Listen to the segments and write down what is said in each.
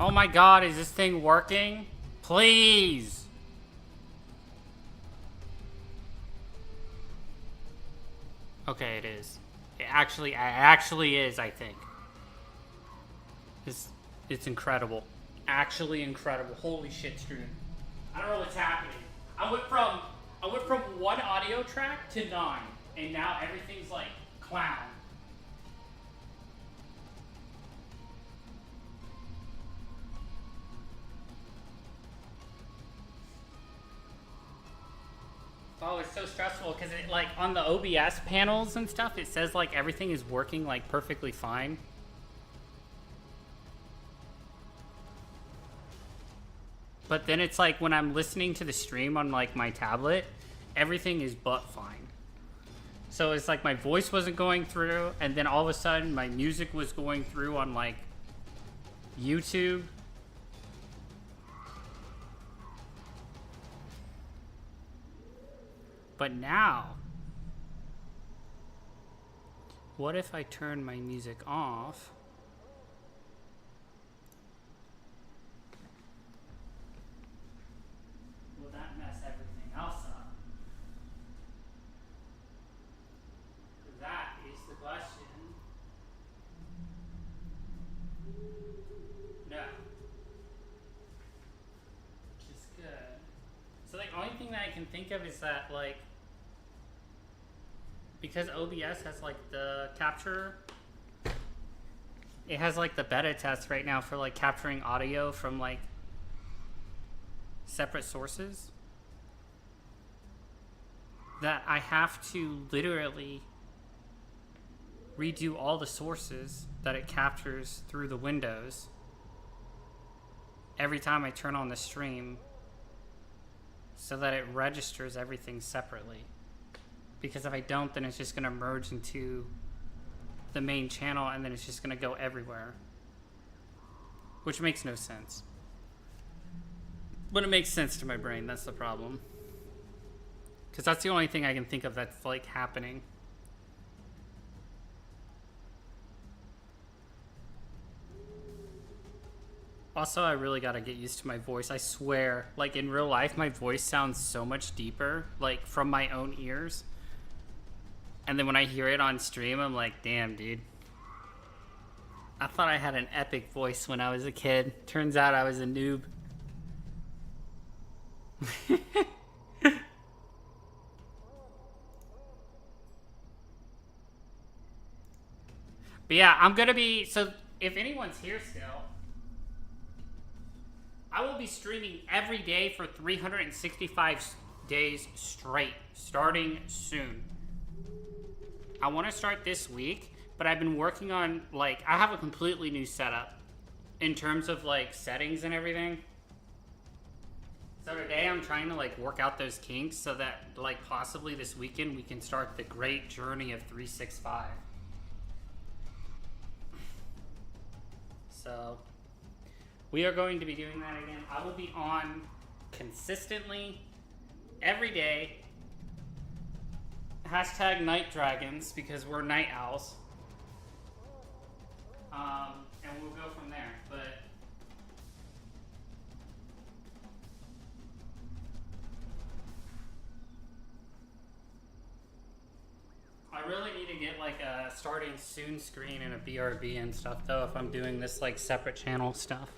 Oh my god, is this thing working? Please! Okay, it is. It actually is, I think. It's incredible. Actually incredible. Holy shit, stream. I don't know what's happening. I went from one audio track to 9, and now everything's like clown. Oh, it's so stressful because it like on the OBS panels and stuff, it says like everything is working like perfectly fine. But then it's like when I'm listening to the stream on like my tablet, everything is but fine. So it's like my voice wasn't going through, and then all of a sudden my music was going through on like YouTube. But now, what if I turn my music off? Will that mess everything else up? That is the question. No. Which is good. So the only thing that I can think of is that like, because OBS has like the capture, it has like the beta test right now for like capturing audio from like separate sources, that I have to literally redo all the sources that it captures through the windows every time I turn on the stream so that it registers everything separately. Because if I don't, then it's just going to merge into the main channel and then it's just going to go everywhere. Which makes no sense. But it makes sense to my brain, that's the problem. Because that's the only thing I can think of that's like happening. Also, I really gotta get used to my voice. I swear, like in real life, my voice sounds so much deeper, like from my own ears. And then when I hear it on stream, I'm like, damn, dude. I thought I had an epic voice when I was a kid. Turns out I was a noob. But yeah, I'm gonna be, so if anyone's here still, I will be streaming every day for 365 days straight, starting soon. I want to start this week, but I've been working on, like, I have a completely new setup in terms of, like, settings and everything. So today I'm trying to, like, work out those kinks so that, like, possibly this weekend we can start the great journey of 365. So we are going to be doing that again. I will be on consistently every day. Hashtag night dragons, because we're night owls. And we'll go from there. But I really need to get like a starting soon screen and a BRB and stuff though if I'm doing this like separate channel stuff.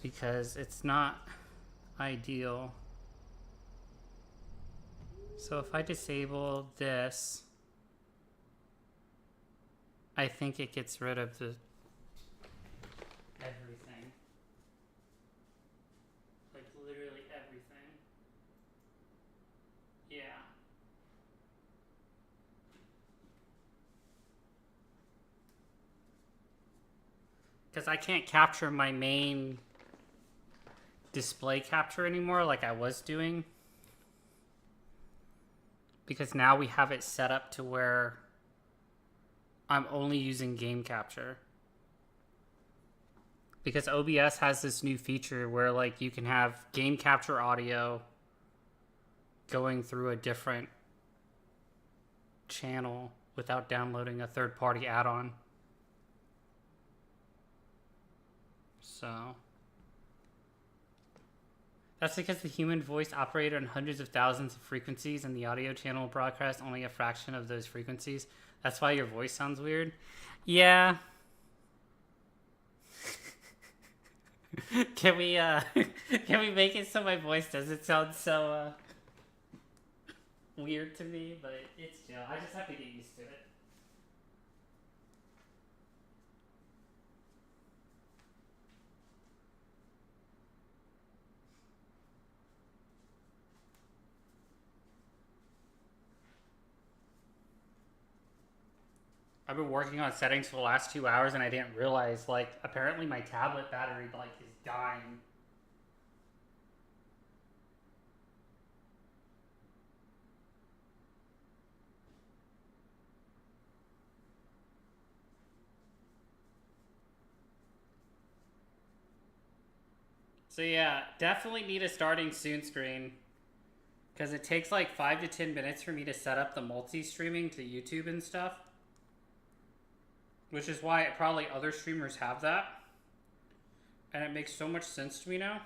Because it's not ideal. So if I disable this, I think it gets rid of the everything. Like literally everything. Yeah. Because I can't capture my main display capture anymore like I was doing. Because now we have it set up to where I'm only using game capture. Because OBS has this new feature where like you can have game capture audio going through a different channel without downloading a third-party add-on. So that's because the human voice operated on hundreds of thousands of frequencies and the audio channel broadcasts only a fraction of those frequencies. That's why your voice sounds weird. Yeah. Can we make it so my voice doesn't sound so weird to me? But it's chill. I just have to get used to it. I've been working on settings for the last 2 hours and I didn't realize, like, apparently my tablet battery, like, is dying. So yeah, definitely need a starting soon screen. Because it takes like 5 to 10 minutes for me to set up the multi-streaming to YouTube and stuff. Which is why probably other streamers have that. And it makes so much sense to me now.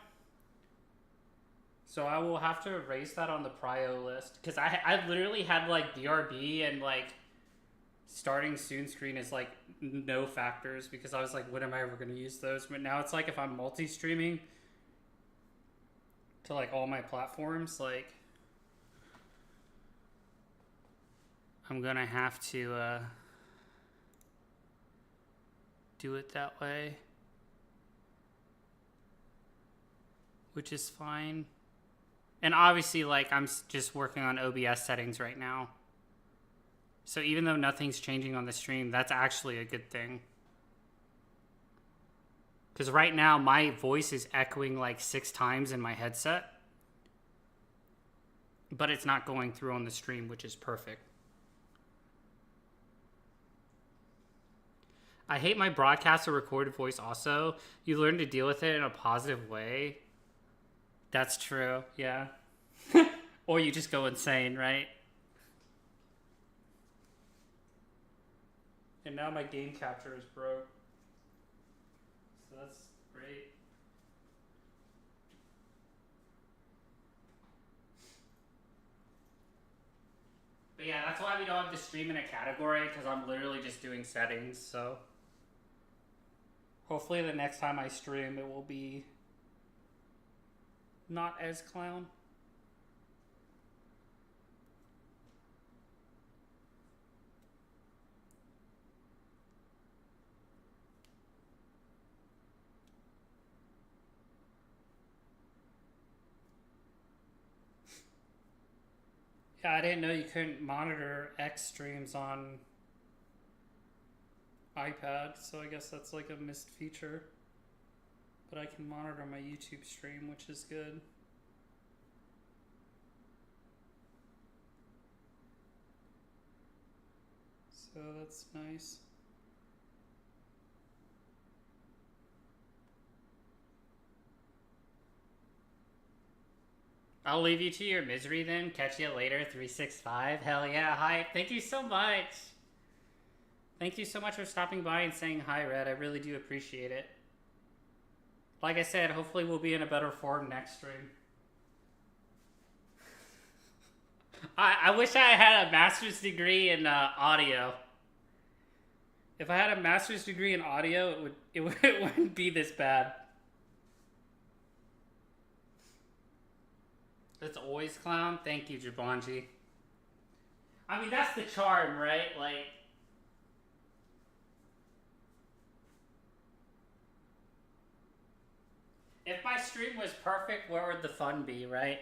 So I will have to erase that on the prio list. Because I literally had like DRB and like starting soon screen is like no factors. Because I was like, when am I ever going to use those? But now it's like if I'm multi-streaming to like all my platforms, like I'm going to have to do it that way, which is fine. And obviously, like, I'm just working on OBS settings right now. So even though nothing's changing on the stream, that's actually a good thing. Because right now, my voice is echoing like 6 times in my headset. But it's not going through on the stream, which is perfect. I hate my broadcast or recorded voice also. You learn to deal with it in a positive way. That's true, yeah. Or you just go insane, right? And now my game capture is broke. So that's great. But yeah, that's why we don't have to stream in a category, because I'm literally just doing settings, so. Hopefully the next time I stream, it will be not as clown. Yeah, I didn't know you couldn't monitor X streams on iPad, so I guess that's like a missed feature. But I can monitor my YouTube stream, which is good. So that's nice. I'll leave you to your misery then. Catch you later, 365. Hell yeah, hi. Thank you so much. Thank you so much for stopping by and saying hi, Red. I really do appreciate it. Like I said, hopefully we'll be in a better form next stream. I wish I had a master's degree in audio. If I had a master's degree in audio, it wouldn't be this bad. It's always clown. Thank you, Jubanji. I mean, that's the charm, right? Like, if my stream was perfect, where would the fun be, right?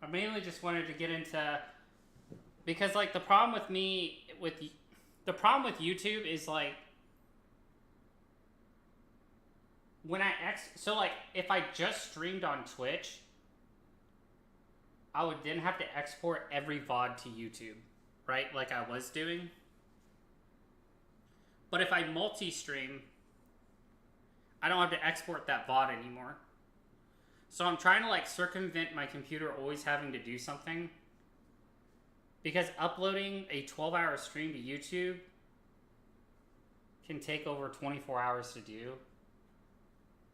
I mainly just wanted to get into, because like the problem with YouTube is like when so like if I just streamed on Twitch, I would then have to export every VOD to YouTube, right? Like I was doing. But if I multi-stream, I don't have to export that VOD anymore. So I'm trying to like circumvent my computer always having to do something. Because uploading a 12-hour stream to YouTube can take over 24 hours to do.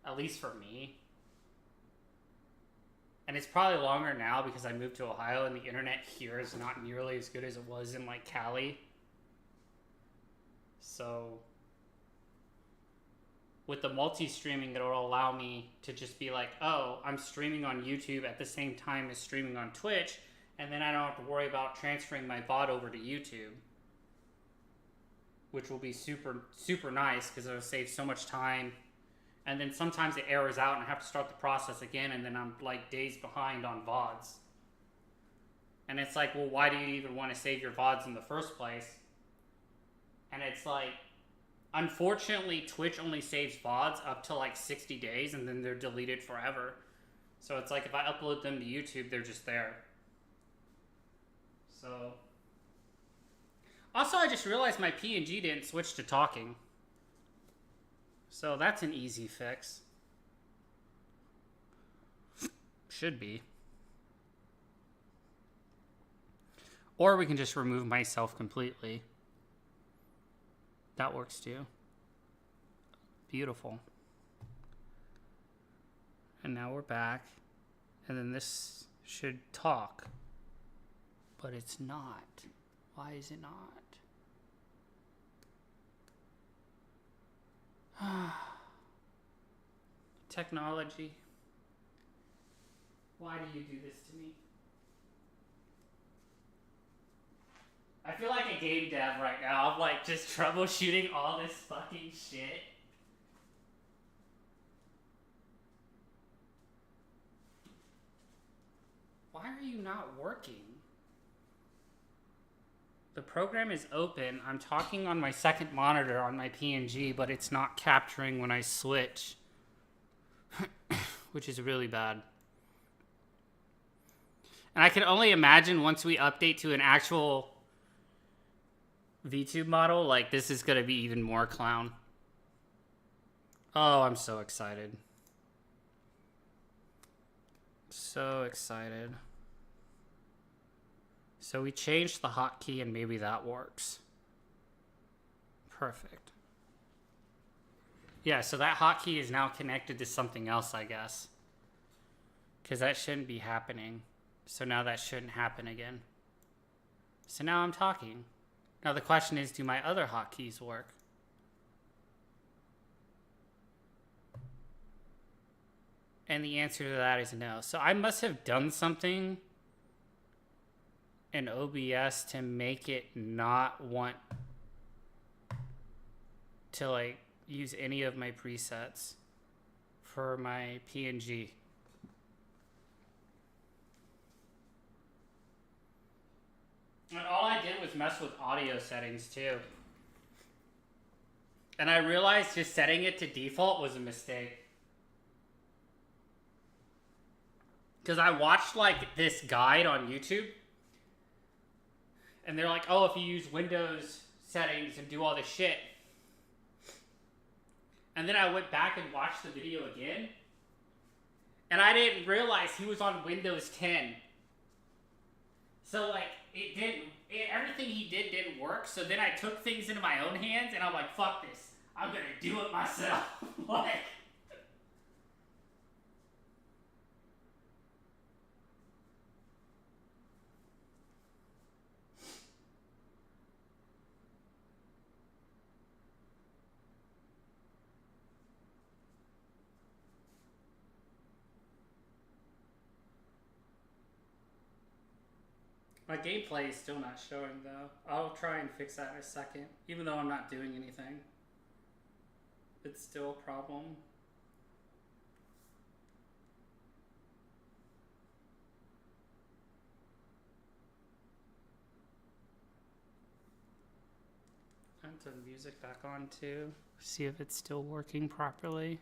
At least for me. And it's probably longer now because I moved to Ohio and the internet here is not nearly as good as it was in like Cali. So with the multi-streaming, it'll allow me to just be like, oh, I'm streaming on YouTube at the same time as streaming on Twitch, and then I don't have to worry about transferring my VOD over to YouTube, which will be super, super nice because it'll save so much time. And then sometimes it errors out and I have to start the process again, and then I'm like days behind on VODs. And it's like, well, why do you even want to save your VODs in the first place? And it's like, unfortunately, Twitch only saves VODs up to like 60 days and then they're deleted forever. So it's like if I upload them to YouTube, they're just there. So. Also, I just realized my PNG didn't switch to talking. So that's an easy fix. Should be. Or we can just remove myself completely. That works too. Beautiful. And now we're back. And then this should talk. But it's not. Why is it not? Technology. Why do you do this to me? I feel like a game dev right now. I'm like just troubleshooting all this fucking shit. Why are you not working? The program is open. I'm talking on my second monitor on my PNG, but it's not capturing when I switch. Which is really bad. And I can only imagine once we update to an actual VTube model, like this is gonna be even more clown. Oh, I'm so excited. So excited. So we changed the hotkey and maybe that works. Perfect. Yeah, so that hotkey is now connected to something else, I guess. Because that shouldn't be happening. So now that shouldn't happen again. So now I'm talking. Now the question is, do my other hotkeys work? And the answer to that is no. So I must have done something in OBS to make it not want to like use any of my presets for my PNG. And all I did was mess with audio settings too. And I realized just setting it to default was a mistake. Because I watched like this guide on YouTube. And they're like, oh, if you use Windows settings and do all this shit. And then I went back and watched the video again. And I didn't realize he was on Windows 10. So like, everything he did didn't work. So then I took things into my own hands and I'm like, fuck this. I'm gonna do it myself. Like. My gameplay is still not showing though. I'll try and fix that in a second. Even though I'm not doing anything. It's still a problem. I have to turn music back on too. See if it's still working properly.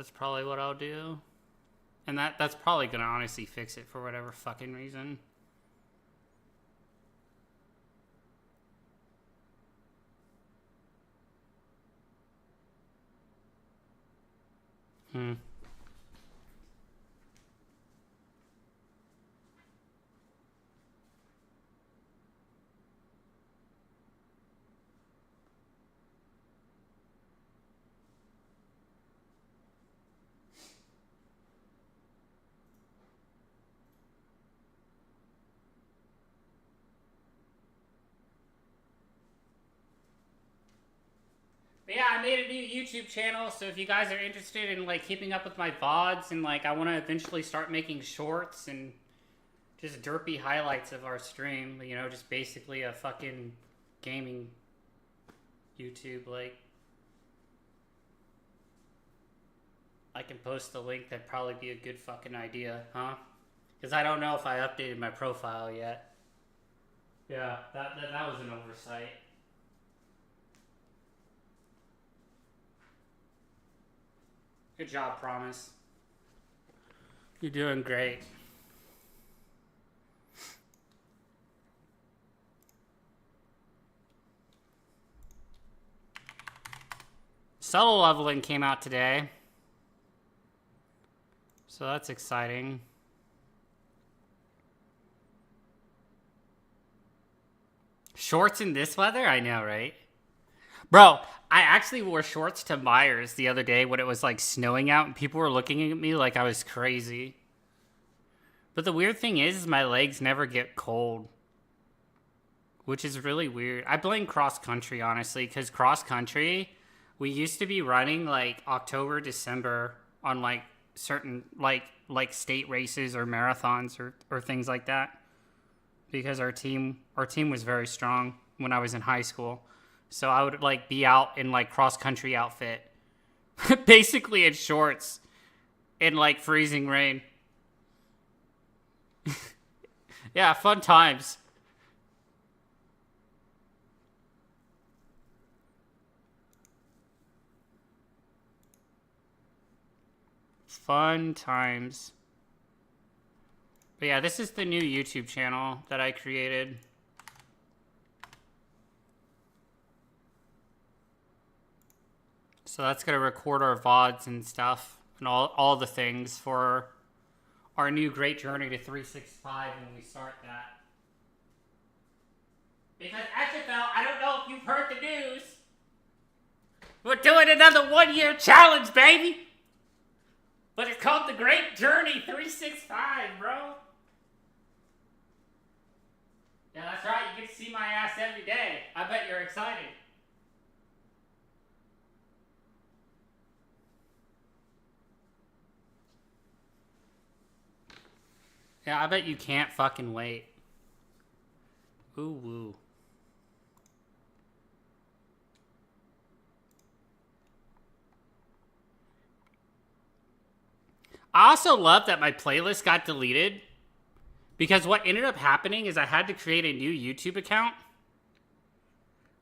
That's probably what I'll do. And that's probably gonna honestly fix it for whatever fucking reason. But yeah, I made a new YouTube channel, so if you guys are interested in like keeping up with my VODs and like I want to eventually start making shorts and just derpy highlights of our stream, you know, just basically a fucking gaming YouTube, like I can post the link. That'd probably be a good fucking idea, huh? Because I don't know if I updated my profile yet. Yeah, that was an oversight. Good job, Promise. You're doing great. Solo leveling came out today. So that's exciting. Shorts in this weather? I know, right? Bro, I actually wore shorts to Myers the other day when it was like snowing out and people were looking at me like I was crazy. But the weird thing is my legs never get cold, which is really weird. I blame cross country, honestly, because cross country, we used to be running like October, December on like certain like state races or marathons or things like that, because our team was very strong when I was in high school. So I would like be out in like cross country outfit, basically in shorts, in like freezing rain. Yeah, fun times. Fun times. But yeah, this is the new YouTube channel that I created. So that's going to record our VODs and stuff and all the things for our new great journey to 365 when we start that. Because Ashafel, I don't know if you've heard the news. We're doing another 1-year challenge, baby. But it's called the Great Journey 365, bro. Yeah, that's right. You get to see my ass every day. I bet you're excited. Yeah, I bet you can't fucking wait. Ooh, woo. I also love that my playlist got deleted, because what ended up happening is I had to create a new YouTube account,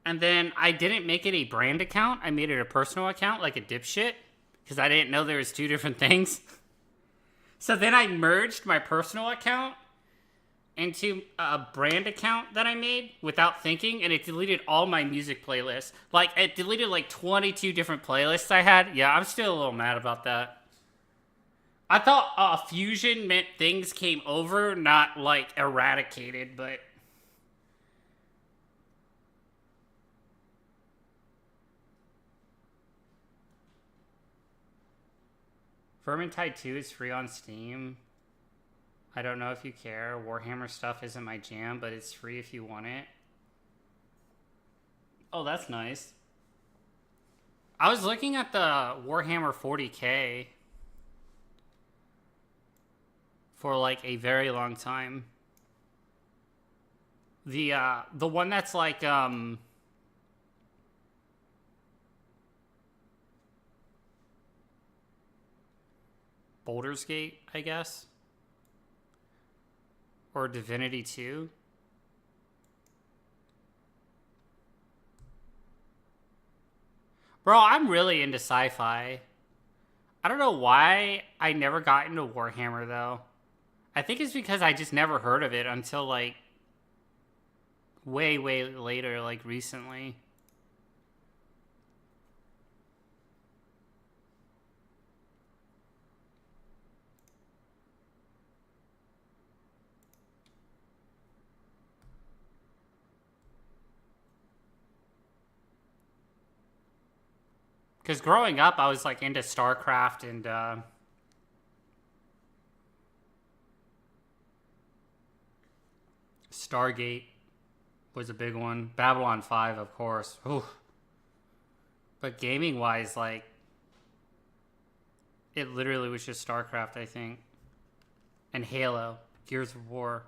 and then I didn't make it a brand account. I made it a personal account like a dipshit, because I didn't know there was two different things. So then I merged my personal account into a brand account that I made without thinking, and it deleted all my music playlists. Like, it deleted like 22 different playlists I had. Yeah, I'm still a little mad about that. I thought fusion meant things came over, not like eradicated, but... Vermintide 2 is free on Steam. I don't know if you care. Warhammer stuff isn't my jam, but it's free if you want it. Oh, that's nice. I was looking at the Warhammer 40K for like a very long time. The one that's like Baldur's Gate, I guess. Or Divinity 2. Bro, I'm really into sci-fi. I don't know why I never got into Warhammer, though. I think it's because I just never heard of it until, like, way, way later, like, recently. Because growing up, I was, like, into StarCraft and, Stargate was a big one. Babylon 5, of course. Ooh. But gaming-wise, like, it literally was just StarCraft, I think. And Halo. Gears of War.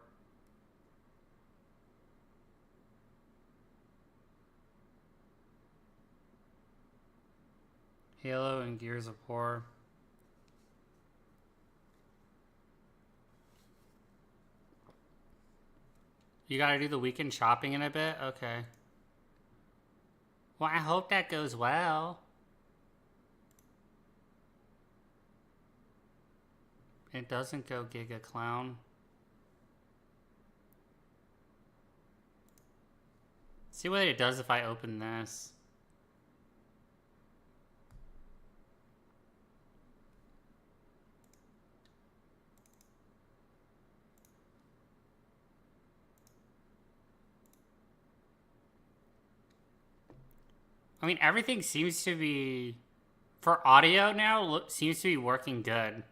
Halo and Gears of War. You gotta do the weekend shopping in a bit? Okay. Well, I hope that goes well. It doesn't go Giga Clown. See what it does if I open this. I mean, everything seems to be, for audio now, seems to be working good.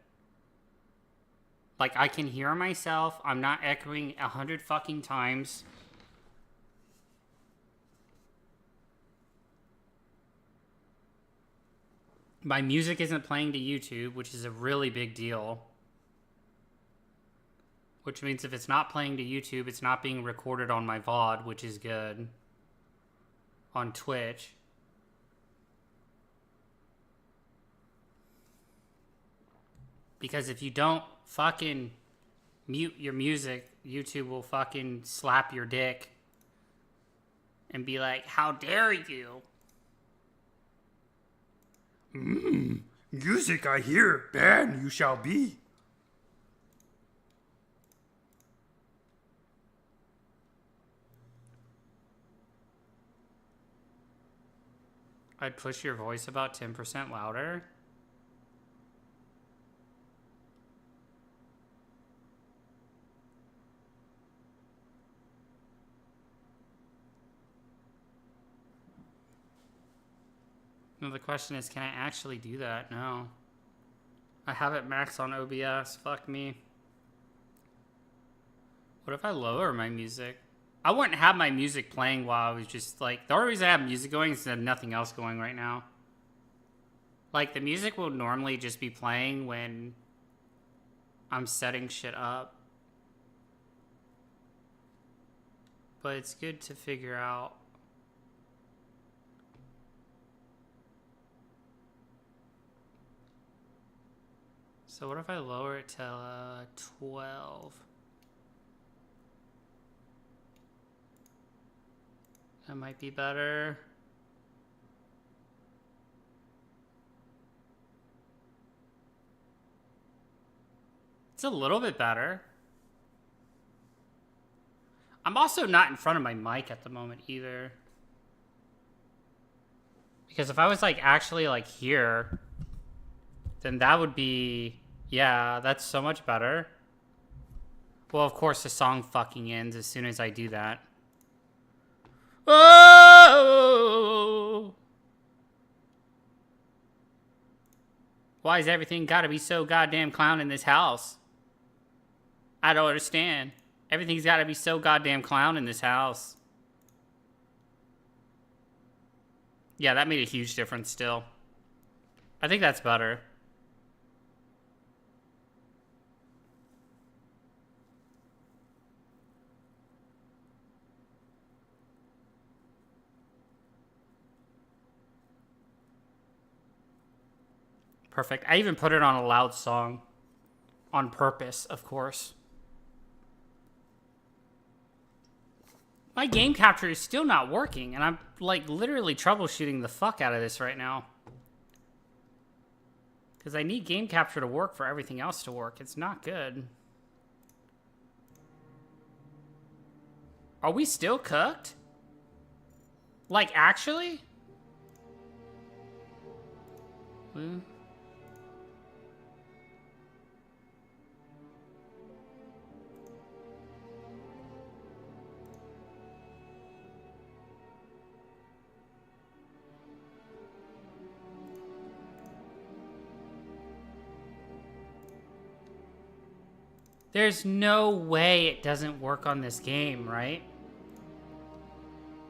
Like, I can hear myself. I'm not echoing 100 fucking times. My music isn't playing to YouTube, which is a really big deal. Which means if it's not playing to YouTube, it's not being recorded on my VOD, which is good. On Twitch. Because if you don't fucking mute your music, YouTube will fucking slap your dick and be like, how dare you? Music I hear, banned you shall be. I'd push your voice about 10% louder. No, the question is, can I actually do that? No. I have it maxed on OBS. Fuck me. What if I lower my music? I wouldn't have my music playing while I was just like... The only reason I have music going is I have nothing else going right now. Like, the music will normally just be playing when I'm setting shit up. But it's good to figure out. So what if I lower it to 12? That might be better. It's a little bit better. I'm also not in front of my mic at the moment either. Because if I was like actually like here, then that would be... Yeah, that's so much better. Well, of course, the song fucking ends as soon as I do that. Oh! Why is everything gotta be so goddamn clown in this house? I don't understand. Everything's gotta be so goddamn clown in this house. Yeah, that made a huge difference still. I think that's better. Perfect. I even put it on a loud song. On purpose, of course. My game capture is still not working, and I'm, like, literally troubleshooting the fuck out of this right now. Because I need game capture to work for everything else to work. It's not good. Are we still cooked? Like, actually? Blue. There's no way it doesn't work on this game, right?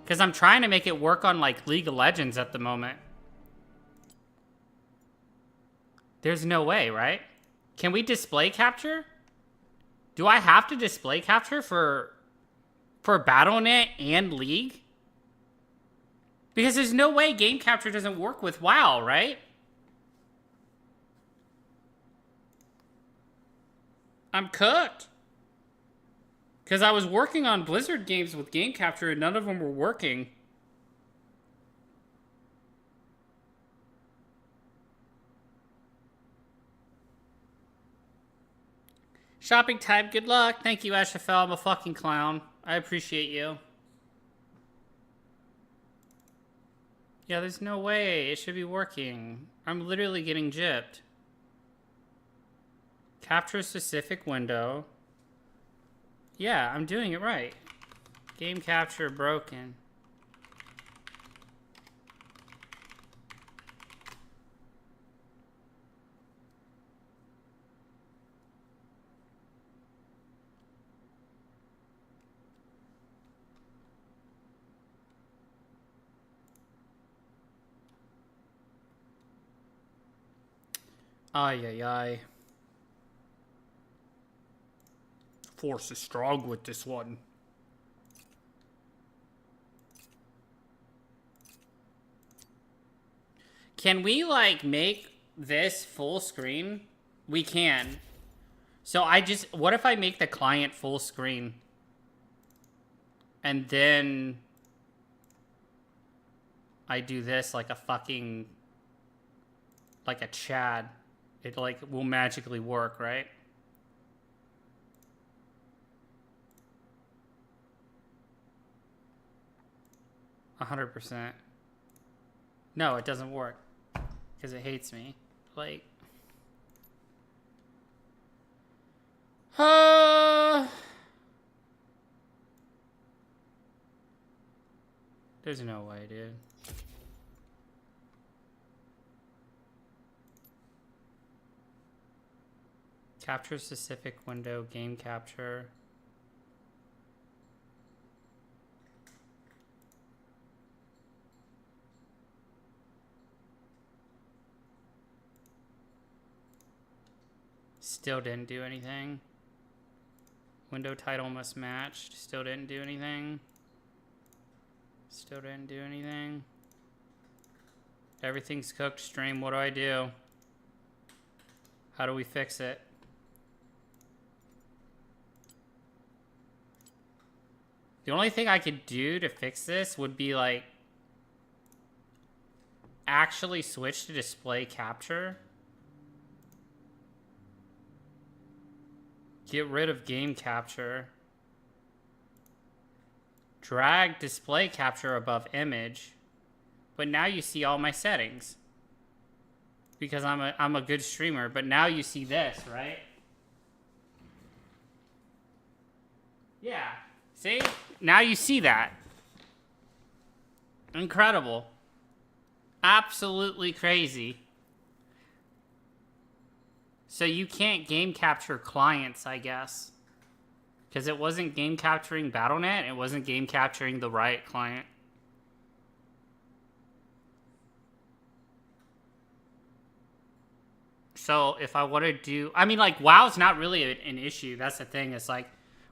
Because I'm trying to make it work on, like, League of Legends at the moment. There's no way, right? Can we display capture? Do I have to display capture for Battle.net and League? Because there's no way game capture doesn't work with WoW, right? I'm cooked. Because I was working on Blizzard games with game capture and none of them were working. Shopping time, good luck. Thank you, Ashafel. I'm a fucking clown. I appreciate you. Yeah, there's no way. It should be working. I'm literally getting gypped. Capture a specific window. Yeah, I'm doing it right. Game capture broken. Ay, ay, ay. Force is strong with this one. Can we, like, make this full screen? We can. So what if I make the client full screen? And then I do this like a fucking, like a Chad. It, like, will magically work, right? %. No, it doesn't work. Because it hates me. Like... There's no way, dude. Capture specific window, game capture. Still didn't do anything. Window title must match. Still didn't do anything. Still didn't do anything. Everything's cooked, stream. What do I do? How do we fix it? The only thing I could do to fix this would be, like, actually switch to display capture. Get rid of game capture. Drag display capture above image. But now you see all my settings. Because I'm a good streamer. But now you see this, right? Yeah. See? Now you see that. Incredible. Absolutely crazy. So you can't game capture clients, I guess. Because it wasn't game capturing Battle.net. It wasn't game capturing the Riot client. So if I want to do... I mean, like, WoW's not really an issue. That's the thing. It's like,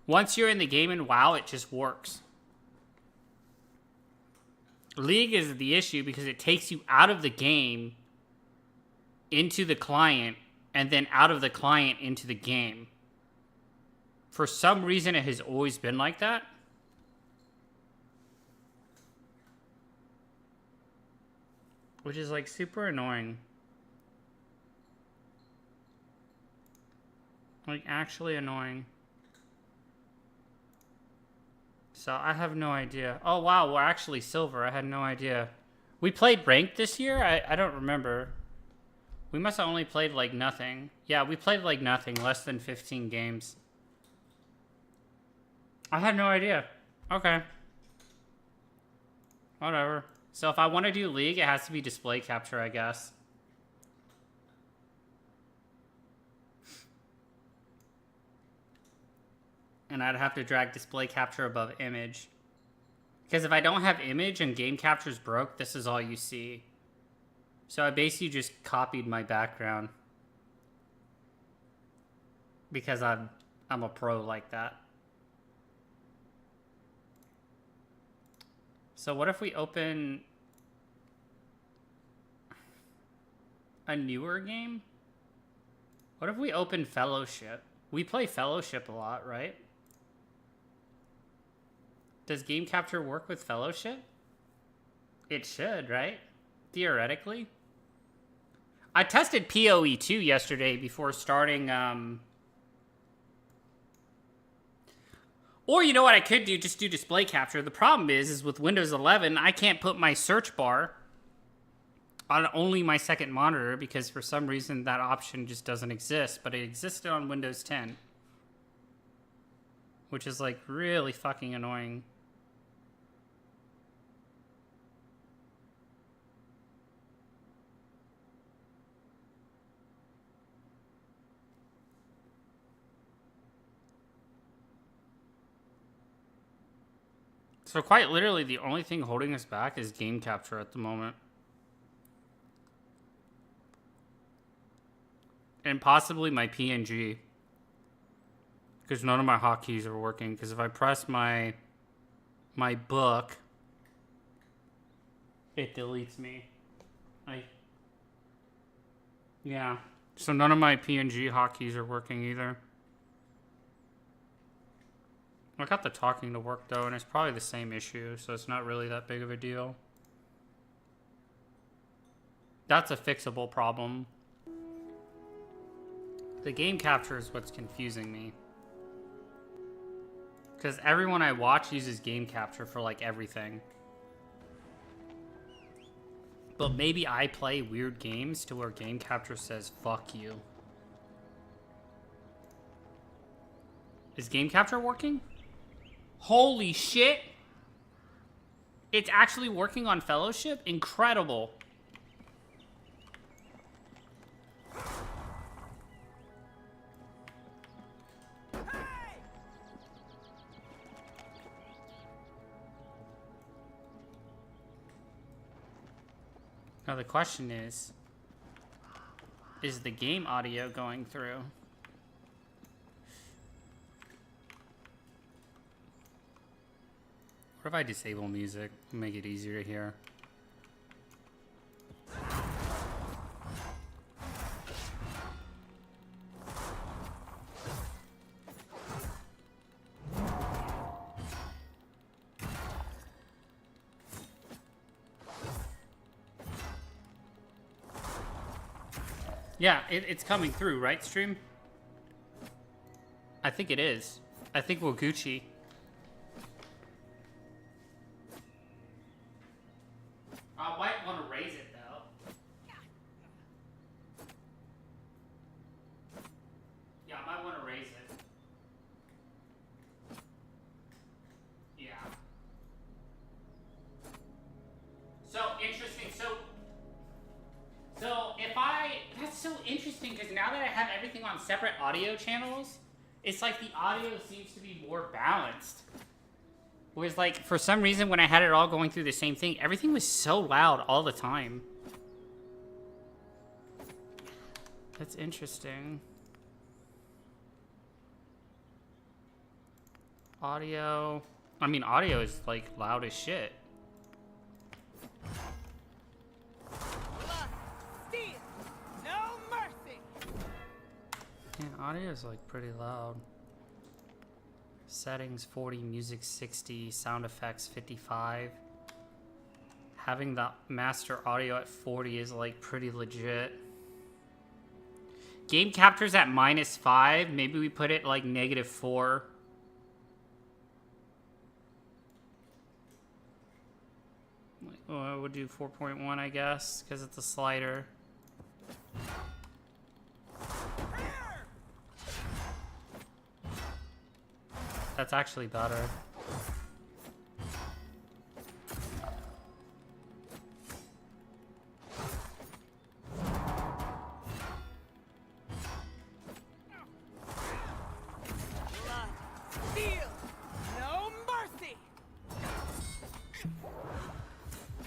once you're in the game in WoW, it just works. League is the issue because it takes you out of the game into the client and then out of the client into the game. For some reason, it has always been like that. Which is, like, super annoying. Like, actually annoying. So, I have no idea. Oh, wow, we're actually silver. I had no idea. We played ranked this year? I don't remember. We must have only played, like, nothing. Yeah, we played, like, nothing. Less than 15 games. I had no idea. Okay. Whatever. So, if I want to do League, it has to be display capture, I guess. And I'd have to drag display capture above image. Because if I don't have image and game capture's broke, this is all you see. So I basically just copied my background. Because I'm a pro like that. So what if we open a newer game? What if we open Fellowship? We play Fellowship a lot, right? Does game capture work with Fellowship? It should, right? Theoretically. I tested PoE2 yesterday before starting, Or you know what I could do? Just do display capture. The problem is with Windows 11, I can't put my search bar on only my second monitor because for some reason that option just doesn't exist, but it existed on Windows 10. Which is like really fucking annoying. So quite literally, the only thing holding us back is game capture at the moment. And possibly my PNG. Because none of my hotkeys are working. Because if I press my book, it deletes me. Yeah. So none of my PNG hotkeys are working either. I got the talking to work though, and it's probably the same issue, so it's not really that big of a deal. That's a fixable problem. The game capture is what's confusing me. Because everyone I watch uses game capture for like everything. But maybe I play weird games to where game capture says, fuck you. Is game capture working? Holy shit! It's actually working on Fellowship? Incredible. Now the question is the game audio going through? What if I disable music? Make it easier to hear. Yeah, it's coming through, right, stream? I think it is. I think we're Gucci. I might want to raise it, though. Yeah, I might want to raise it. Yeah. So, interesting. So if that's so interesting because now that I have everything on separate audio channels, it's like the audio seems to be more balanced. Whereas like, for some reason when I had it all going through the same thing, everything was so loud all the time. That's interesting. Audio. I mean, audio is like loud as shit. Yeah, audio is like pretty loud. Settings 40, music 60, sound effects 55. Having the master audio at 40 is like pretty legit. Game capture's at -5. Maybe we put it like -4. We'll do 4.1, I guess, because it's a slider. That's actually better.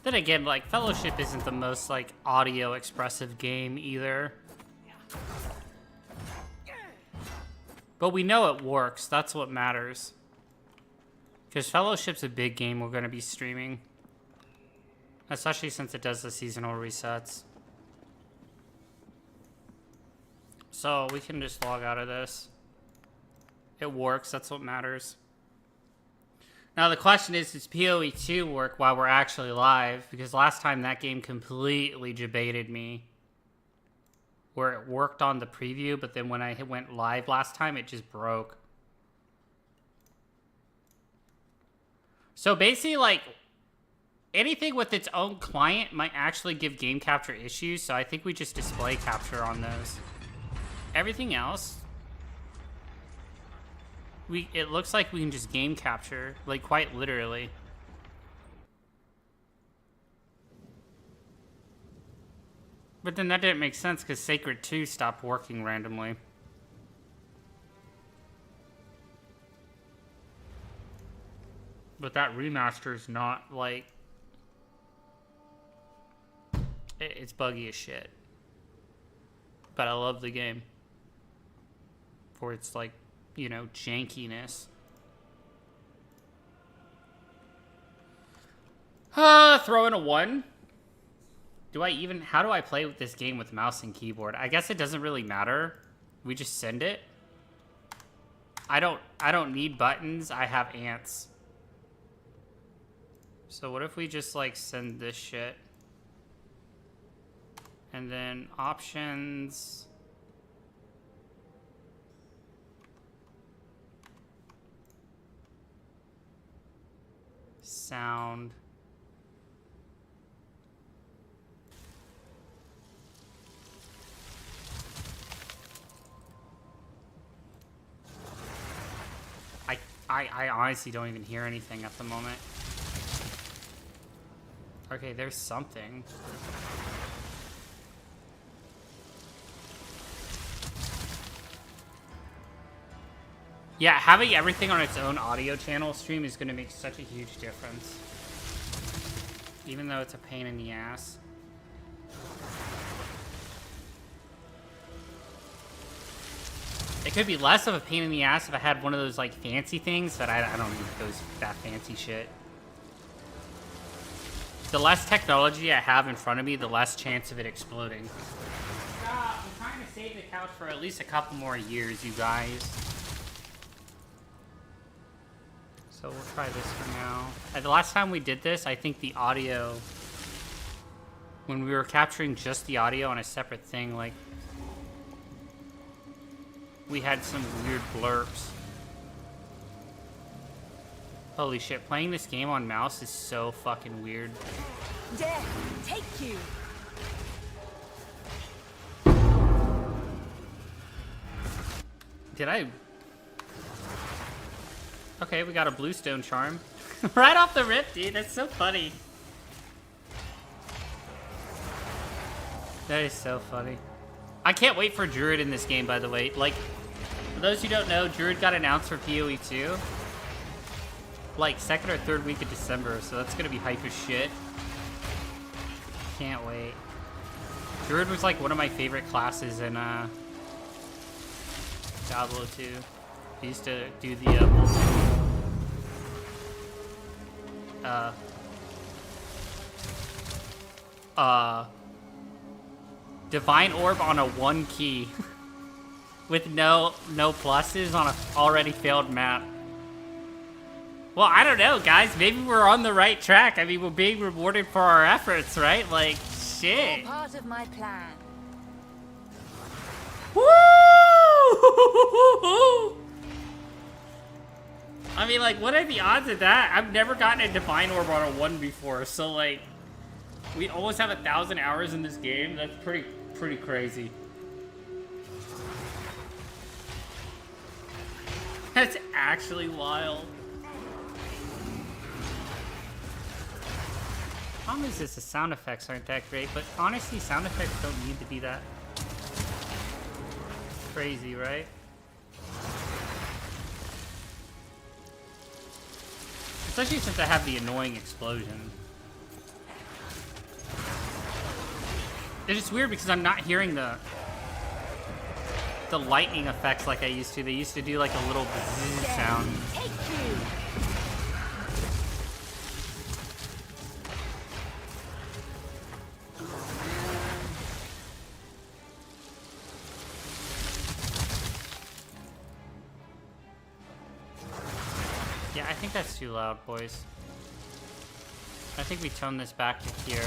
Then again, like, Fellowship isn't the most, like, audio expressive game either. But we know it works. That's what matters. Because Fellowship's a big game we're going to be streaming. Especially since it does the seasonal resets. So we can just log out of this. It works. That's what matters. Now the question is, does PoE 2 work while we're actually live? Because last time that game completely debated me. Where it worked on the preview, but then when I went live last time, it just broke. So basically, like, anything with its own client might actually give game capture issues, so I think we just display capture on those. Everything else, it looks like we can just game capture, like, quite literally. But then that didn't make sense because Sacred 2 stopped working randomly. But that remaster is not, like... It's buggy as shit. But I love the game. For its, like, you know, jankiness. Throw in a 1. How do I play with this game with mouse and keyboard? I guess it doesn't really matter. We just send it. I don't need buttons. I have ants. So what if we just, like, send this shit? And then options. Sound. I honestly don't even hear anything at the moment. Okay, there's something. Yeah, having everything on its own audio channel stream is going to make such a huge difference. Even though it's a pain in the ass. It could be less of a pain in the ass if I had one of those, like, fancy things, but I don't need that fancy shit. The less technology I have in front of me, the less chance of it exploding. I'm trying to save the couch for at least a couple more years, you guys. So we'll try this for now. The last time we did this, I think the audio... When we were capturing just the audio on a separate thing, like... We had some weird blurps. Holy shit, playing this game on mouse is so fucking weird. Death, take you. Did I... Okay, we got a bluestone charm. Right off the rip, dude. That's so funny. That is so funny. I can't wait for Druid in this game, by the way. Like, for those who don't know, Druid got announced for PoE 2. Like, 2nd or 3rd week of December, so that's gonna be hype as shit. Can't wait. Druid was, like, one of my favorite classes in, Diablo 2. I used to do the, Divine Orb on a 1 key. With no pluses on a already failed map. Well, I don't know, guys. Maybe we're on the right track. I mean, we're being rewarded for our efforts, right? Like, shit. All part of my plan. Woo! mean, like, what are the odds of that? I've never gotten a Divine Orb on a 1 before, so, like, we almost have 1,000 hours in this game. That's pretty crazy. That's actually wild. Problem is, the sound effects aren't that great, but honestly, sound effects don't need to be that crazy, right? Especially since I have the annoying explosion. It's just weird because I'm not hearing the lightning effects like I used to. They used to do like a little bzzz sound. Take you. Yeah, I think that's too loud, boys. I think we tone this back to here.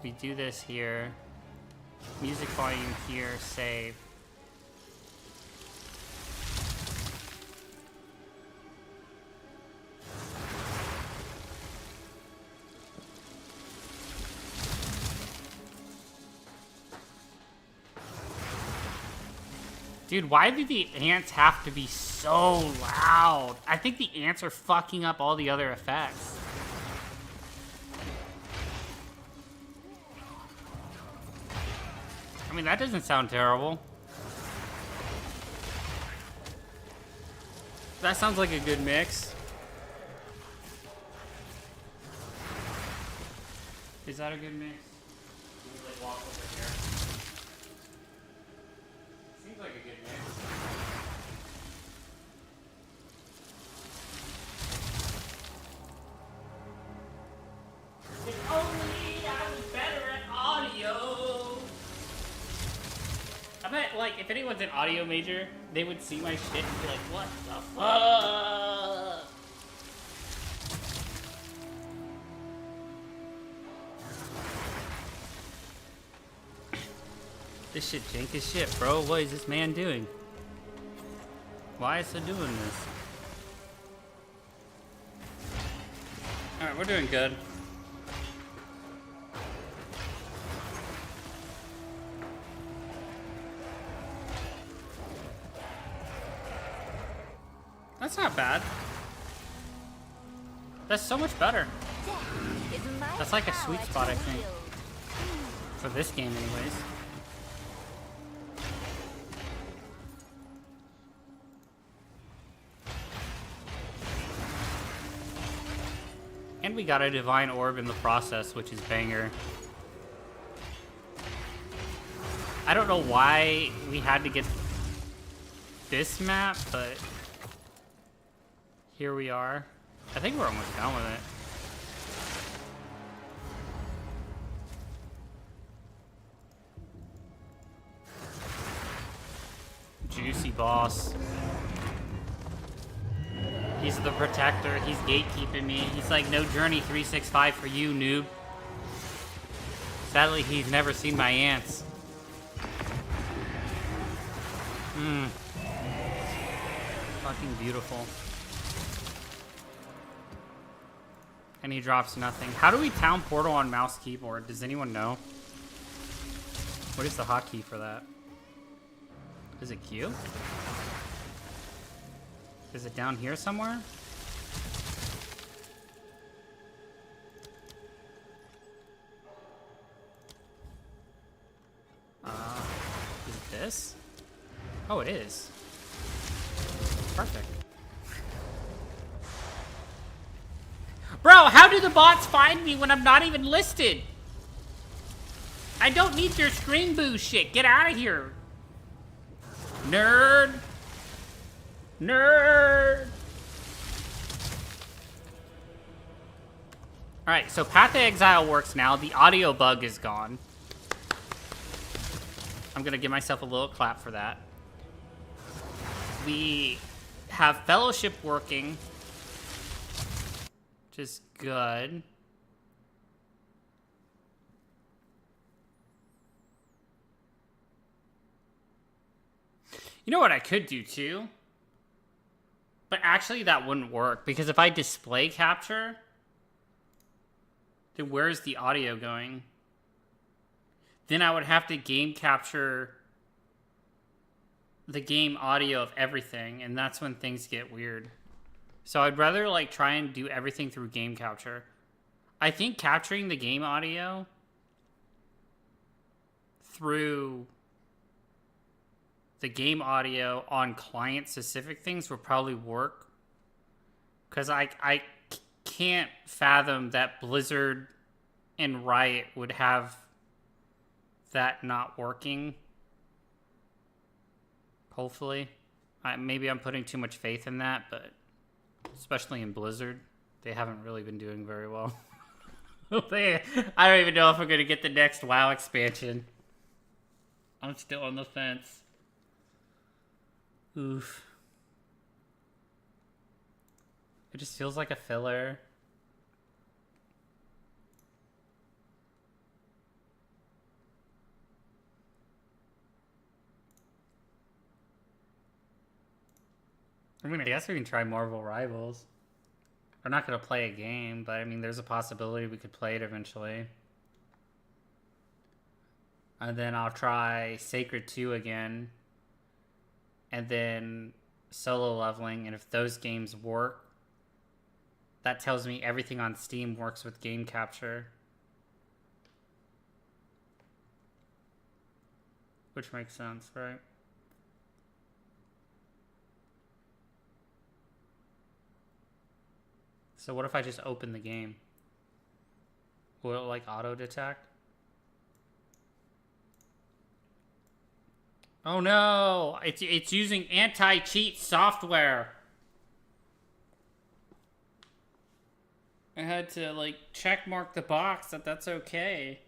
We do this here. Music volume here, save. Dude, why do the ants have to be so loud? I think the ants are fucking up all the other effects. I mean, that doesn't sound terrible. That sounds like a good mix. Is that a good mix? Let me, like, walk over here. Seems like a good mix. If only I was better at audio. I bet, like, if anyone's an audio major, they would see my shit and be like, what the fuck? This shit jank as shit, bro. What is this man doing? Why is he doing this? Alright, we're doing good. That's not bad. That's so much better. That's like a sweet spot, I think. For this game, anyways. And we got a Divine Orb in the process, which is banger. I don't know why we had to get this map, but here we are. I think we're almost done with it. Juicy boss. He's the protector. He's gatekeeping me. He's like, no journey 365 for you, noob. Sadly, he's never seen my ants. Fucking beautiful. And he drops nothing. How do we town portal on mouse keyboard? Does anyone know? What is the hotkey for that? Is it Q? Is it down here somewhere? Is it this? Oh, it is. Perfect. Bro, how do the bots find me when I'm not even listed? I don't need your screen boost shit. Get out of here. Nerd. Nerd. Alright, so Path of Exile works now. The audio bug is gone. I'm gonna give myself a little clap for that. We have Fellowship working, which is good. You know what I could do too? But actually that wouldn't work, because if I display capture, then where's the audio going? Then I would have to game capture the game audio of everything, and that's when things get weird. So I'd rather like try and do everything through game capture. I think capturing the game audio through the game audio on client-specific things would probably work. Because I can't fathom that Blizzard and Riot would have that not working. Hopefully. Maybe I'm putting too much faith in that, but especially in Blizzard, they haven't really been doing very well. I don't even know if we're going to get the next WoW expansion. I'm still on the fence. Oof. It just feels like a filler. I mean, I guess we can try Marvel Rivals. We're not going to play a game, but I mean, there's a possibility we could play it eventually. And then I'll try Sacred 2 again. And then solo leveling. And if those games work, that tells me everything on Steam works with game capture. Which makes sense, right? So what if I just open the game? Will it like auto detect? Oh no! It's using anti-cheat software. I had to like check mark the box that that's okay.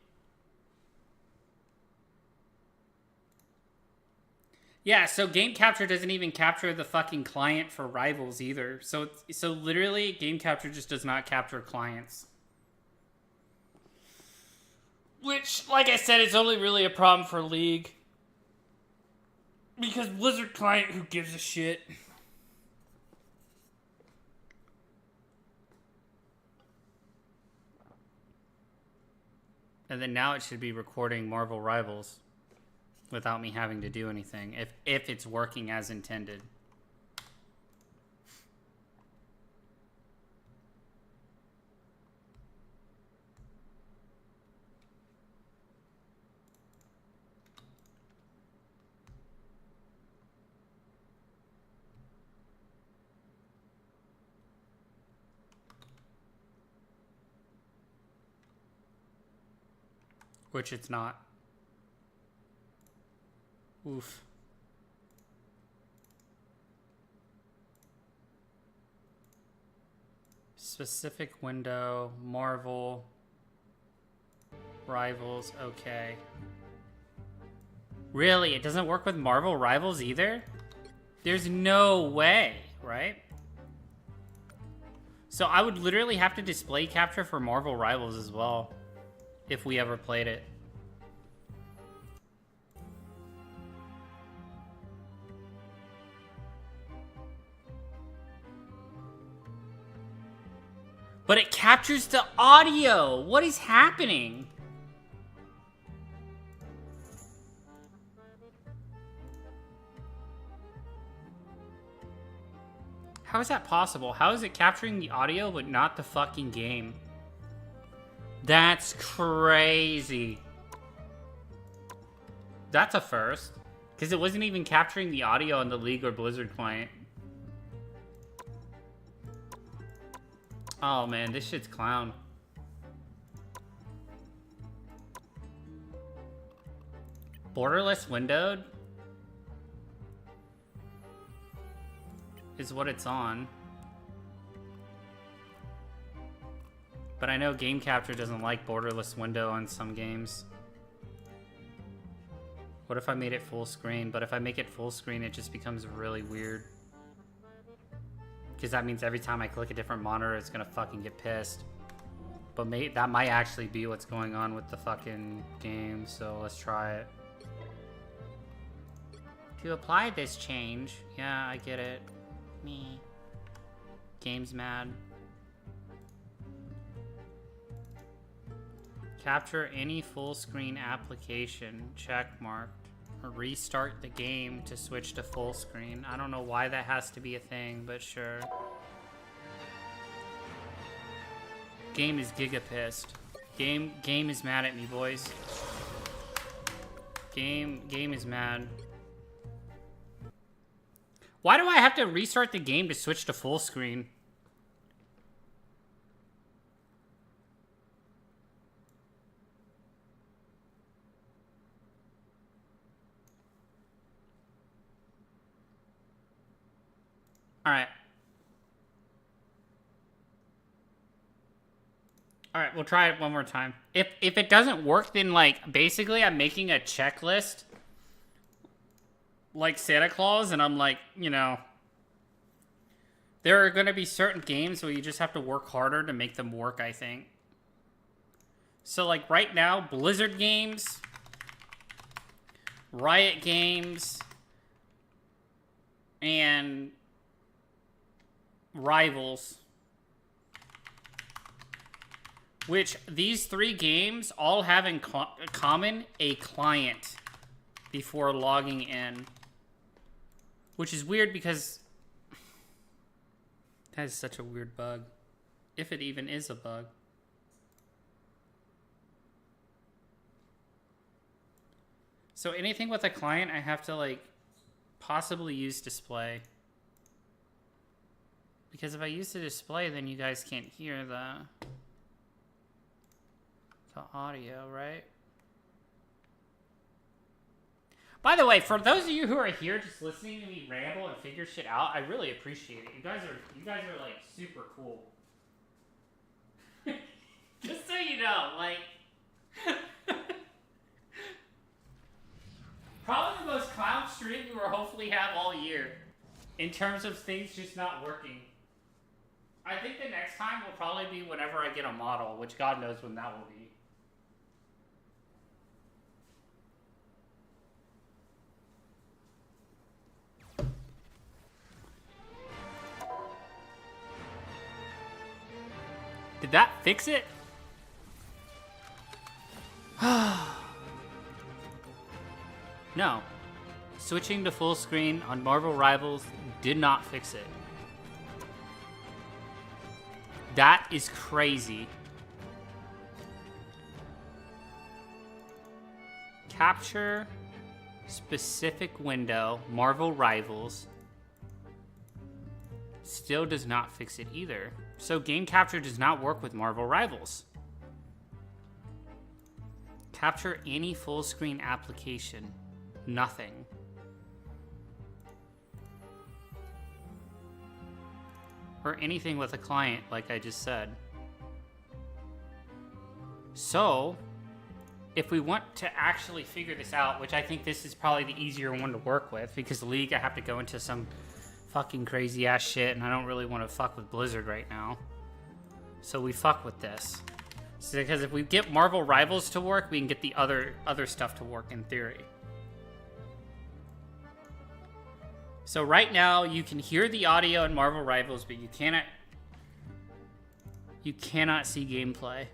Yeah, so game capture doesn't even capture the fucking client for Rivals either. So literally game capture just does not capture clients. Which, like I said, is only really a problem for League. Because Blizzard client, who gives a shit? And then now it should be recording Marvel Rivals without me having to do anything, if it's working as intended. Which it's not. Oof. Specific window, Marvel, Rivals, okay. Really? It doesn't work with Marvel Rivals either? There's no way, right? So I would literally have to display capture for Marvel Rivals as well, if we ever played it. But it captures the audio. What is happening? How is that possible? How is it capturing the audio but not the fucking game? That's crazy. That's a first. Because it wasn't even capturing the audio on the League or Blizzard client. Oh man, this shit's clown. Borderless windowed is what it's on. But I know game capture doesn't like borderless window on some games. What if I made it full screen? But if I make it full screen, it just becomes really weird. Because that means every time I click a different monitor, it's gonna fucking get pissed. But that might actually be what's going on with the fucking game, so let's try it. To apply this change, yeah, I get it. Me. Game's mad. Capture any full screen application. Check marked. Or restart the game to switch to full screen. I don't know why that has to be a thing, but sure. Game is giga pissed. Game is mad at me, boys. Game is mad. Why do I have to restart the game to switch to full screen? Alright. Alright, we'll try it one more time. If it doesn't work, then, like, basically I'm making a checklist like Santa Claus, and I'm like, you know, there are going to be certain games where you just have to work harder to make them work, I think. So, like, right now, Blizzard games, Riot games, and Rivals, which these three games all have in common a client before logging in. Which is weird because that is such a weird bug. If it even is a bug. So anything with a client, I have to, like, possibly use display. Because if I use the display, then you guys can't hear the audio, right? By the way, for those of you who are here just listening to me ramble and figure shit out, I really appreciate it. You guys are like super cool. Just so you know, like probably the most clown stream we will hopefully have all year in terms of things just not working. I think the next time will probably be whenever I get a model, which God knows when that will be. Did that fix it? No. Switching to full screen on Marvel Rivals did not fix it. That is crazy. Capture specific window, Marvel Rivals. Still does not fix it either. So game capture does not work with Marvel Rivals. Capture any full screen application. Nothing. Or anything with a client, like I just said. So, if we want to actually figure this out, which I think this is probably the easier one to work with, because League I have to go into some fucking crazy ass shit, and I don't really want to fuck with Blizzard right now. So we fuck with this. So because if we get Marvel Rivals to work, we can get the other stuff to work in theory. So right now you can hear the audio in Marvel Rivals, but you cannot see gameplay.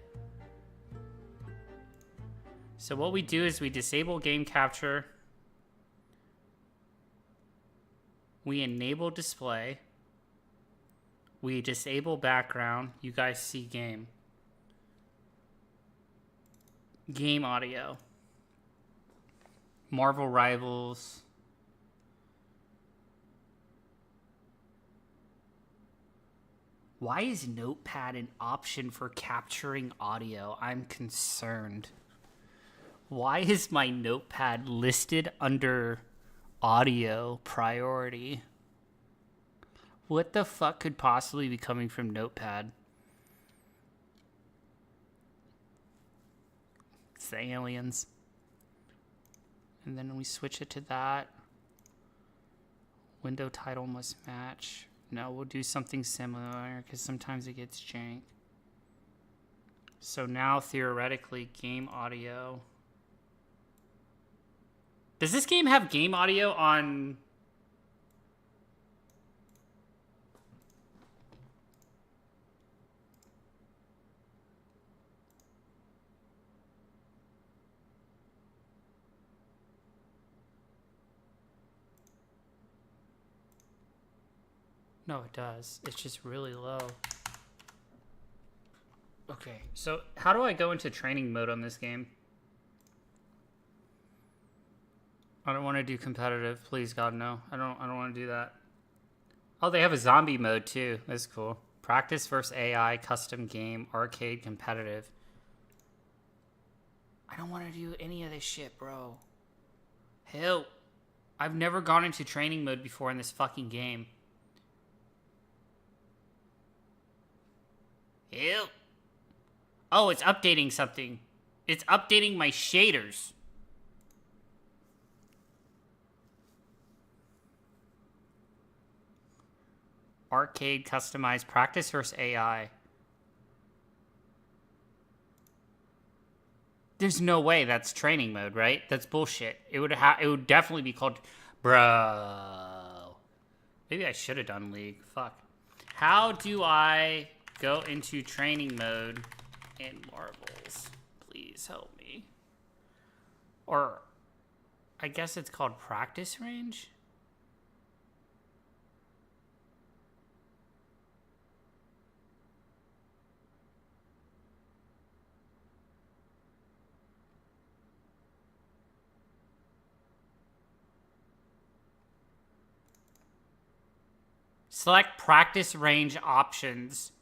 So what we do is we disable game capture. We enable display. We disable background. You guys see game. Game audio. Marvel Rivals. Why is Notepad an option for capturing audio? I'm concerned. Why is my Notepad listed under audio priority? What the fuck could possibly be coming from Notepad? It's the aliens. And then we switch it to that. Window title must match. No, we'll do something similar because sometimes it gets jank. So now theoretically game audio. Does this game have game audio on... No, it does. It's just really low. Okay, so how do I go into training mode on this game? I don't want to do competitive. Please, God, no. I don't want to do that. Oh, they have a zombie mode, too. That's cool. Practice versus AI, custom game, arcade, competitive. I don't want to do any of this shit, bro. Help. I've never gone into training mode before in this fucking game. Help. Oh, it's updating something. It's updating my shaders. Arcade, customized, practice versus AI. There's no way that's training mode, right? That's bullshit. It would definitely be called... Bro. Maybe I should have done League. Fuck. How do I go into training mode in Marbles? Please help me. Or... I guess it's called practice range? Select practice range options.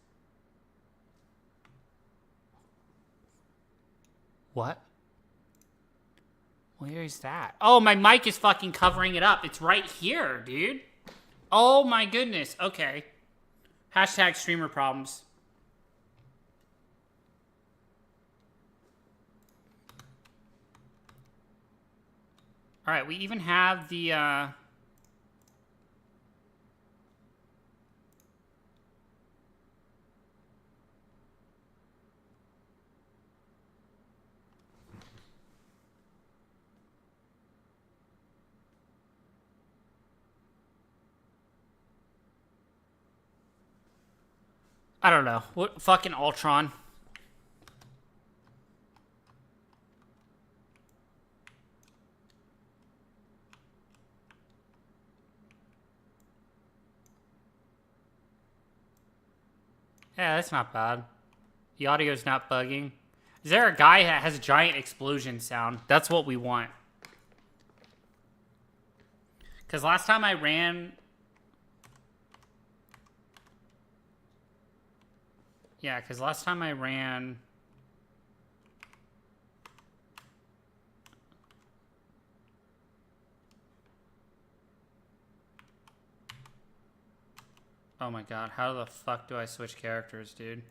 What? Where is that? Oh, my mic is fucking covering it up. It's right here, dude. Oh my goodness. Okay. Hashtag streamer problems. All right, we even have the, I don't know. What fucking Ultron? Yeah, that's not bad. The audio's not bugging. Is there a guy that has a giant explosion sound? That's what we want. Because last time I ran... Yeah, because last time I ran... Oh my god, how the fuck do I switch characters, dude?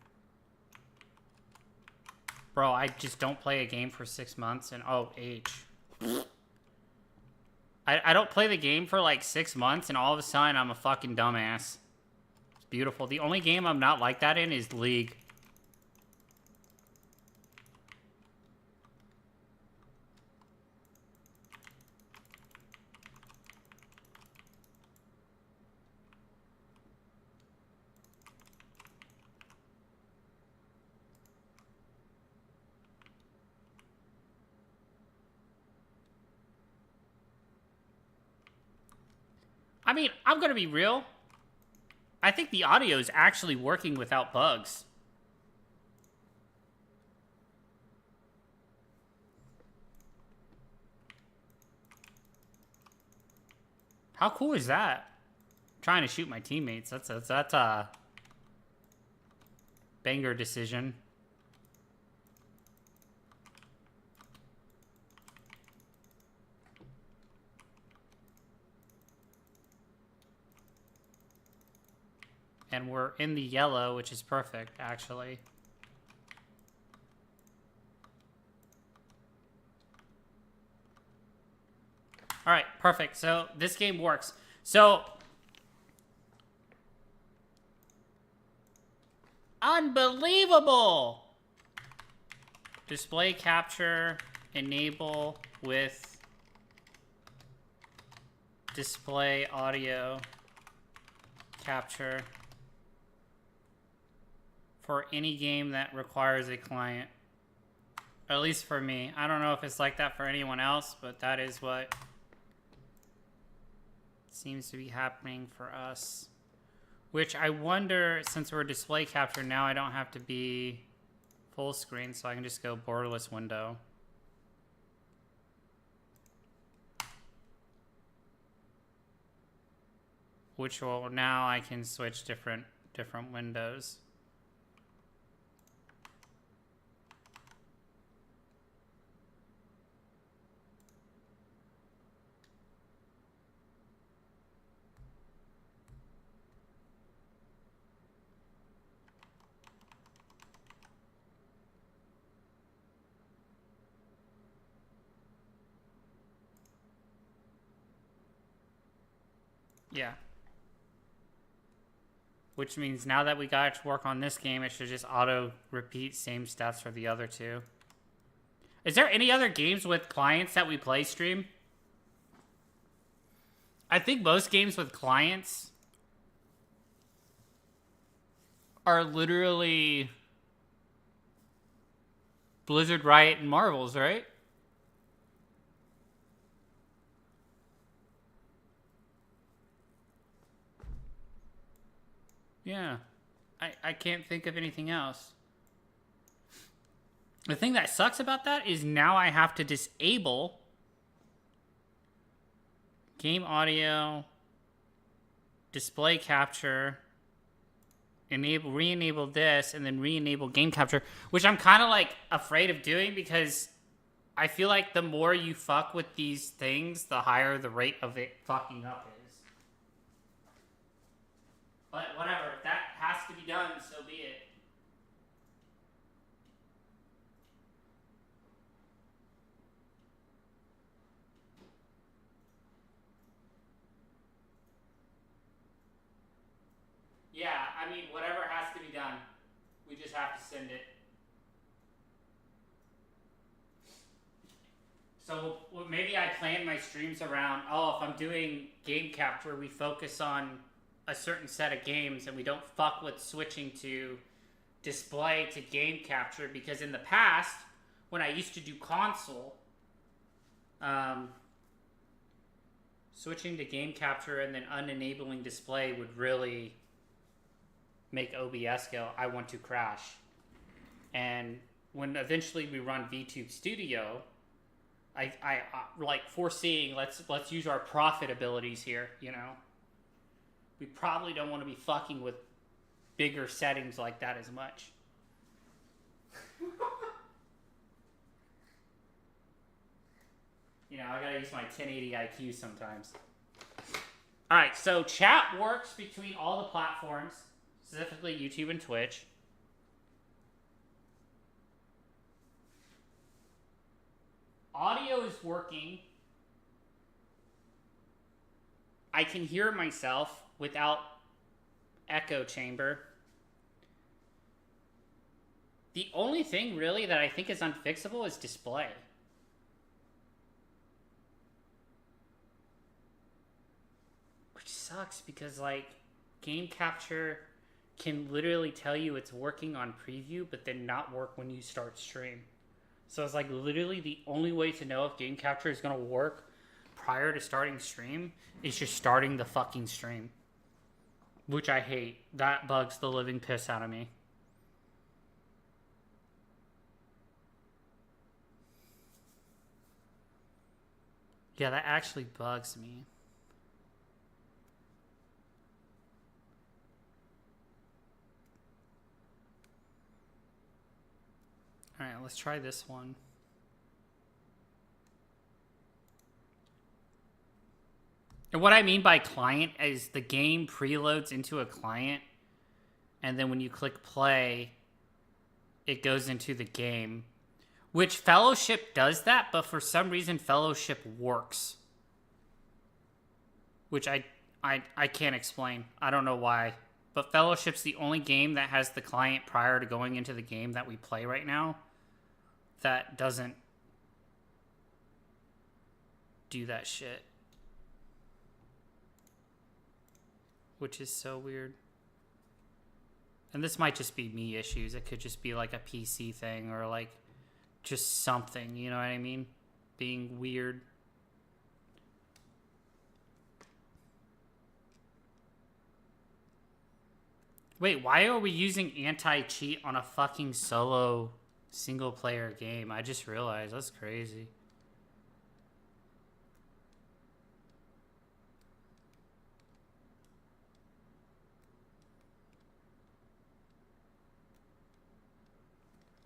Bro, I just don't play a game for 6 months and... Oh, H. I don't play the game for like 6 months and all of a sudden I'm a fucking dumbass. It's beautiful. The only game I'm not like that in is League. I mean, I'm gonna be real. I think the audio is actually working without bugs. How cool is that? I'm trying to shoot my teammates. That's a banger decision. And we're in the yellow, which is perfect, actually. All right, perfect. So this game works. So, unbelievable! Display capture, enable with display audio capture. For any game that requires a client. At least for me. I don't know if it's like that for anyone else, but that is what seems to be happening for us. Which I wonder, since we're display capture now, I don't have to be full screen, so I can just go borderless window. Which will, now I can switch different windows. Yeah. Which means now that we got to work on this game, it should just auto repeat same stats for the other two. Is there any other games with clients that we play stream? I think most games with clients are literally Blizzard, Riot, and Marvels, right? Yeah. I can't think of anything else. The thing that sucks about that is now I have to disable game audio, display capture, re-enable this, and then re-enable game capture, which I'm kind of like afraid of doing because I feel like the more you fuck with these things, the higher the rate of it fucking up is. But whatever, if that has to be done, so be it. Yeah, I mean, whatever has to be done. We just have to send it. So maybe I plan my streams around, oh, if I'm doing game capture, we focus on a certain set of games and we don't fuck with switching to display to game capture, because in the past, when I used to do console, switching to game capture and then unenabling display would really make OBS go, I want to crash. And when eventually we run VTube Studio, I like foreseeing, let's use our profitabilities here, you know. We probably don't want to be fucking with bigger settings like that as much. You know, I gotta use my 1080 IQ sometimes. Alright, so chat works between all the platforms, specifically YouTube and Twitch. Audio is working. I can hear myself without echo chamber. The only thing really that I think is unfixable is display. Which sucks because like game capture can literally tell you it's working on preview but then not work when you start stream. So it's like literally the only way to know if game capture is going to work prior to starting stream is just starting the fucking stream. Which I hate. That bugs the living piss out of me. Yeah, that actually bugs me. Alright, let's try this one. And what I mean by client is the game preloads into a client, and then when you click play, it goes into the game. Which Fellowship does that, but for some reason Fellowship works. Which I can't explain. I don't know why. But Fellowship's the only game that has the client prior to going into the game that we play right now that doesn't do that shit. Which is so weird. And this might just be me issues. It could just be like a PC thing or like just something, you know what I mean? Being weird. Wait, why are we using anti-cheat on a fucking solo single-player game? I just realized. That's crazy.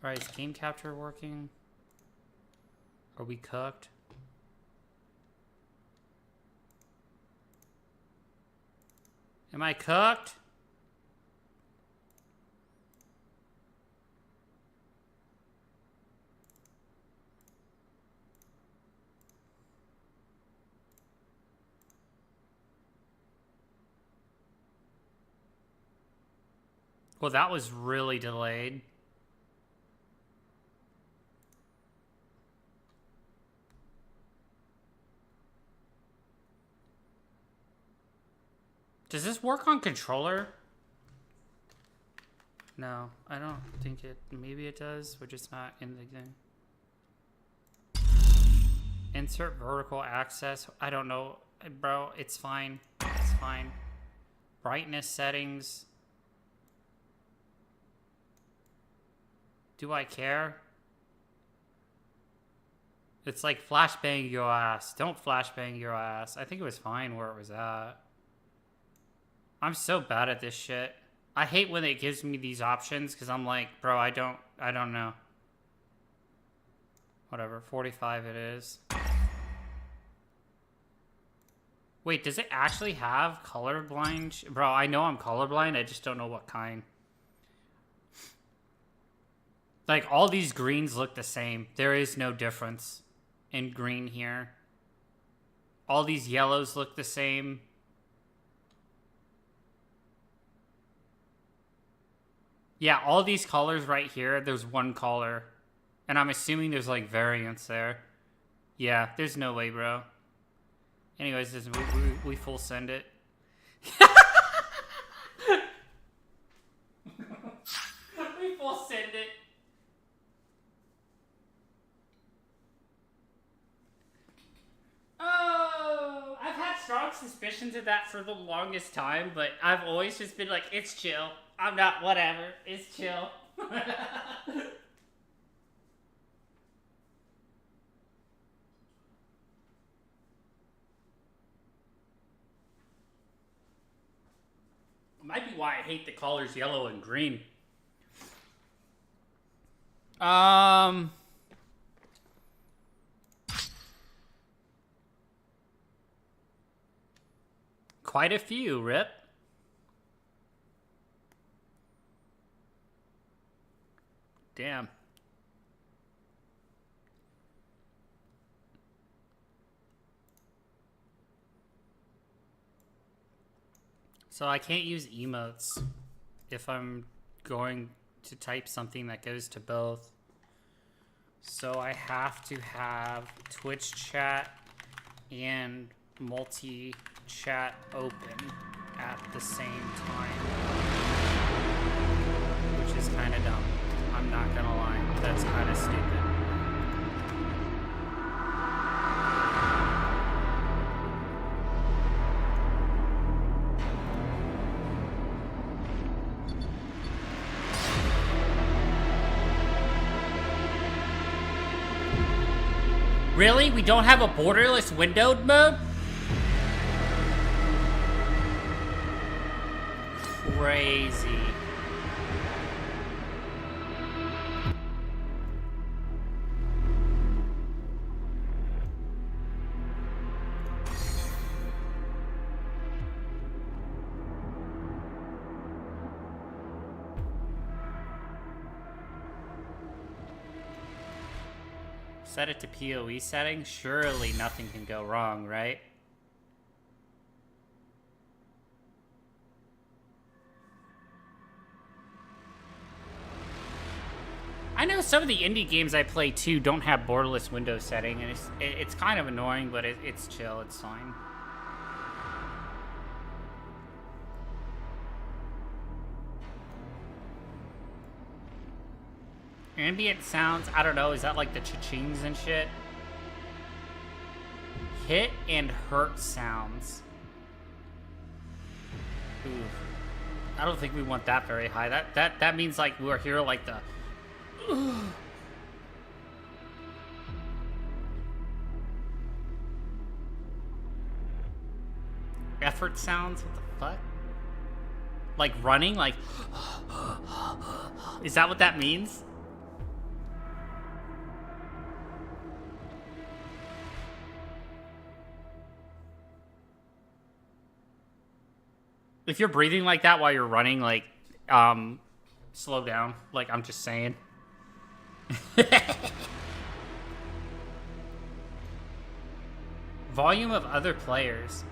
Alright, is game capture working? Are we cooked? Am I cooked? Well, that was really delayed. Does this work on controller? No, I don't think it. Maybe it does. We're just not in the thing. Insert vertical access. I don't know. Bro, it's fine. It's fine. Brightness settings. Do I care? It's like flashbang your ass. Don't flashbang your ass. I think it was fine where it was at. I'm so bad at this shit. I hate when it gives me these options because I'm like, bro, I don't know. Whatever, 45 it is. Wait, does it actually have colorblind? Bro, I know I'm colorblind, I just don't know what kind. Like, all these greens look the same. There is no difference in green here. All these yellows look the same. Yeah, all these colors right here, there's one color. And I'm assuming there's, like, variants there. Yeah, there's no way, bro. Anyways, we full send it. We full send it. Oh, I've had strong suspicions of that for the longest time, but I've always just been like, it's chill. I'm not, whatever. It's chill. Might be why I hate the colors yellow and green. Quite a few, Rip. Damn. So I can't use emotes if I'm going to type something that goes to both. So I have to have Twitch chat and multi-chat open at the same time. Which is kind of dumb. I'm not gonna lie. That's kind of stupid. Really? We don't have a borderless windowed mode? Crazy. Set it to PoE settings? Surely nothing can go wrong, right? I know some of the indie games I play too don't have borderless window setting, and it's kind of annoying, but it's chill, it's fine. Ambient sounds, I don't know, is that like the cha-chings and shit? Hit and hurt sounds. Oof. I don't think we want that very high. That means like we're here like the effort sounds. What the fuck? Like running? Like is that what that means? If you're breathing like that while you're running, like, slow down. Like, I'm just saying. Volume of other players.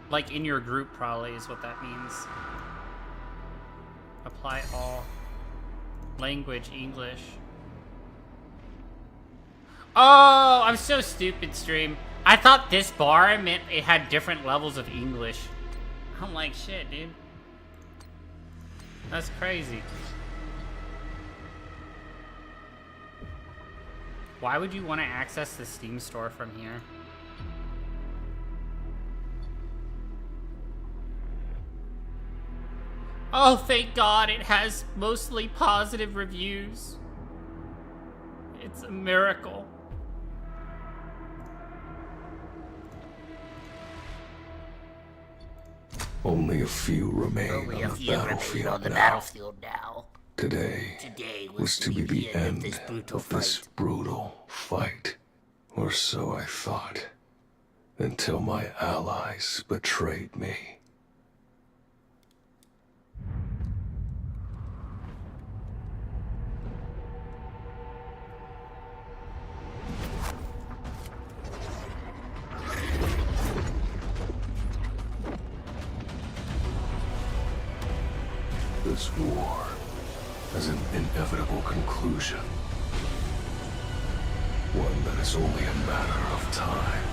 Like, in your group, probably, is what that means. Apply all. Language, English. Oh, I'm so stupid, stream. I thought this bar meant it had different levels of English. I'm like, shit, dude. That's crazy. Why would you want to access the Steam store from here? Oh, thank God it has mostly positive reviews. It's a miracle. Only a few remain on the battlefield now. Today was to be the end of this brutal fight. Or so I thought. Until my allies betrayed me. This war has an inevitable conclusion. One that is only a matter of time.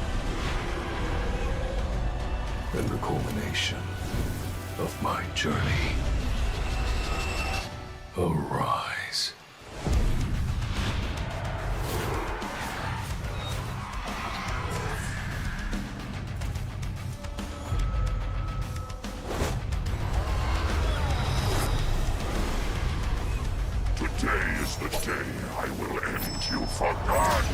And the culmination of my journey. Arise. Today is the day I will end you for good.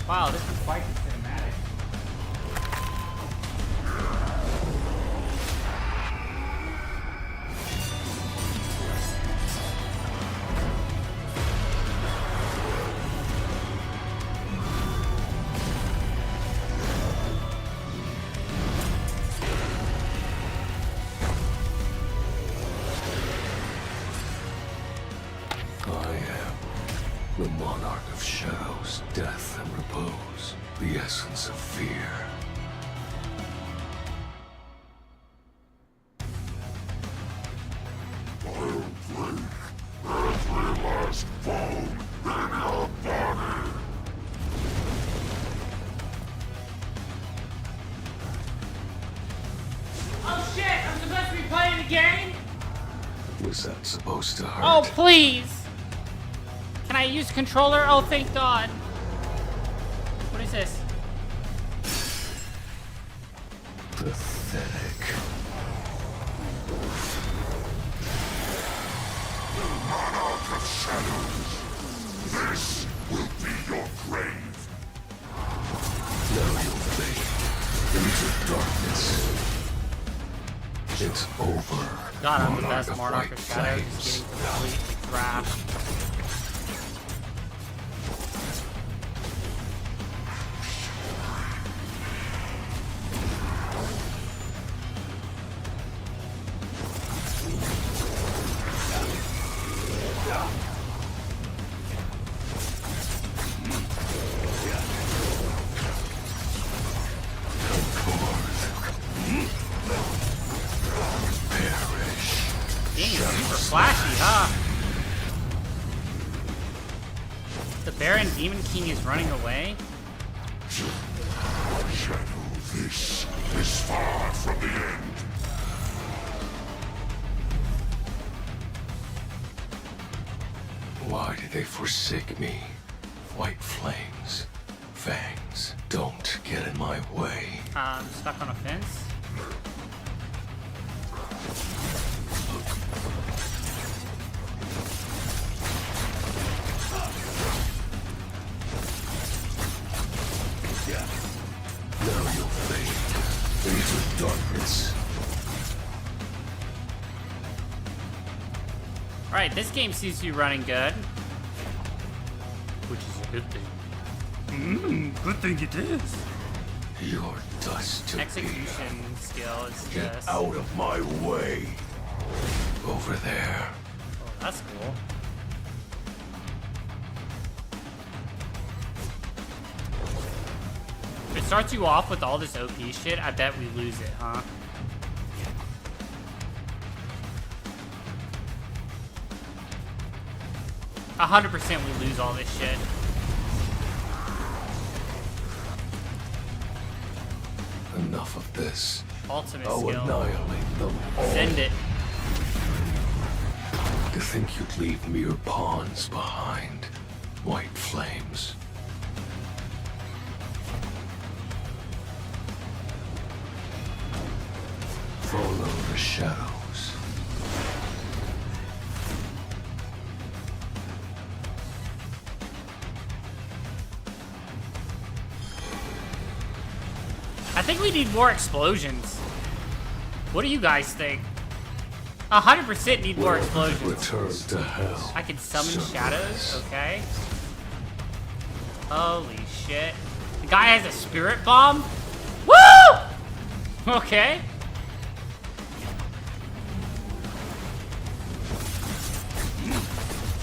Wow, this is quite cinematic. The monarch of shadows, death and repose, the essence of fear. I'll break every last bone in your body. Oh shit, I'm supposed to be playing the game? Was that supposed to hurt? Oh, please! Can I use controller? Oh, thank God. What is this? Pathetic. Monarch of shadows, this will be your grave. Now you'll fade into darkness. It's over. God, I'm the best Monarch White of Shadows. flames. Just getting completely thrashed. Flashy, huh? The Baron Demon King is running away? Shadow, this is far from the end. Why did they forsake me? White flames, fangs, don't get in my way. Stuck on a fence. Now you'll fade into darkness. Alright, this game seems to be running good. Which is a good thing. Good thing it is. Your dust to Execution skill is Get just... out of my way. Over there. Oh, that's cool. If it starts you off with all this OP shit, I bet we lose it, huh? A 100% we lose all this shit. Enough of this. Ultimate I'll skill. annihilate them all. Send it. To think you'd leave mere pawns behind. White flames. Follow the shadows. I think we need more explosions. What do you guys think? 100% need more explosions. Return to hell. I can summon Sunrise. shadows, okay. Holy shit. The guy has a spirit bomb? Woo! Okay.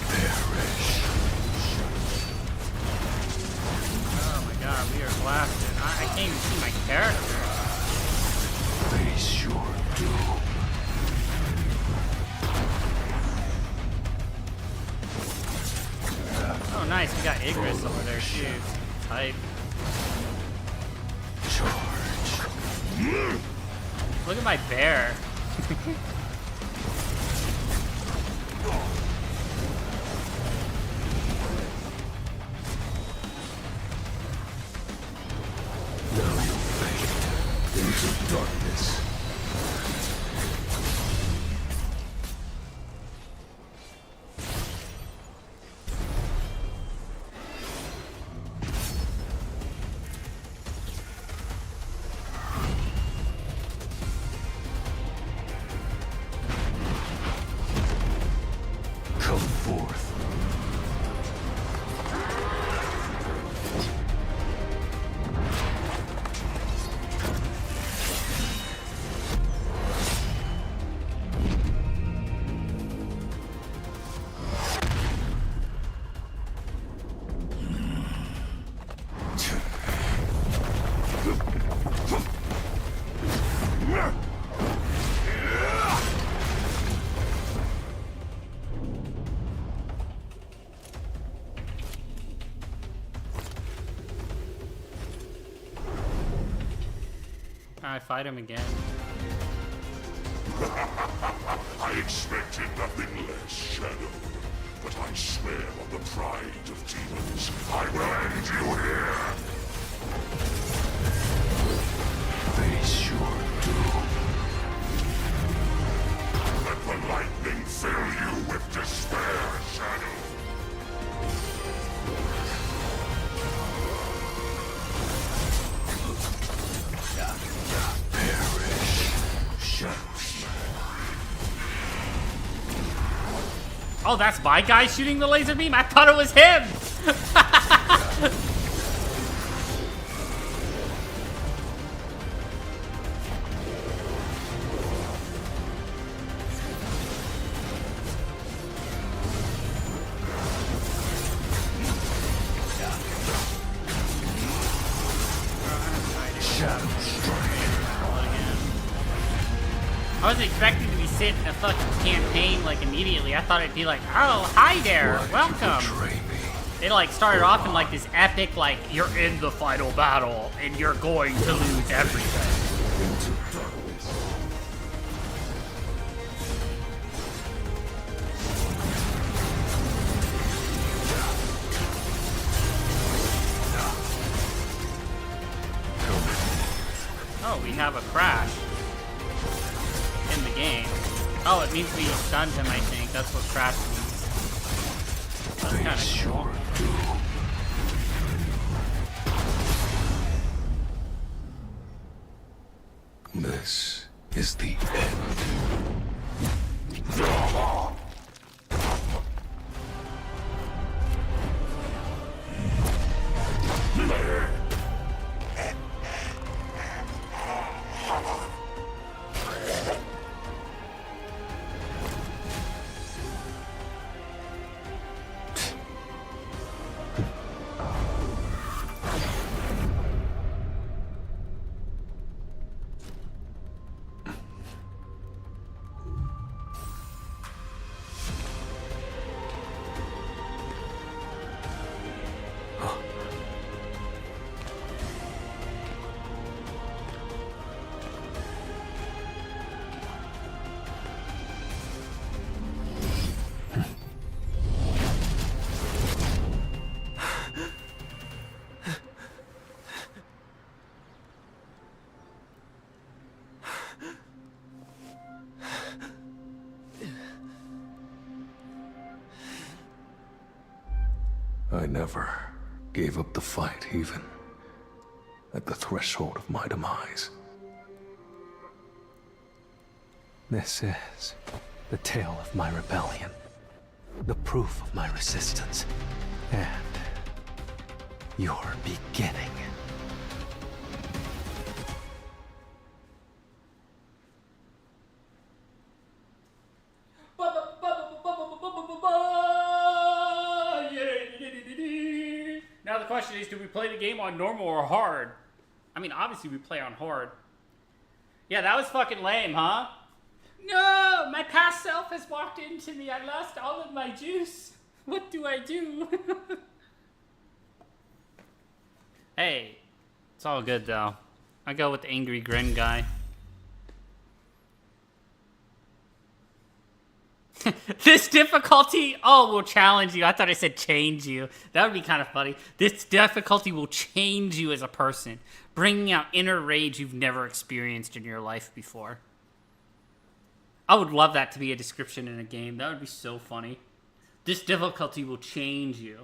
Perish. Oh my god, we are blasted. I can't even see my character. Face your doom. Oh nice, we got Igris over there too. Type. Charge. Look at my bear. Now you fade into darkness. Come forth. I fight him again. I expected nothing less, Shadow. But I swear on the pride of demons, I will end you here! Face your doom. Let the lightning fill you with despair, Shadow! Perish. Shadows. Oh, that's my guy shooting the laser beam? I thought it was him! Shadow strike. I wasn't expecting to be sent a fucking campaign like immediately. I thought it'd be like, oh, hi there, Why welcome. betray me? They like started off in like this epic, like, you're in the final battle and you're going to lose everything. Into darkness. Come Oh, we have a crash in the game. Oh, it means we stunned him, I think. That's what crash means. That's kind of cool. This is the end. I never gave up the fight, even at the threshold of my demise. This is the tale of my rebellion, the proof of my resistance, and your beginning. Now the question is, do we play the game on normal or hard? I mean, obviously we play on hard. Yeah, that was fucking lame, huh? No, my past self has walked into me. I lost all of my juice. What do I do? Hey, it's all good though. I go with the angry grin guy. This difficulty, will challenge you. I thought I said change you. That would be kind of funny. This difficulty will change you as a person, bringing out inner rage you've never experienced in your life before. I would love that to be a description in a game. That would be so funny. This difficulty will change you.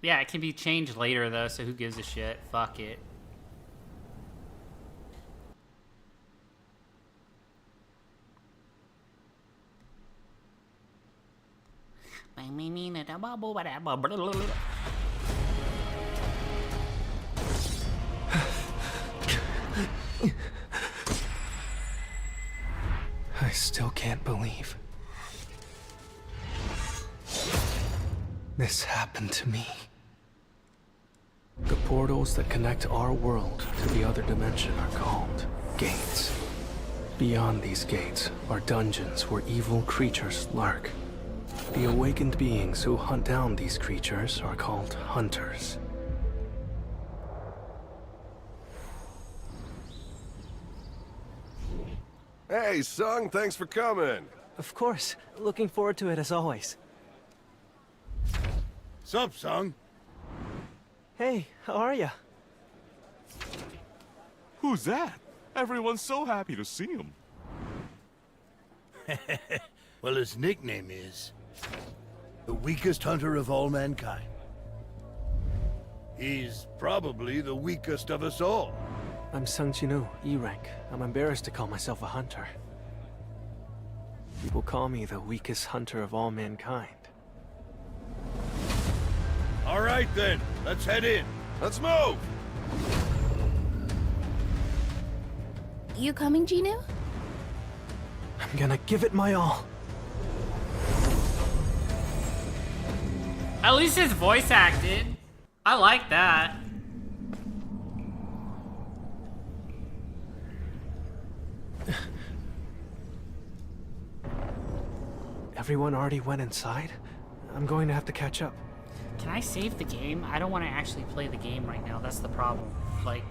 Yeah, it can be changed later though, so who gives a shit? Fuck it. I still can't believe this happened to me. The portals that connect our world to the other dimension are called gates. Beyond these gates are dungeons where evil creatures lurk. The awakened beings who hunt down these creatures are called hunters. Hey, Sung, thanks for coming. Of course. Looking forward to it as always. Sup, Sung? Hey, how are ya? Who's that? Everyone's so happy to see him. Well, his nickname is the weakest hunter of all mankind. He's probably the weakest of us all. I'm Sung Chinu, E rank. I'm embarrassed to call myself a hunter. People call me the weakest hunter of all mankind. All right then, let's head in. Let's move! You coming, Ginu? I'm gonna give it my all. At least his voice acted. I like that. Everyone already went inside? I'm going to have to catch up. Can I save the game? I don't want to actually play the game right now. That's the problem. Like...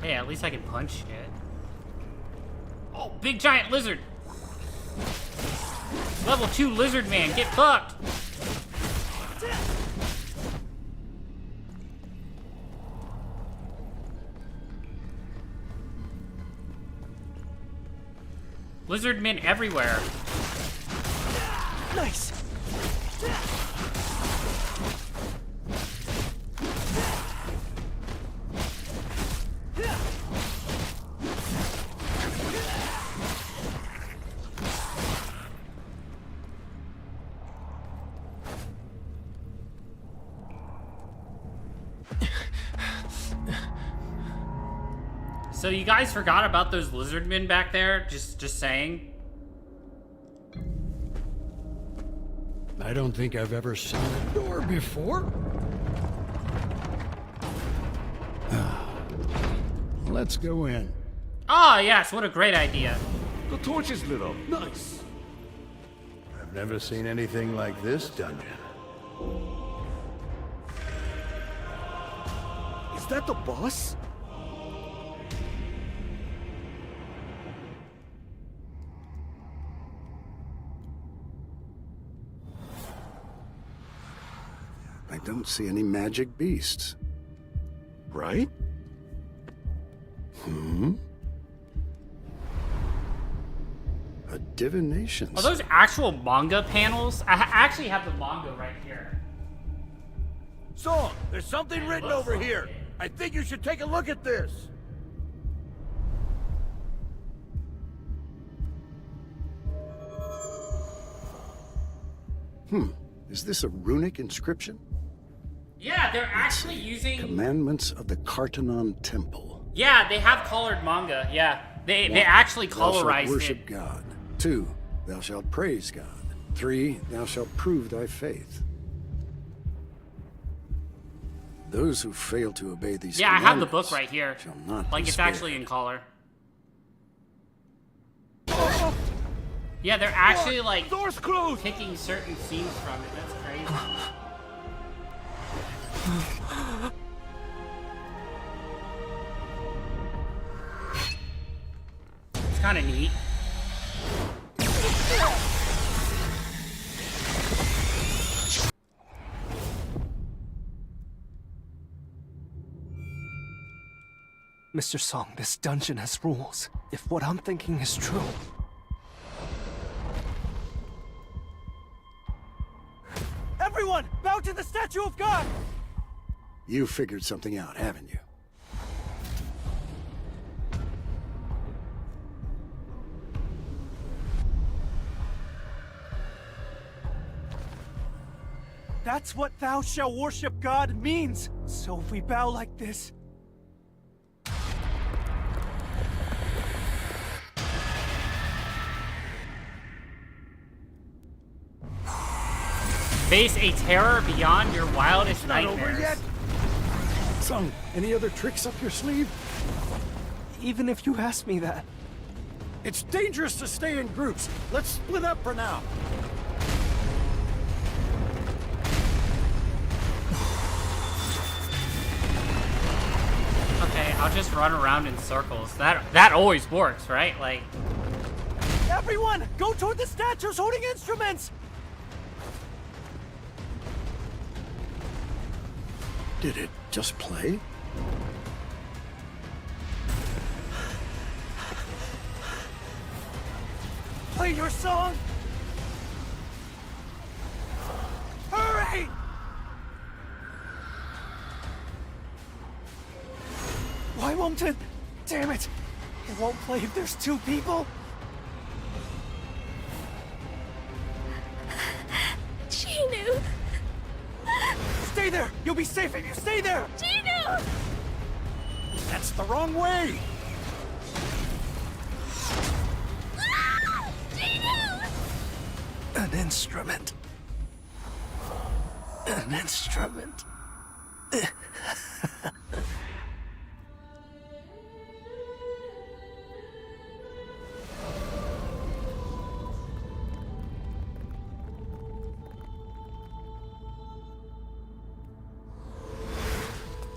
Hey, at least I can punch shit. Oh, big giant lizard. Level 2 lizard man, get fucked. Lizard men everywhere. Nice. So you guys forgot about those lizard men back there? Just saying. I don't think I've ever seen a door before. Let's go in. Oh, yes, what a great idea. The torch is lit up. Nice. I've never seen anything like this dungeon. Is that the boss? I don't see any magic beasts. Right? A divination. Are those actual manga panels? I actually have the manga right here. So, there's something written over here. I think you should take a look at this. Is this a runic inscription? Yeah, they're actually using... Commandments of the Kartanon Temple. Yeah, they have colored manga. Yeah, they actually Thou shalt colorized worship it. God. 2, thou shalt praise God. 3, thou shalt prove thy faith. Those who fail to obey these Yeah, I have the commandments book right here. shall not Like, be it's spared. actually in color. Yeah, they're actually, like, Door's closed. picking certain scenes from it. That's crazy. It's kind of neat. Mr. Song, this dungeon has rules. If what I'm thinking is true... Everyone, bow to the statue of God! You figured something out, haven't you? That's what thou shalt worship God means. So if we bow like this... Face a terror beyond your wildest Not over nightmares. yet. Sung, any other tricks up your sleeve? Even if you ask me that... It's dangerous to stay in groups. Let's split up for now. Okay, I'll just run around in circles. That always works, right? Like, Everyone, go toward the statues holding instruments! Did it just play? Play your song! Hurry! Why won't it? Damn it! It won't play if there's two people? Ginu! Stay there! You'll be safe if you stay there! Ginu! That's the wrong way! Ah! Ginu! An instrument. An instrument.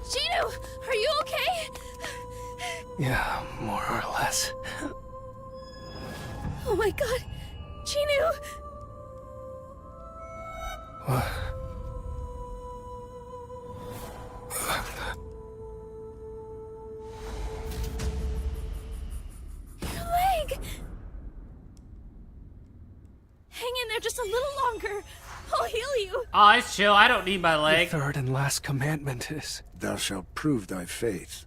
Ginu! Are you okay? Yeah, more or less. Oh my god! Chinu! Your leg! Hang in there just a little longer. I'll heal you. Oh, it's chill. I don't need my The leg. third and last commandment is... Thou shalt prove thy faith.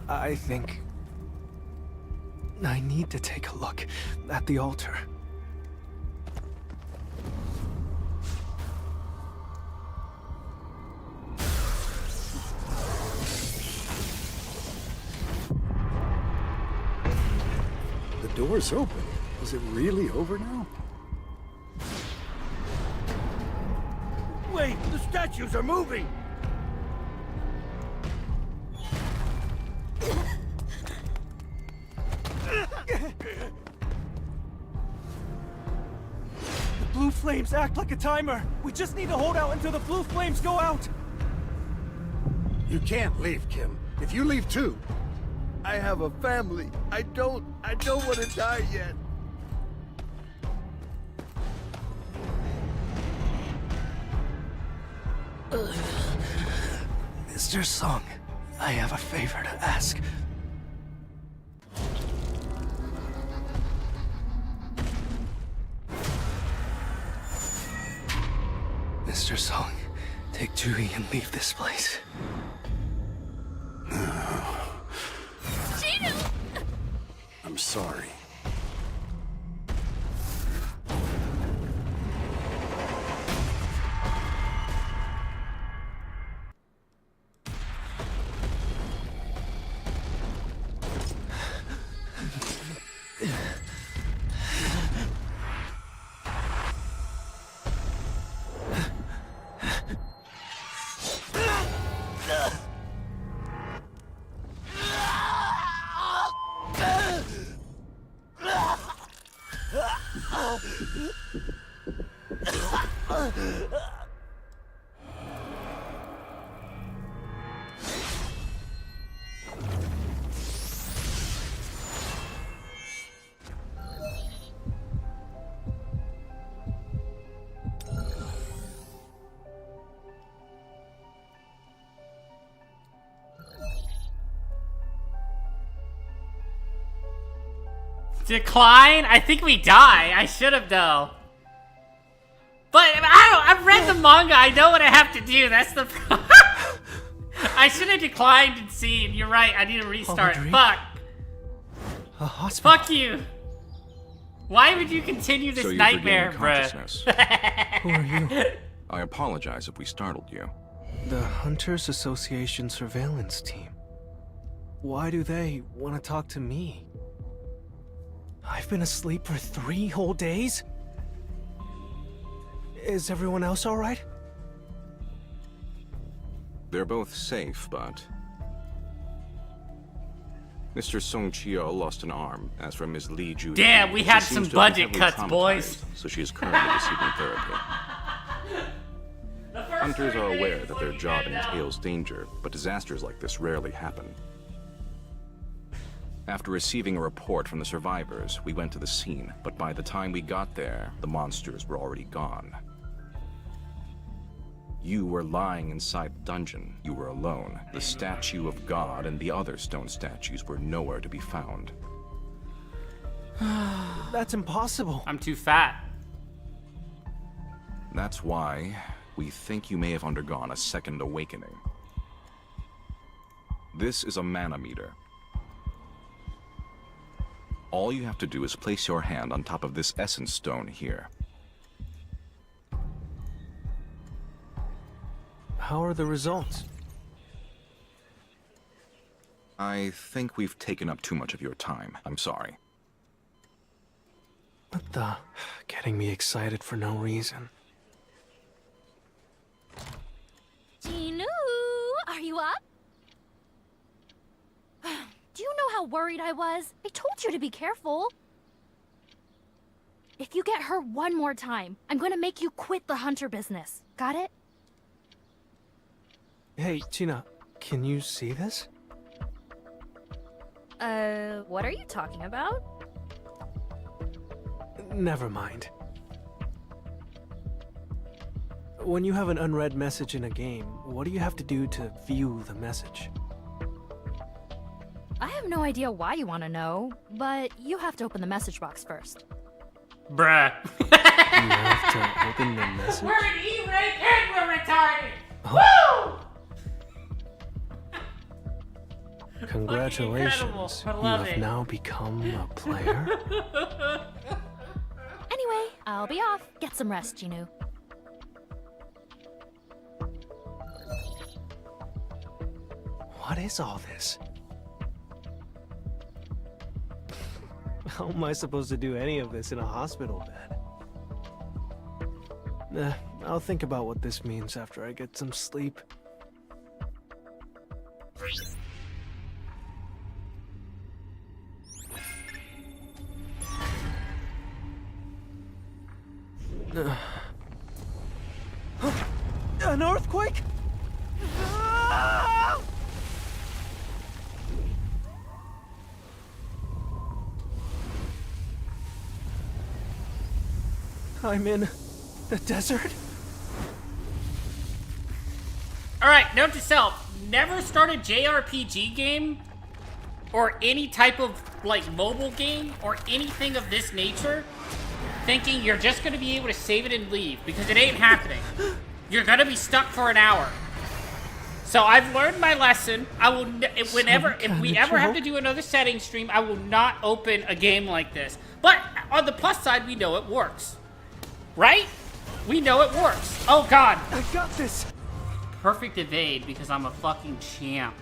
I think... I need to take a look at the altar. The door's open. Is it really over now? Wait, the statues are moving! The blue flames act like a timer. We just need to hold out until the blue flames go out. You can't leave, Kim. If you leave too, I have a family. I don't want to die yet. Mr. Song, I have a favor to ask. Mr. Song, take Jui and leave this place. Chinu! I'm sorry. Decline? I think we die. I should have though. But I've read the manga. I know what I have to do. That's the problem. I should have declined and seen. You're right. I need to restart. Audrey? Fuck. A hospital. Fuck you. Why would you continue this So you've nightmare, regained bruh? consciousness. Who are you? I apologize if we startled you. The Hunters Association surveillance team. Why do they want to talk to me? I've been asleep for 3 whole days? Is everyone else alright? They're both safe, but... Mr. Song Chio lost an arm. As for Ms. Lee Ju, Damn, we she had seems some to have been budget heavily cuts, boys. traumatized, so she is currently receiving therapy. Hunters are aware that their job entails danger, but disasters like this rarely happen. After receiving a report from the survivors, we went to the scene, but by the time we got there, the monsters were already gone. You were lying inside the dungeon. You were alone. The statue of God and the other stone statues were nowhere to be found. That's impossible. I'm too fat. That's why we think you may have undergone a second awakening. This is a mana meter. All you have to do is place your hand on top of this essence stone here. How are the results? I think we've taken up too much of your time. I'm sorry. What the? Getting me excited for no reason. Chinu, are you up? Do you know how worried I was? I told you to be careful. If you get hurt one more time, I'm gonna make you quit the hunter business. Got it? Hey, Gina, can you see this? What are you talking about? Never mind. When you have an unread message in a game, what do you have to do to view the message? I have no idea why you want to know, but you have to open the message box first. Bruh. You have to open the message? We're an E-rate and we're retarded! Oh. Woo! Congratulations, I you love have it. now become a player? Anyway, I'll be off. Get some rest, Ginu. What is all this? How am I supposed to do any of this in a hospital bed? I'll think about what this means after I get some sleep. An earthquake? Ah! I'm in the desert? Alright, note to self, never start a JRPG game or any type of like mobile game or anything of this nature thinking you're just gonna be able to save it and leave, because it ain't happening. You're gonna be stuck for an hour. So I've learned my lesson. I will, if we ever have to do another setting stream, I will not open a game like this. But on the plus side, we know it works. Right? We know it works. Oh god. I got this. Perfect evade because I'm a fucking champ.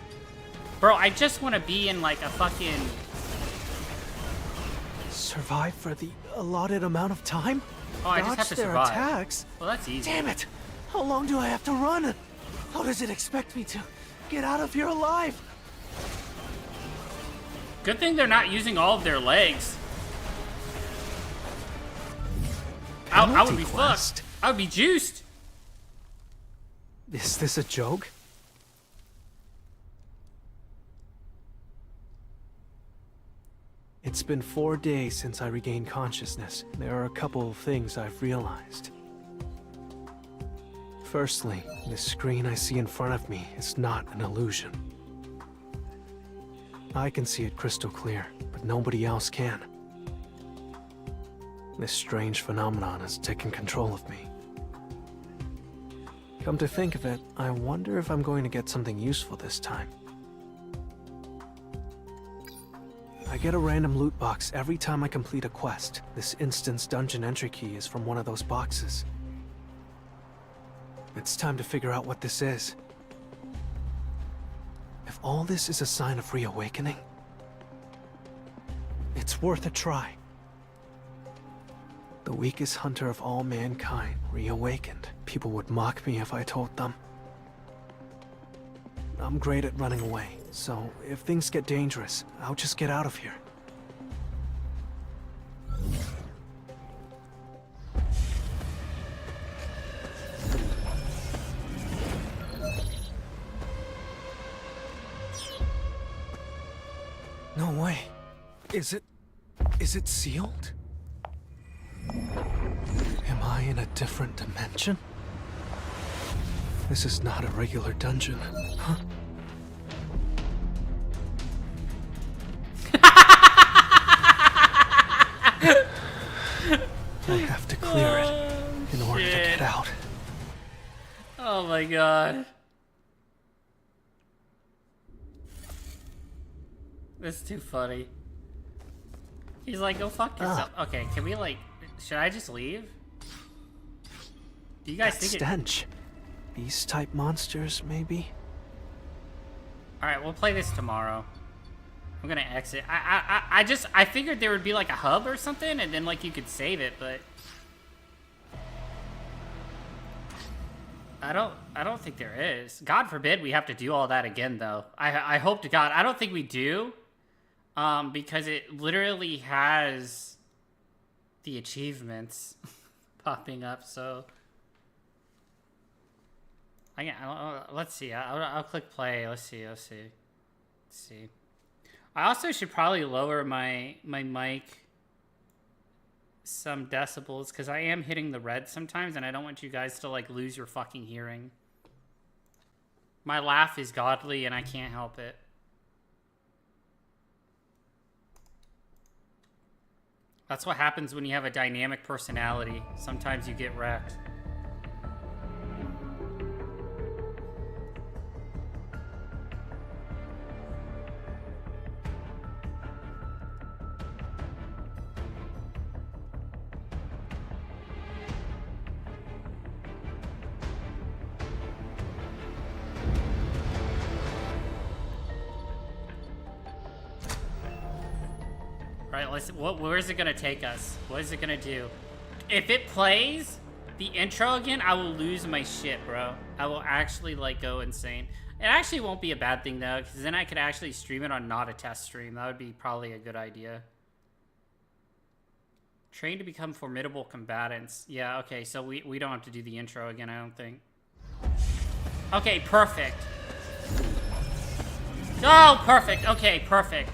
Bro, I just want to be in like a fucking... Survive for the allotted amount of time? Oh, I just have to their survive. attacks? Well, that's easy. Damn it! How long do I have to run? How does it expect me to get out of here alive? Good thing they're not using all of their legs. I would be fucked. I would be juiced. Is this a joke? It's been 4 days since I regained consciousness. There are a couple of things I've realized. Firstly, the screen I see in front of me is not an illusion. I can see it crystal clear, but nobody else can. This strange phenomenon has taken control of me. Come to think of it, I wonder if I'm going to get something useful this time. I get a random loot box every time I complete a quest. This instance dungeon entry key is from one of those boxes. It's time to figure out what this is. If all this is a sign of reawakening, it's worth a try. The weakest hunter of all mankind reawakened. People would mock me if I told them. I'm great at running away, so if things get dangerous, I'll just get out of here. No way. Is it sealed? Am I in a different dimension? This is not a regular dungeon, huh? I have to clear it in order to get out. Oh my god. That's too funny. He's like, go fuck yourself. Okay, can we like... Should I just leave? Do you guys That think stench. Beast-type monsters, maybe? Alright, we'll play this tomorrow. I'm gonna exit. I figured there would be like a hub or something, and then like you could save it, but... I don't think there is. God forbid we have to do all that again, though. I hope to God. I don't think we do. Because it literally has the achievements popping up, so... Let's see. I'll click play. Let's see. I also should probably lower my mic some decibels because I am hitting the red sometimes and I don't want you guys to like lose your fucking hearing. My laugh is godly and I can't help it. That's what happens when you have a dynamic personality. Sometimes you get wrecked. Right, where is it gonna take us? What is it gonna do? If it plays the intro again, I will lose my shit, bro. I will actually, like, go insane. It actually won't be a bad thing, though, because then I could actually stream it on not a test stream. That would be probably a good idea. Train to become formidable combatants. Yeah, okay, so we don't have to do the intro again, I don't think. Okay, perfect. Oh, perfect. Okay, perfect.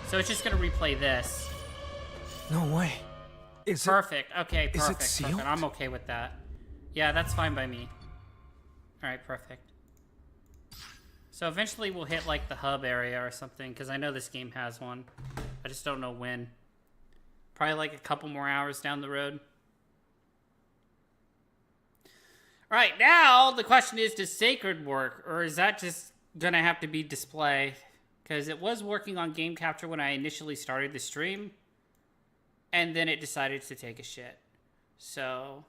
So it's just gonna replay this. No way. Is perfect. Okay, perfect. Is it sealed? Perfect. I'm okay with that. Yeah, that's fine by me. All right, perfect. So eventually we'll hit like the hub area or something because I know this game has one. I just don't know when. Probably like a couple more hours down the road. All right, now the question is, does Sacred work, or is that just gonna have to be display? Because it was working on game capture when I initially started the stream. And then it decided to take a shit. So...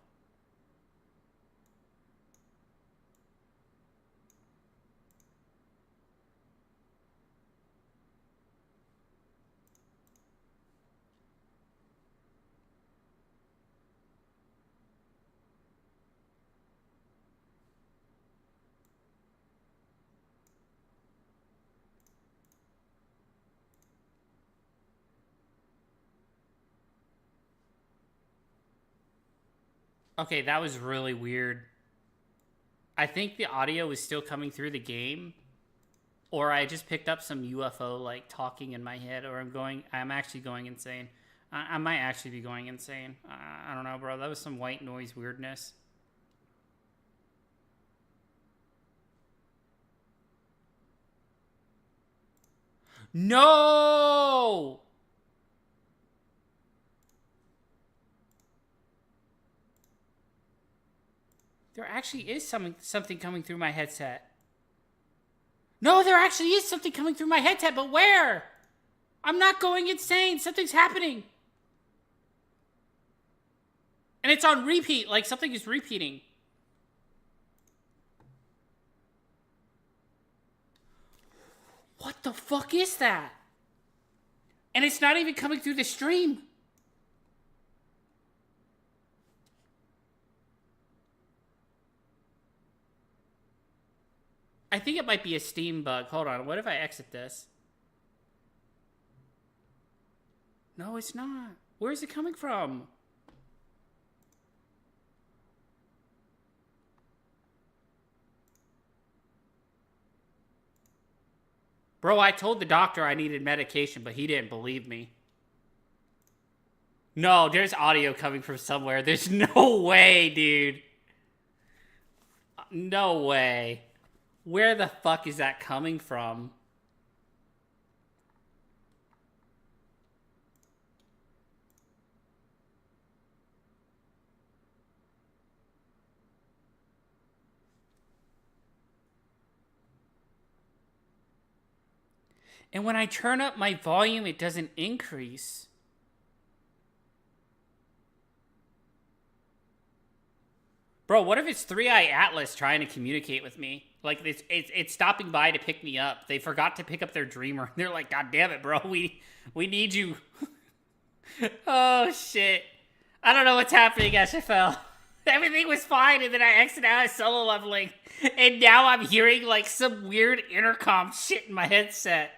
Okay, that was really weird. I think the audio was still coming through the game, or I just picked up some UFO like talking in my head, or I'm actually going insane. I might actually be going insane. I don't know, bro. That was some white noise weirdness. No! There actually is something coming through my headset. No, there actually is something coming through my headset, but where? I'm not going insane. Something's happening. And it's on repeat, like something is repeating. What the fuck is that? And it's not even coming through the stream. I think it might be a Steam bug. Hold on. What if I exit this? No, it's not. Where is it coming from? Bro, I told the doctor I needed medication, but he didn't believe me. No, there's audio coming from somewhere. There's no way, dude. No way. Where the fuck is that coming from? And when I turn up my volume, it doesn't increase. Bro, what if it's 3-Eye Atlas trying to communicate with me? Like, it's stopping by to pick me up. They forgot to pick up their dreamer. They're like, God damn it, bro. We need you. Oh, shit. I don't know what's happening, SFL. Everything was fine, and then I exited out of solo leveling. And now I'm hearing, like, some weird intercom shit in my headset.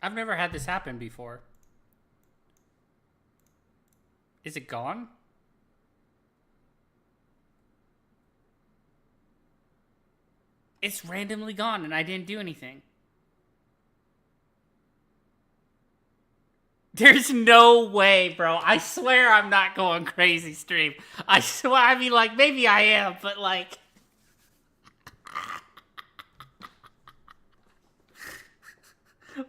I've never had this happen before. Is it gone? It's randomly gone and I didn't do anything. There's no way, bro. I swear I'm not going crazy, stream. I swear, I mean, like, maybe I am, but like...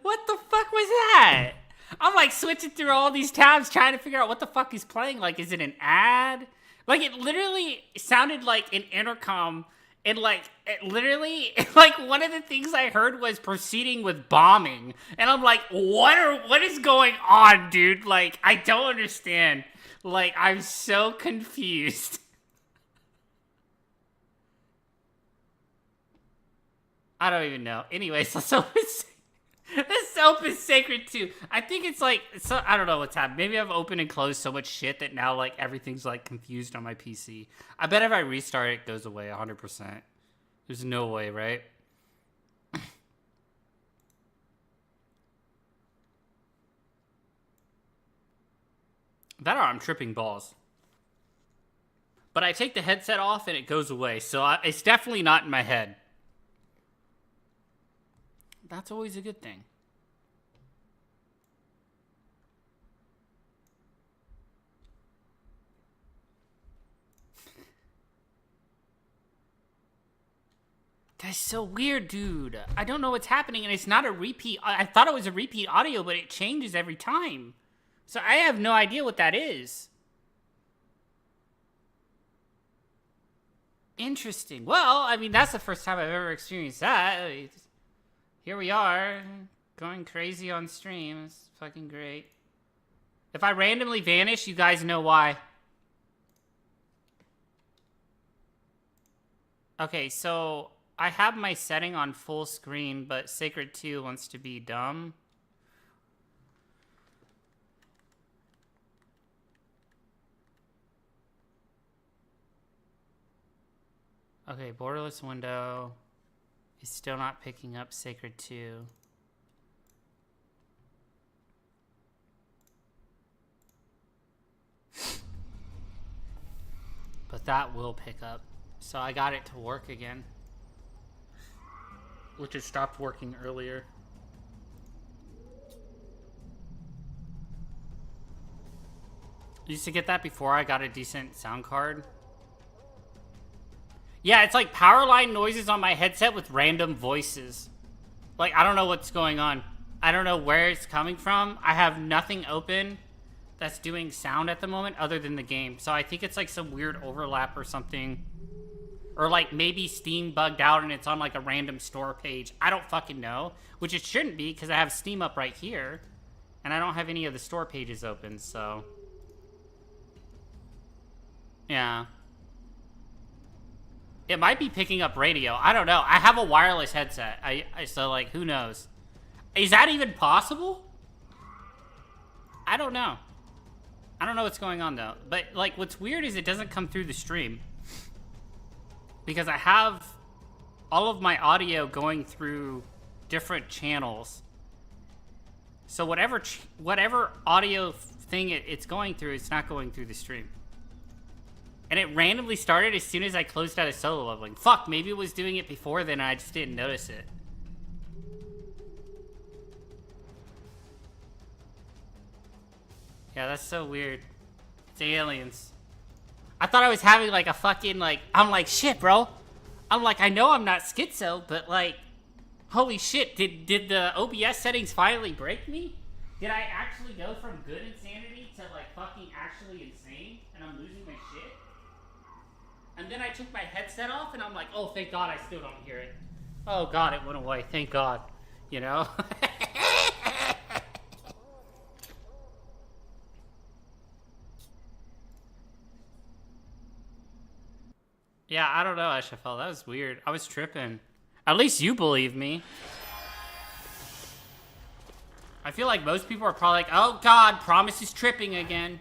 What the fuck was that? I'm like switching through all these tabs trying to figure out what the fuck is playing. Like, is it an ad? Like, it literally sounded like an intercom. And like, it literally, like one of the things I heard was proceeding with bombing. And I'm like, what is going on, dude? Like, I don't understand. Like, I'm so confused. I don't even know. Anyways, let's open Sacred 2. I think it's like, so, I don't know what's happened. Maybe I've opened and closed so much shit that now like everything's like confused on my PC. I bet if I restart it goes away 100%. There's no way, right? That or I'm tripping balls. But I take the headset off and it goes away. So it's definitely not in my head. That's always a good thing. That's so weird, dude. I don't know what's happening, and it's not a repeat. I thought it was a repeat audio, but it changes every time. So I have no idea what that is. Interesting. Well, I mean, that's the first time I've ever experienced that. Here we are, going crazy on stream. It's fucking great. If I randomly vanish, you guys know why. Okay, so I have my setting on full screen, but Sacred 2 wants to be dumb. Okay, borderless window is still not picking up Sacred 2. But that will pick up. So I got it to work again. Which had stopped working earlier. I used to get that before I got a decent sound card. Yeah, it's like power line noises on my headset with random voices. Like, I don't know what's going on. I don't know where it's coming from. I have nothing open that's doing sound at the moment other than the game. So I think it's like some weird overlap or something. Or like maybe Steam bugged out and it's on like a random store page. I don't fucking know. Which it shouldn't be because I have Steam up right here. And I don't have any of the store pages open, so. Yeah. It might be picking up radio. I don't know. I have a wireless headset. So like, who knows? Is that even possible? I don't know. I don't know what's going on though. But like, what's weird is it doesn't come through the stream. Because I have all of my audio going through different channels. So whatever audio thing it's going through, it's not going through the stream. And it randomly started as soon as I closed out of solo leveling. Fuck, maybe it was doing it before then and I just didn't notice it. Yeah, that's so weird. It's aliens. I thought I was having like a fucking like, I'm like, shit, bro. I'm like, I know I'm not schizo, but like, holy shit, did the OBS settings finally break me? Did I actually go from good insanity to like fucking actually insane and I'm losing my shit? And then I took my headset off and I'm like, oh, thank God I still don't hear it. Oh God, it went away, thank God. You know? Yeah, I don't know, HFL. That was weird. I was tripping. At least you believe me. I feel like most people are probably like, oh God, Promise is tripping again.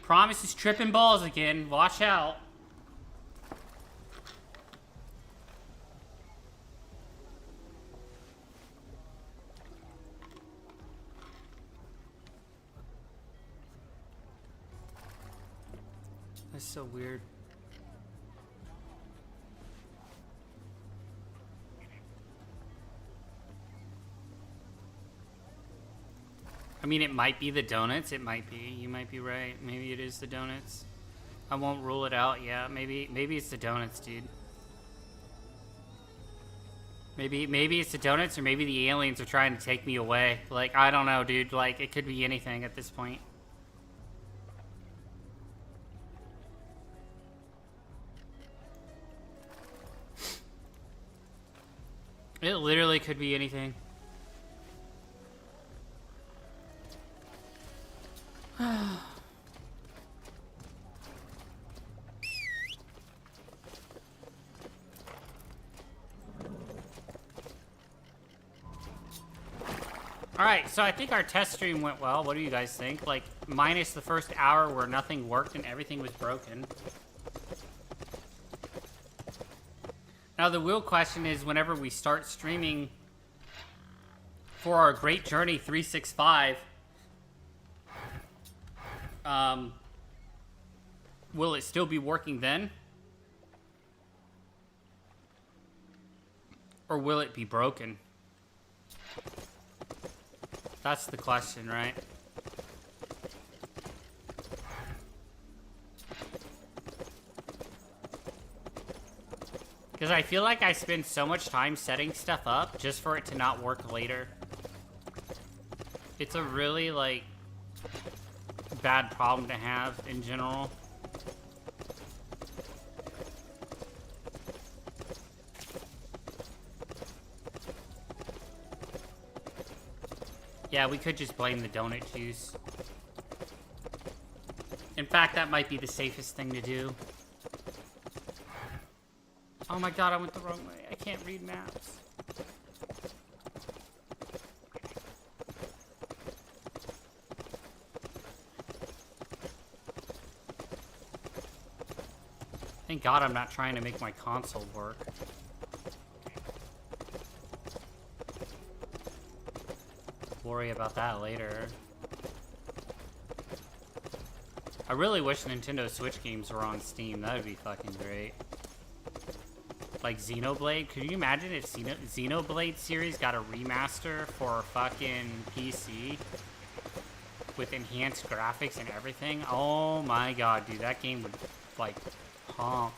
Promise is tripping balls again. Watch out. That's so weird. I mean, it might be the donuts. It might be. You might be right. Maybe it is the donuts. I won't rule it out. Yeah, maybe it's the donuts, dude. Maybe it's the donuts, or maybe the aliens are trying to take me away. Like, I don't know, dude. Like, it could be anything at this point. It literally could be anything. Alright, so I think our test stream went well. What do you guys think? Like, minus the first hour where nothing worked and everything was broken. Now, the real question is, whenever we start streaming for our Great Journey 365, will it still be working then? Or will it be broken? That's the question, right? Because I feel like I spend so much time setting stuff up just for it to not work later. It's a really, like, bad problem to have in general. Yeah, we could just blame the donut juice. In fact, that might be the safest thing to do. Oh my god, I went the wrong way. I can't read maps. Thank god I'm not trying to make my console work. Worry about that later. I really wish Nintendo Switch games were on Steam. That would be fucking great. Like Xenoblade. Could you imagine if Xenoblade series got a remaster for fucking PC with enhanced graphics and everything? Oh my god, dude, that game would like pump.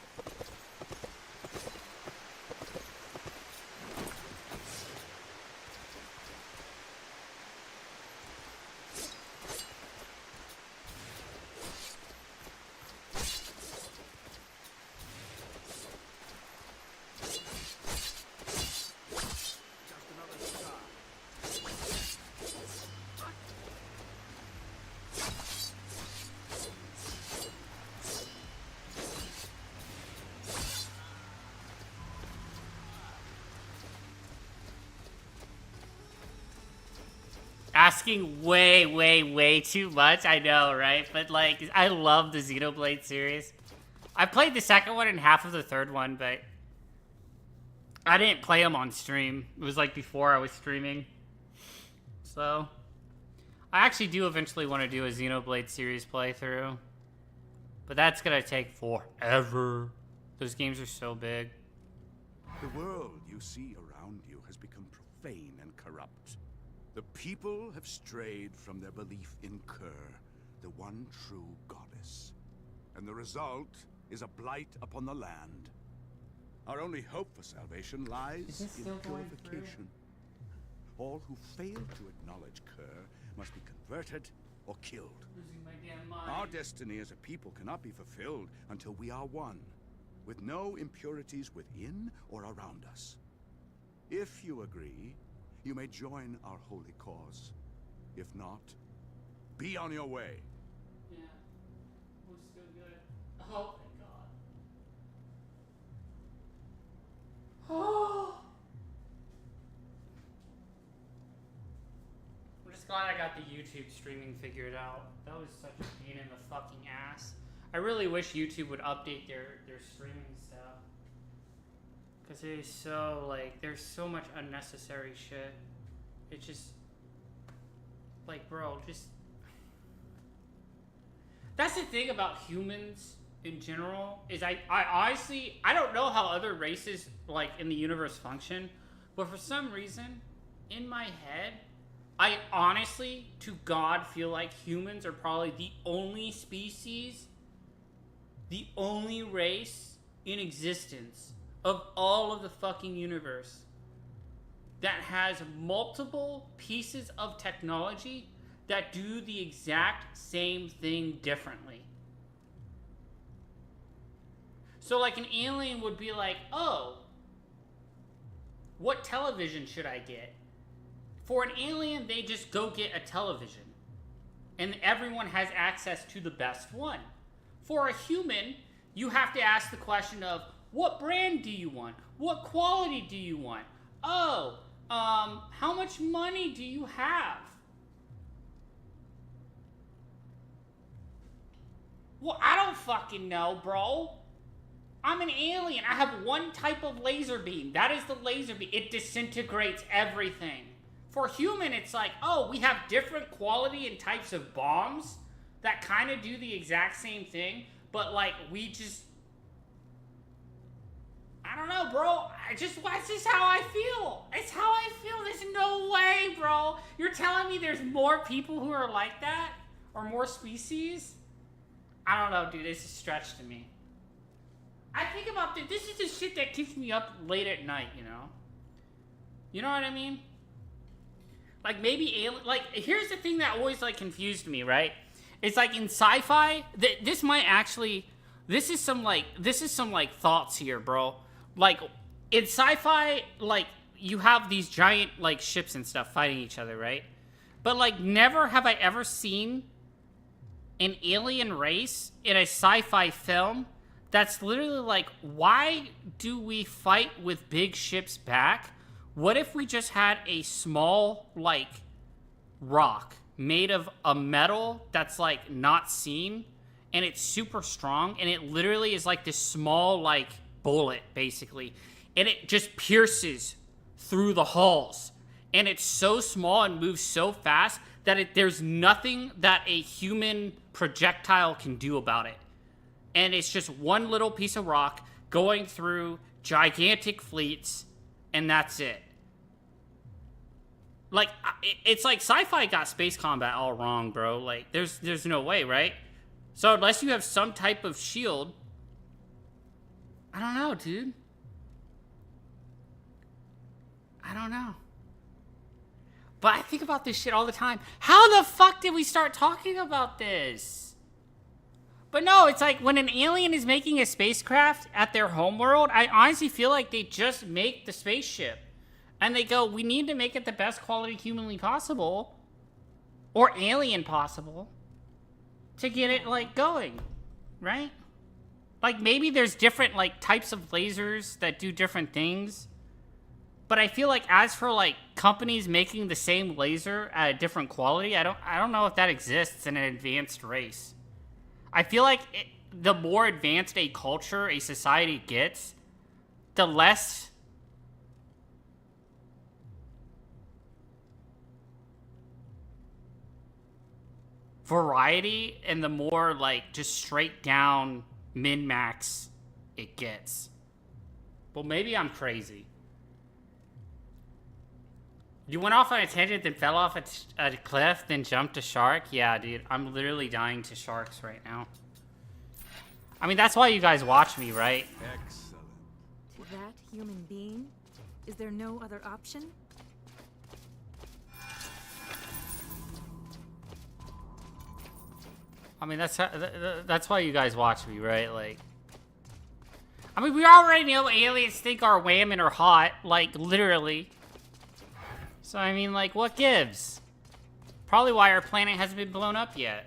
Asking way too much, I know, right? But, like, I love the Xenoblade series. I played the second one and half of the third one, but I didn't play them on stream. It was, like, before I was streaming. So, I actually do eventually want to do a Xenoblade series playthrough. But that's gonna take forever. Those games are so big. The world you see around you has become profane and corrupt. The people have strayed from their belief in Kerr, the one true goddess. And the result is a blight upon the land. Our only hope for salvation lies in purification. All who fail to acknowledge Kerr must be converted or killed. Our destiny as a people cannot be fulfilled until we are one, with no impurities within or around us. If you agree, you may join our holy cause. If not, be on your way. Yeah, we're still good. Oh, thank god. Oh! I'm just glad I got the YouTube streaming figured out. That was such a pain in the fucking ass. I really wish YouTube would update their streaming stuff. Because it is so, like, there's so much unnecessary shit. It's just, like, bro, just... That's the thing about humans in general is I honestly, I don't know how other races like in the universe function, but for some reason in my head, I honestly to God feel like humans are probably the only species, the only race in existence of all of the fucking universe that has multiple pieces of technology that do the exact same thing differently. So like an alien would be like, oh, what television should I get? For an alien, they just go get a television. And everyone has access to the best one. For a human, you have to ask the question of, what brand do you want? What quality do you want? Oh, how much money do you have? Well, I don't fucking know, bro. I'm an alien. I have one type of laser beam. That is the laser beam. It disintegrates everything. For human, it's like, oh, we have different quality and types of bombs that kind of do the exact same thing, but like we just, I don't know, bro. That's just how I feel. It's how I feel. There's no way, bro. You're telling me there's more people who are like that? Or more species? I don't know, dude. It's a stretch to me. I think about this. This is the shit that keeps me up late at night, you know? You know what I mean? Like, maybe alien... Like, here's the thing that always, like, confused me, right? It's like, in sci-fi... This might actually... This is some, like, thoughts here, bro. Like, in sci-fi, like, you have these giant, like, ships and stuff fighting each other, right? But, like, never have I ever seen an alien race in a sci-fi film that's literally like, why do we fight with big ships back? What if we just had a small, like, rock made of a metal that's, like, not seen, and it's super strong, and it literally is like this small, like, bullet, basically, and it just pierces through the hulls, and it's so small and moves so fast that there's nothing that a human projectile can do about it. And it's just one little piece of rock going through gigantic fleets, and that's it. Like, it's like sci-fi got space combat all wrong, bro. Like, there's no way, right? So unless you have some type of shield, I don't know, dude. I don't know. But I think about this shit all the time. How the fuck did we start talking about this? But no, it's like when an alien is making a spacecraft at their homeworld, I honestly feel like they just make the spaceship. And they go, we need to make it the best quality humanly possible. Or alien possible. To get it, like, going. Right? Like, maybe there's different, like, types of lasers that do different things. But I feel like as for, like, companies making the same laser at a different quality, I don't know if that exists in an advanced race. I feel like the more advanced a culture, a society gets, the less variety and the more, like, just straight down min-max it gets. Well, maybe I'm crazy. You went off on a tangent, then fell off a cliff, then jumped a shark? Yeah, dude, I'm literally dying to sharks right now. I mean, that's why you guys watch me, right? Excellent. To that human being, is there no other option? I mean, that's why you guys watch me, right? Like, I mean, we already know aliens think our women are hot, like, literally. So, I mean, like, what gives? Probably why our planet hasn't been blown up yet.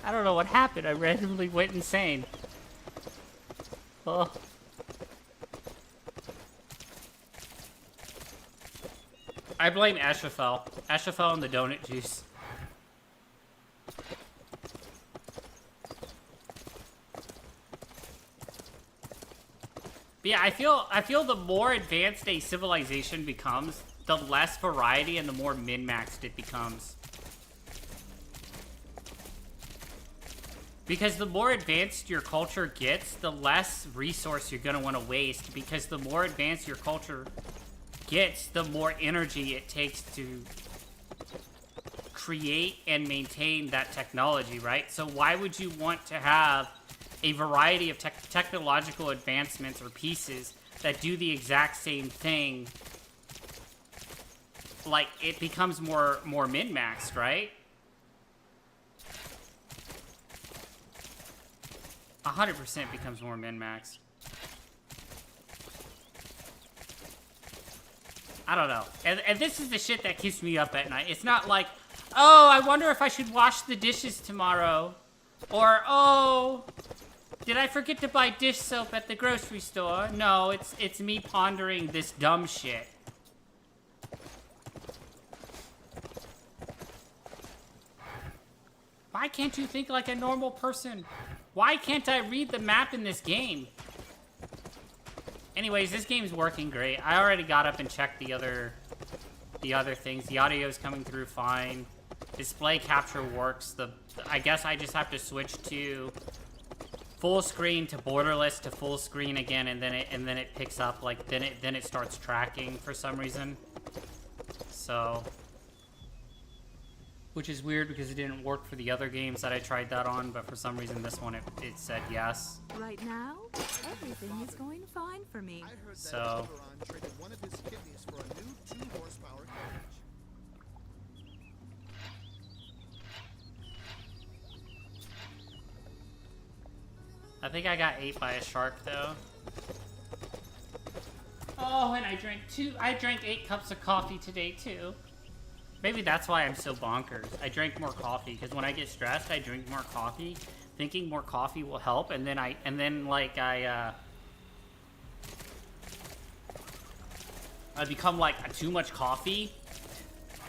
I don't know what happened. I randomly went insane. Oh. I blame Ashafel. Ashafel and the donut juice. But yeah, I feel the more advanced a civilization becomes, the less variety and the more min-maxed it becomes. Because the more advanced your culture gets, the less resource you're gonna want to waste. Because the more advanced your culture gets, the more energy it takes to create and maintain that technology, right? So why would you want to have a variety of technological advancements or pieces that do the exact same thing? Like, it becomes more min-maxed, right? 100% becomes more min-maxed. I don't know. And this is the shit that keeps me up at night. It's not like, oh, I wonder if I should wash the dishes tomorrow. Or, oh, did I forget to buy dish soap at the grocery store? No, it's me pondering this dumb shit. Why can't you think like a normal person? Why can't I read the map in this game? Anyways, this game's working great. I already got up and checked the other things. The audio's coming through fine. Display capture works. I guess I just have to switch to full screen to borderless to full screen again, and then it picks up, like, then it starts tracking for some reason. So, which is weird because it didn't work for the other games that I tried that on, but for some reason this one it said yes. Right now, everything is going fine for me. So, traded one of his kidneys for a new 2-horsepower carriage. I think I got ate by a shark though. Oh, and I drank 8 cups of coffee today too. Maybe that's why I'm so bonkers. I drank more coffee because when I get stressed, I drink more coffee, thinking more coffee will help, and then I become like too much coffee,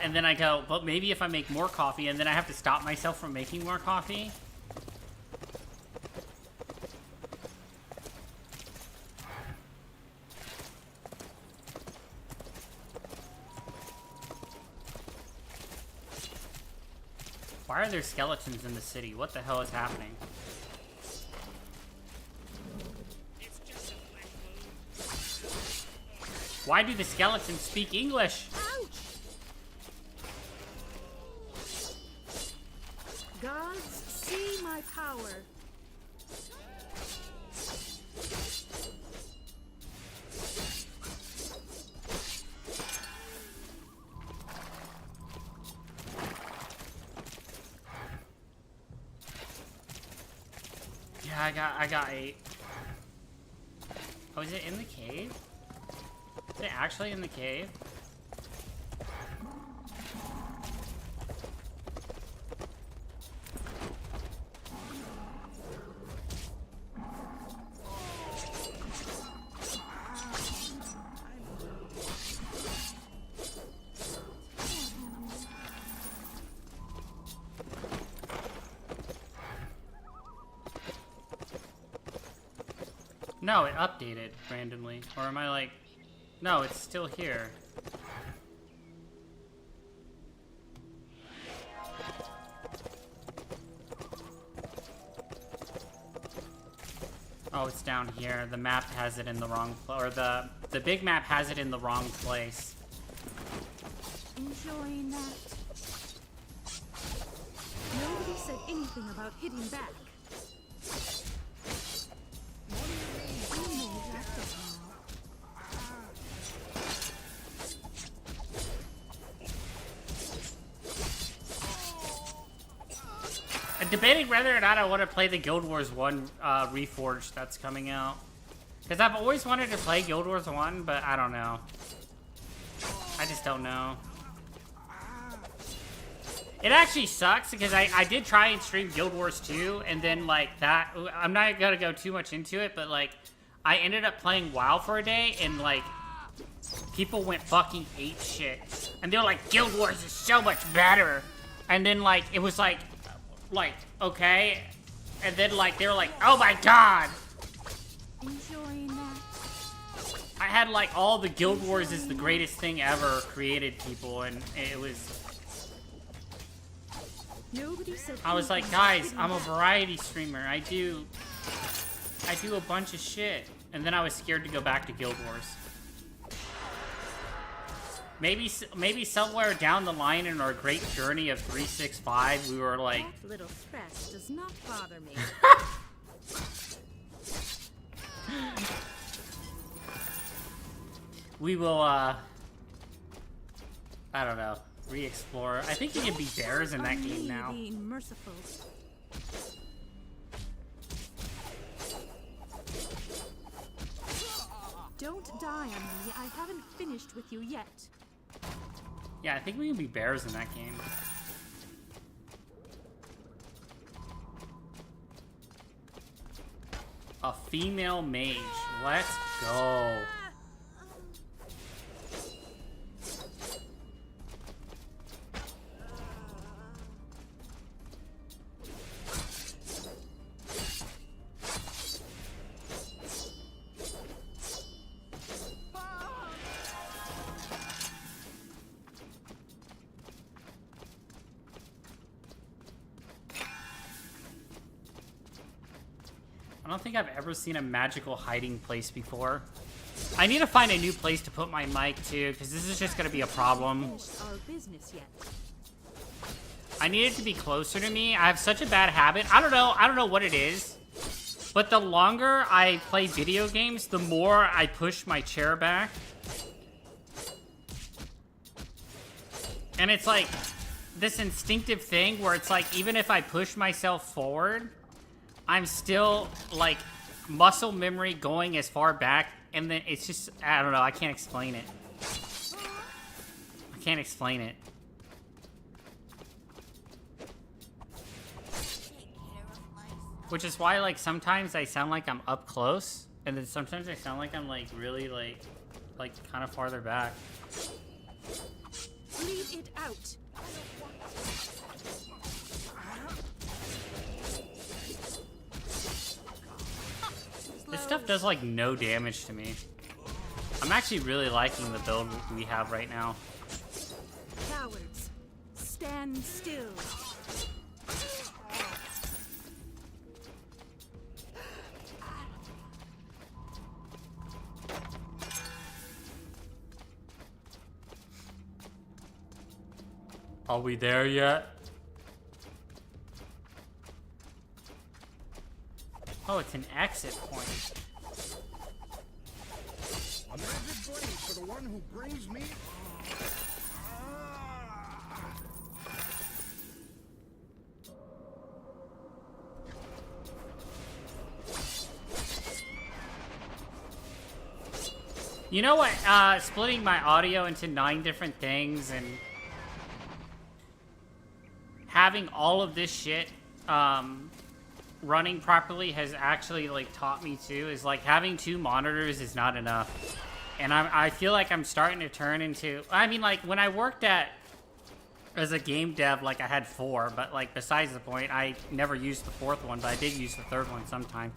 and then I go, but maybe if I make more coffee, and then I have to stop myself from making more coffee. Why are there skeletons in the city? What the hell is happening? Why do the skeletons speak English? Ouch! Gods, see my power. Yeah, I got 8. Oh, is it in the cave? Is it actually in the cave? No, it updated randomly. Or am I like... No, it's still here. Oh, it's down here. The map has it in the wrong place. Or the big map has it in the wrong place. Enjoying that. Nobody said anything about hitting back. Debating whether or not I want to play the Guild Wars 1 Reforged that's coming out. Because I've always wanted to play Guild Wars 1, but I don't know. I just don't know. It actually sucks because I did try and stream Guild Wars 2, and then like that, I'm not gonna go too much into it, but like I ended up playing WoW for a day, and like people went fucking ape shit And they're like, Guild Wars is so much better. And then like, it was like, okay. And then like, they were like, oh my god. Enjoying that? I had like all the Guild Wars is the greatest thing ever created people, and it was... Nobody said I was like, guys, I'm a variety streamer. I do a bunch of shit. And then I was scared to go back to Guild Wars. Maybe somewhere down the line in our great journey of 365, we were like... That little stress does not bother me. We will, I don't know, re-explore. I think you can be bears in that game now. Being merciful. Don't die on me. I haven't finished with you yet. Yeah, I think we can be bears in that game. A female mage. Let's go. I don't think I've ever seen a magical hiding place before. I need to find a new place to put my mic too, because this is just gonna be a problem. Our business yet. I need it to be closer to me. I have such a bad habit. I don't know what it is. But the longer I play video games, the more I push my chair back. And it's like this instinctive thing where it's like, even if I push myself forward, I'm still, like, muscle memory going as far back, and then it's just, I don't know, I can't explain it. I can't explain it. Which is why, like, sometimes I sound like I'm up close, and then sometimes I sound like I'm, like, really, like kind of farther back. Leave it out. This stuff does, like, no damage to me. I'm actually really liking the build we have right now. Cowards, stand still. Are we there yet? Oh, it's an exit point. A magic blade for the one who brings me. You know what? Splitting my audio into 9 different things and having all of this shit running properly has actually, like, taught me too. Is like having 2 monitors is not enough, and I feel like I'm starting to turn into. I mean, like, when I worked as a game dev, like, I had 4, but, like, besides the point, I never used the 4th one, but I did use the 3rd one sometime.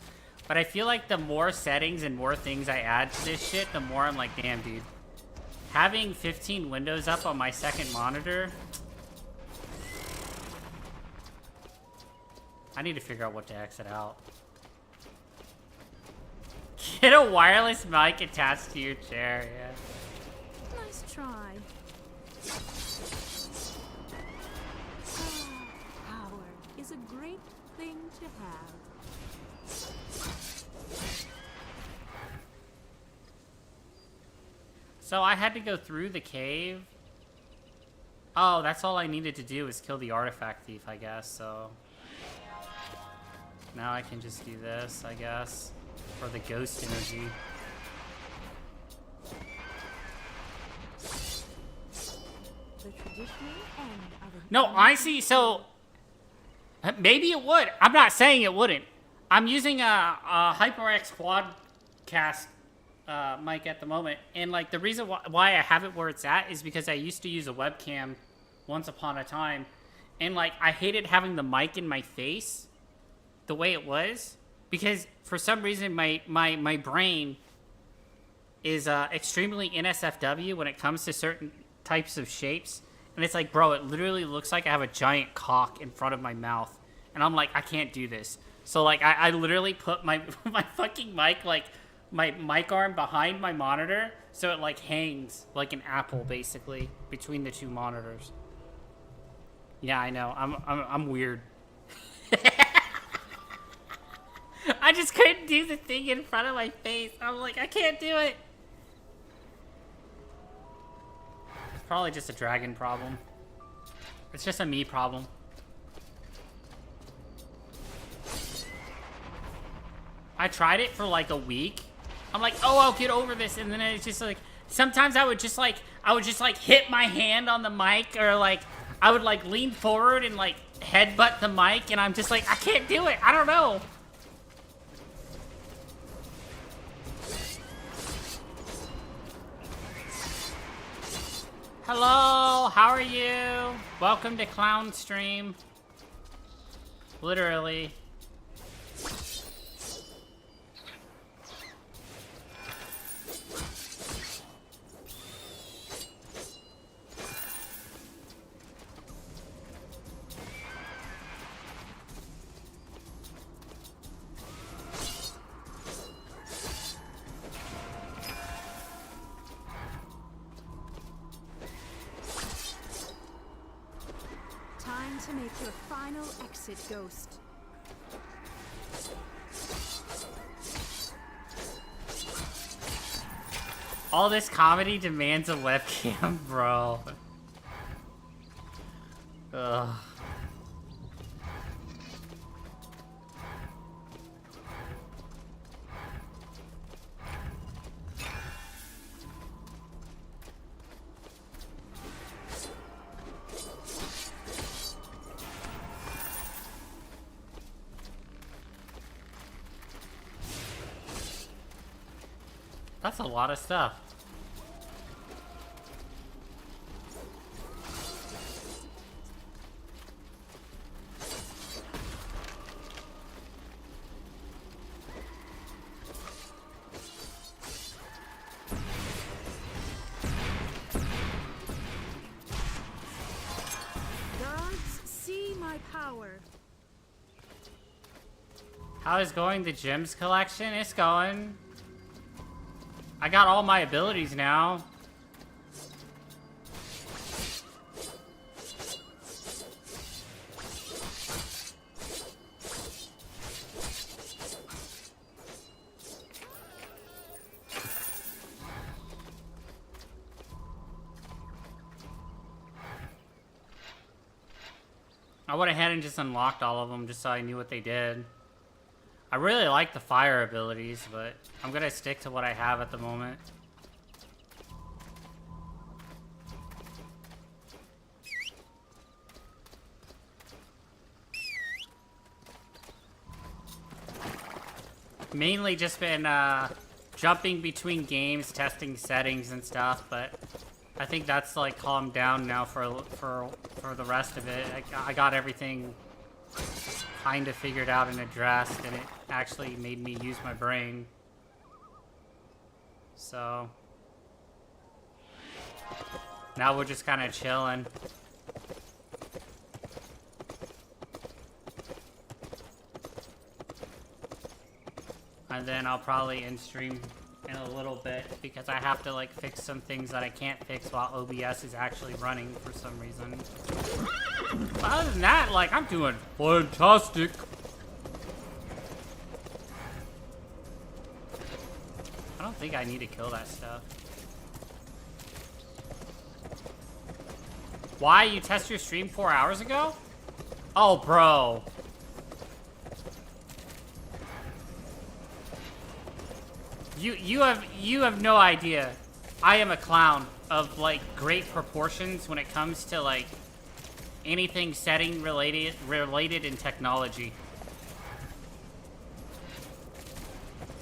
But I feel like the more settings and more things I add to this shit, the more I'm like, damn, dude. Having 15 windows up on my 2nd monitor, I need to figure out what to exit out. Get a wireless mic attached to your chair, yeah. Nice try. Power is a great thing to have. So I had to go through the cave. Oh, that's all I needed to do is kill the artifact thief, I guess, so... Now I can just do this, I guess, for the ghost energy. The traditional end of a No, I see, so... Maybe it would. I'm not saying it wouldn't. I'm using a HyperX Quadcast mic at the moment, and like the reason why I have it where it's at is because I used to use a webcam once upon a time, and like I hated having the mic in my face the way it was, because for some reason my brain is extremely NSFW when it comes to certain types of shapes, and it's like, bro, it literally looks like I have a giant cock in front of my mouth, and I'm like, I can't do this. So like I literally put my fucking mic, like my mic arm behind my monitor, so it like hangs like an apple basically between the two monitors. Yeah, I know. I'm weird. I just couldn't do the thing in front of my face. I'm like, I can't do it. It's probably just a dragon problem. It's just a me problem. I tried it for like a week. I'm like, oh, I'll get over this, and then it's just like, sometimes I would just like hit my hand on the mic, or like I would like lean forward and like headbutt the mic, and I'm just like, I can't do it. I don't know. Hello, how are you? Welcome to Clown Stream. Literally. Time to make your final exit, Ghost. All this comedy demands a webcam, bro. Ugh. That's a lot of stuff. Gods, see my power. How is going the gems collection? It's going. I got all my abilities now. I went ahead and just unlocked all of them just so I knew what they did. I really like the fire abilities, but I'm gonna stick to what I have at the moment. Mainly just been jumping between games, testing settings and stuff, but I think that's like calmed down now for the rest of it. I got everything kind of figured out and addressed, and it actually made me use my brain. So now we're just kind of chilling. And then I'll probably end stream in a little bit because I have to like fix some things that I can't fix while OBS is actually running for some reason. But other than that, like, I'm doing fantastic. I don't think I need to kill that stuff. Why? You tested your stream 4 hours ago? Oh, bro. You have no idea. I am a clown of like great proportions when it comes to like anything setting related in technology.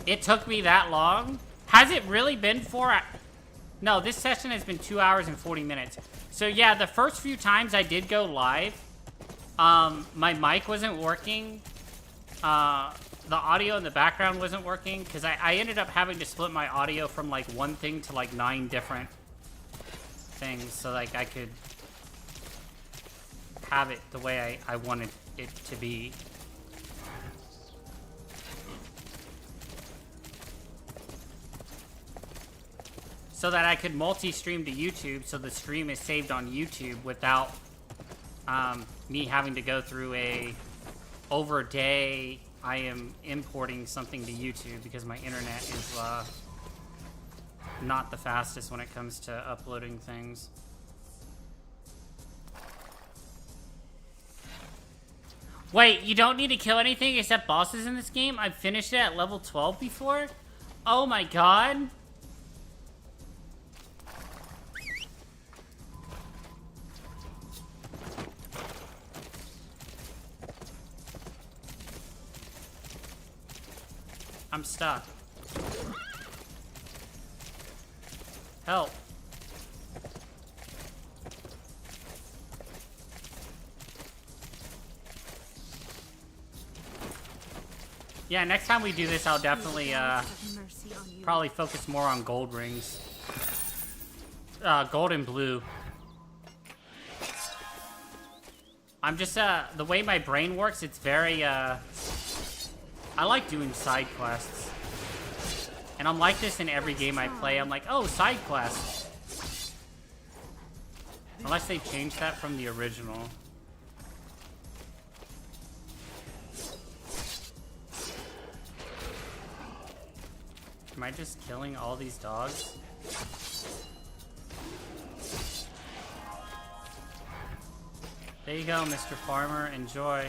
It took me that long Has it really been 4 hours? No, this session has been 2 hours and 40 minutes. So yeah, the first few times I did go live, my mic wasn't working. The audio in the background wasn't working because I ended up having to split my audio from like one thing to like 9 different things so like I could have it the way I wanted it to be. So that I could multi-stream to YouTube, so the stream is saved on YouTube without me having to go through over a day. I am importing something to YouTube because my internet is not the fastest when it comes to uploading things. Wait, you don't need to kill anything except bosses in this game? I've finished it at level 12 before? Oh my god. I'm stuck. Help. Yeah, next time we do this, I'll definitely, probably focus more on gold rings. Gold and blue. I'm just, the way my brain works, it's very, I like doing side quests. And I'm like this in every game I play. I'm like, oh, side quests. Unless they changed that from the original. Am I just killing all these dogs? There you go, Mr. Farmer. Enjoy.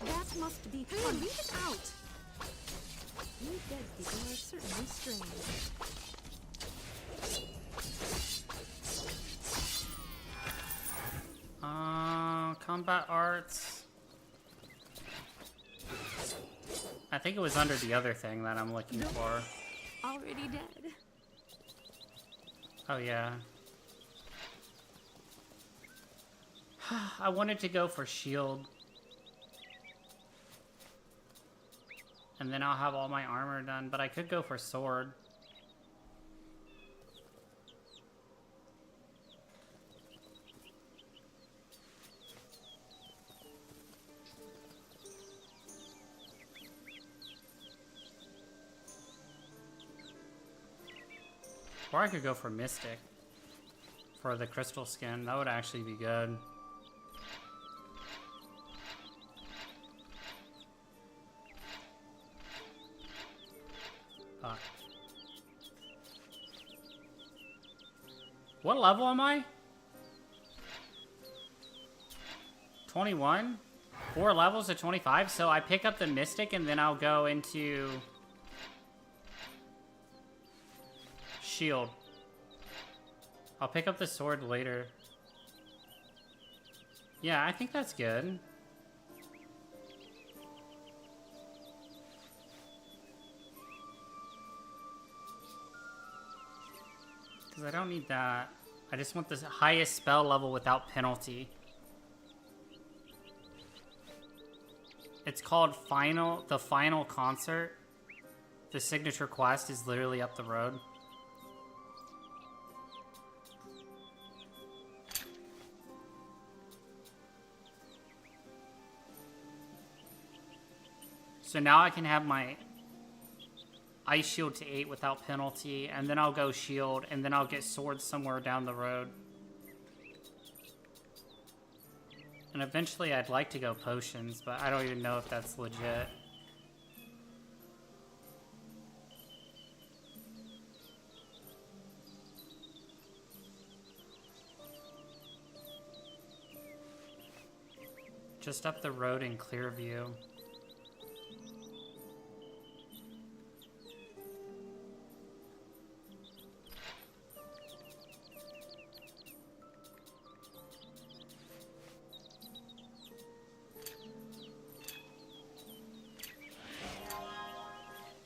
That must be fun. Leave it out. You dead people are certainly strange. Combat arts. I think it was under the other thing that I'm looking for. Already dead. Oh yeah. I wanted to go for shield. And then I'll have all my armor done, but I could go for sword. Or I could go for Mystic. For the crystal skin. That would actually be good. What level am I? 21? 4 levels to 25? So I pick up the Mystic and then I'll go into Shield. I'll pick up the sword later. Yeah, I think that's good. Because I don't need that. I just want the highest spell level without penalty. It's called The Final Concert. The signature quest is literally up the road. So now I can have my Ice Shield to 8 without penalty, and then I'll go Shield, and then I'll get Sword somewhere down the road. And eventually I'd like to go Potions, but I don't even know if that's legit. Just up the road in Clearview.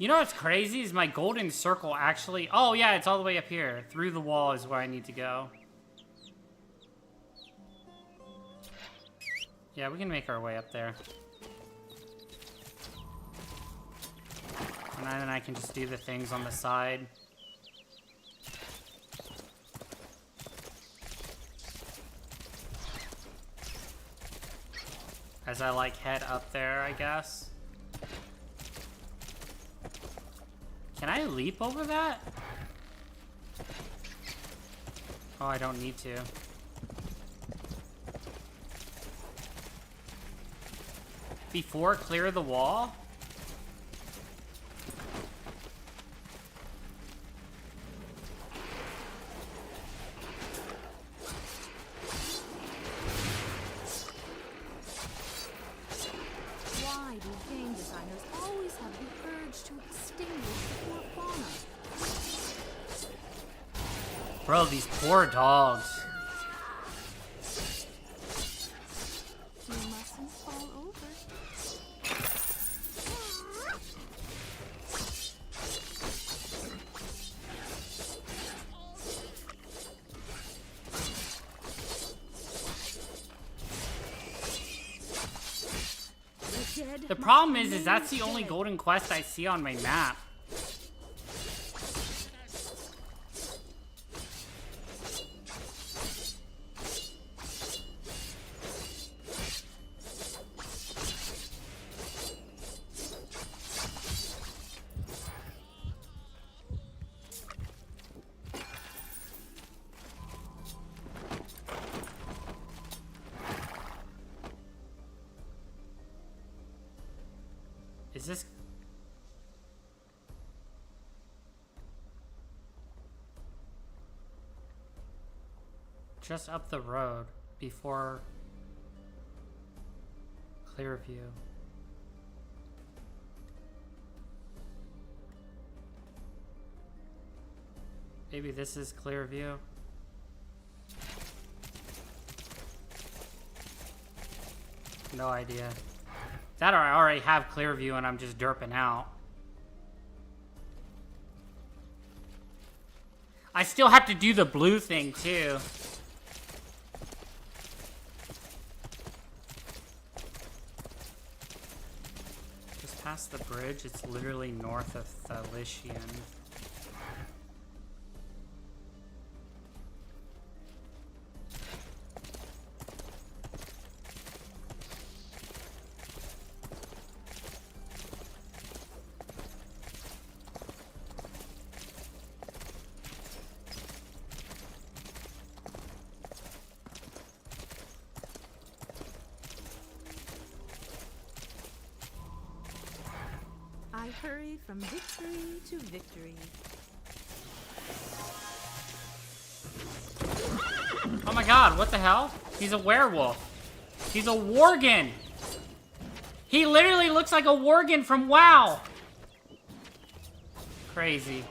You know what's crazy is my golden circle actually... Oh, yeah, it's all the way up here. Through the wall is where I need to go. Yeah, we can make our way up there. And then I can just do the things on the side. As I, like, head up there, I guess. Can I leap over that? Oh, I don't need to. Before clear the wall? Why do game designers always have the urge to extinguish the poor fauna? Bro, these poor dogs. You mustn't fall over. The problem is that's the only golden quest I see on my map. Is this... Just up the road before Clearview. Maybe this is Clearview. No idea. That or I already have Clearview and I'm just derping out. I still have to do the blue thing too. Just past the bridge, it's literally north of Thalician. I hurry from victory to victory. Oh my god, what the hell? He's a werewolf. He's a worgen. He literally looks like a worgen from WoW. Crazy.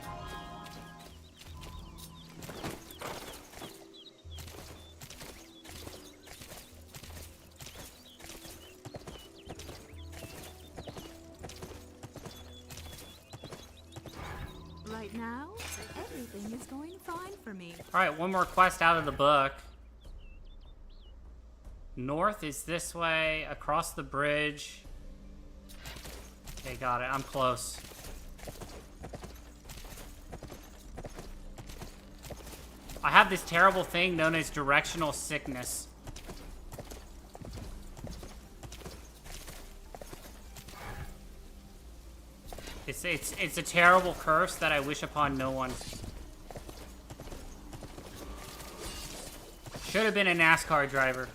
Right now, everything is going fine for me. Alright, one more quest out of the book. North is this way, across the bridge. Okay, got it. I'm close. I have this terrible thing known as directional sickness. It's a terrible curse that I wish upon no one. Should have been a NASCAR driver.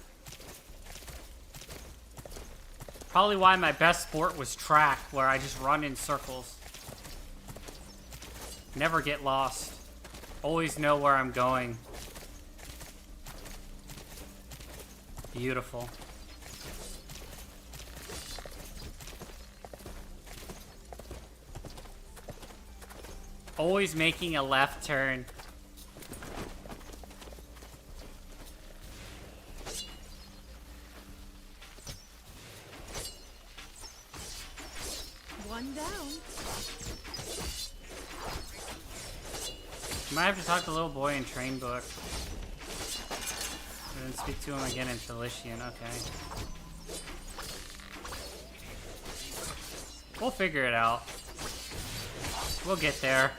Probably why my best sport was track, where I just run in circles. Never get lost. Always know where I'm going. Beautiful. Always making a left turn. One down. Might have to talk to little boy in train book. And then speak to him again in Felician, okay. We'll figure it out. We'll get there.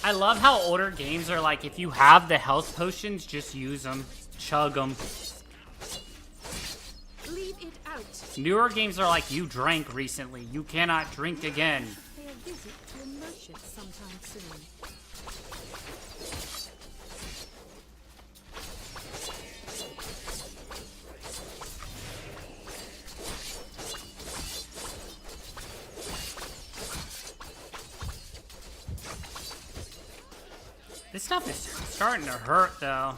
I love how older games are like, if you have the health potions, just use them. Chug them. Leave it out. Newer games are like, you drank recently. You cannot drink again. Pay a visit to a merchant sometime soon. This stuff is starting to hurt, though.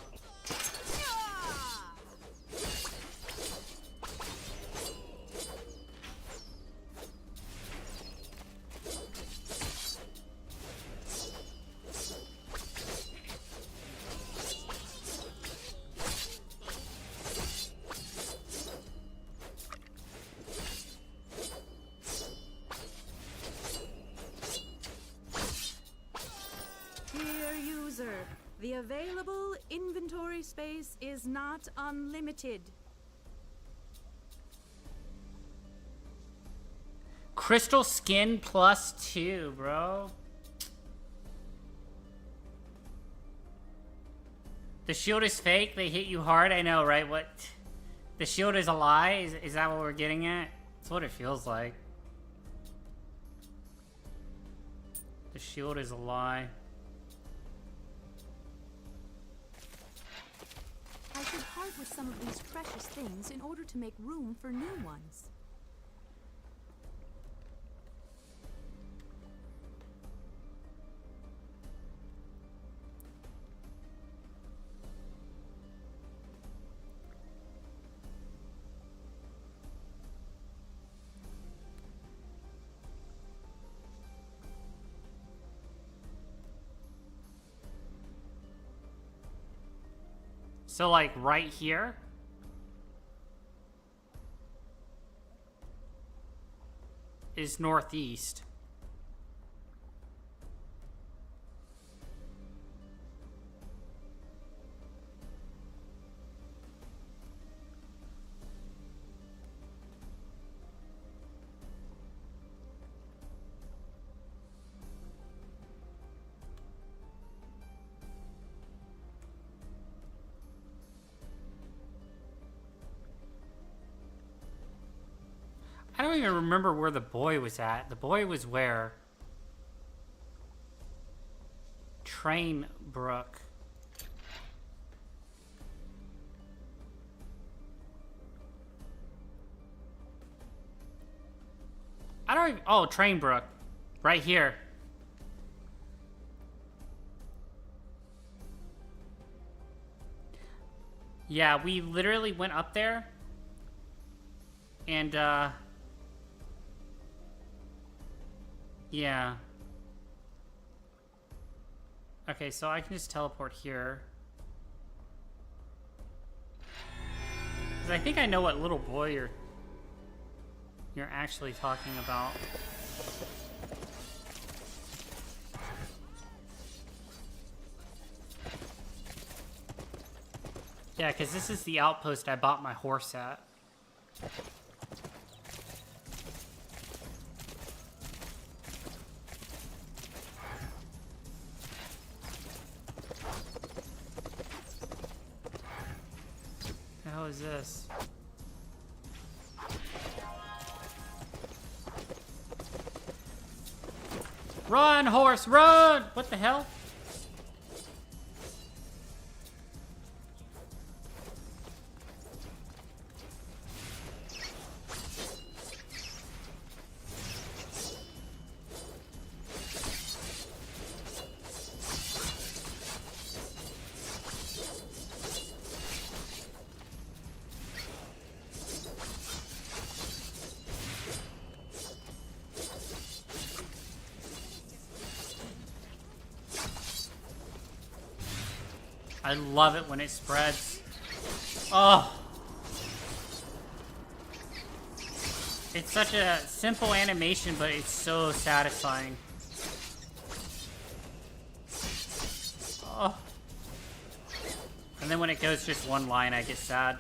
The available inventory space is not unlimited. Crystal skin +2, bro. The shield is fake. They hit you hard. I know, right? What? The shield is a lie? Is that what we're getting at? That's what it feels like. The shield is a lie. I should part with some of these precious things in order to make room for new ones. So, like, right here? Is northeast. I don't even remember where the boy was at. The boy was where? Trainbrook. I don't even... Oh, Trainbrook. Right here. Yeah, we literally went up there. And, yeah. Okay, so I can just teleport here. 'Cause I think I know what little boy you're actually talking about. Yeah, because this is the outpost I bought my horse at. The hell is this? Run, horse, run! What the hell? I love it when it spreads. Oh. It's such a simple animation, but it's so satisfying. Oh. And then when it goes just one line, I get sad.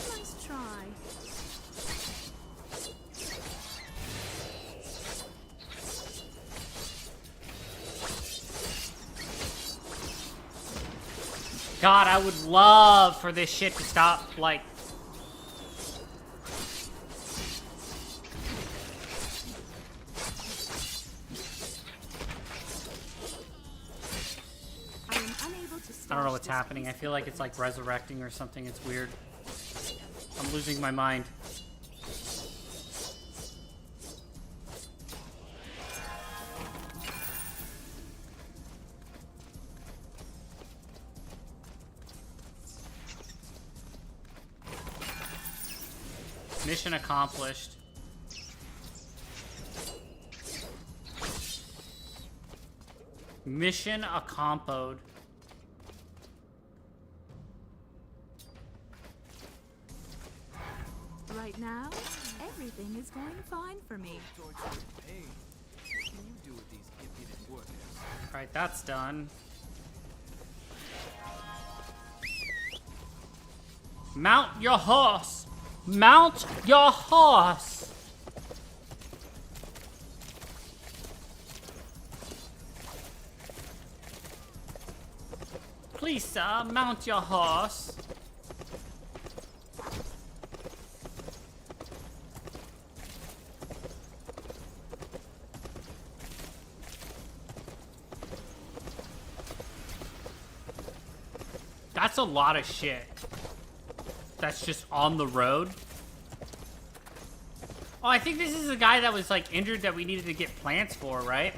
Nice try. God, I would love for this shit to stop, like... I don't know what's happening. I feel like it's like resurrecting or something. It's weird. I'm losing my mind. Mission accomplished. Mission accomplished. Right now, everything is going fine for me. Alright, that's done. Mount your horse! Mount your horse! Please, sir, mount your horse. That's a lot of shit. That's just on the road. Oh, I think this is the guy that was like injured that we needed to get plants for, right?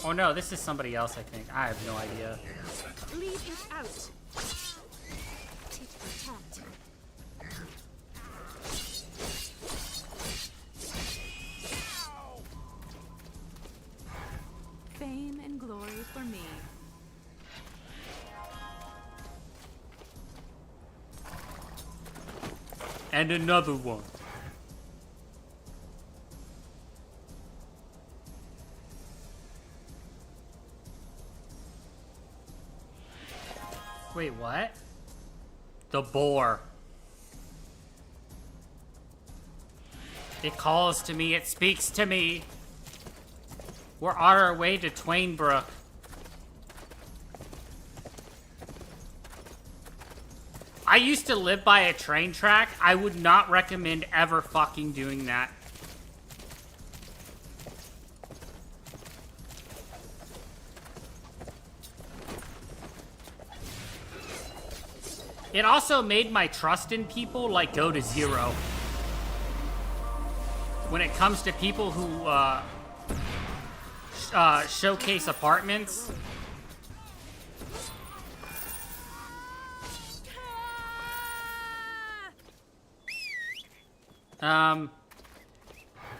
Oh no, this is somebody else, I think. I have no idea. Lead it out. Tit for tat. Fame and glory for me. And another one. Wait, what? The boar. It calls to me, it speaks to me. We're on our way to Twainbrook. I used to live by a train track. I would not recommend ever fucking doing that. It also made my trust in people, like, go to zero. When it comes to people who, showcase apartments.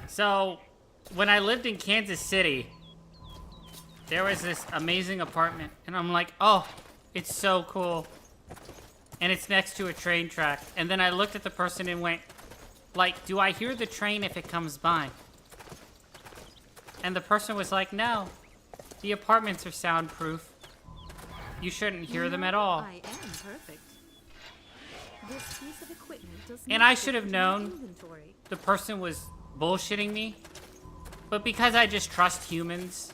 So, when I lived in Kansas City, there was this amazing apartment, and I'm like, oh, it's so cool. And it's next to a train track. And then I looked at the person and went, like, do I hear the train if it comes by? And the person was like, no, the apartments are soundproof. You shouldn't hear them at all. I am perfect. This piece of equipment does And not I should have fit into my known inventory. the person was bullshitting me. But because I just trust humans,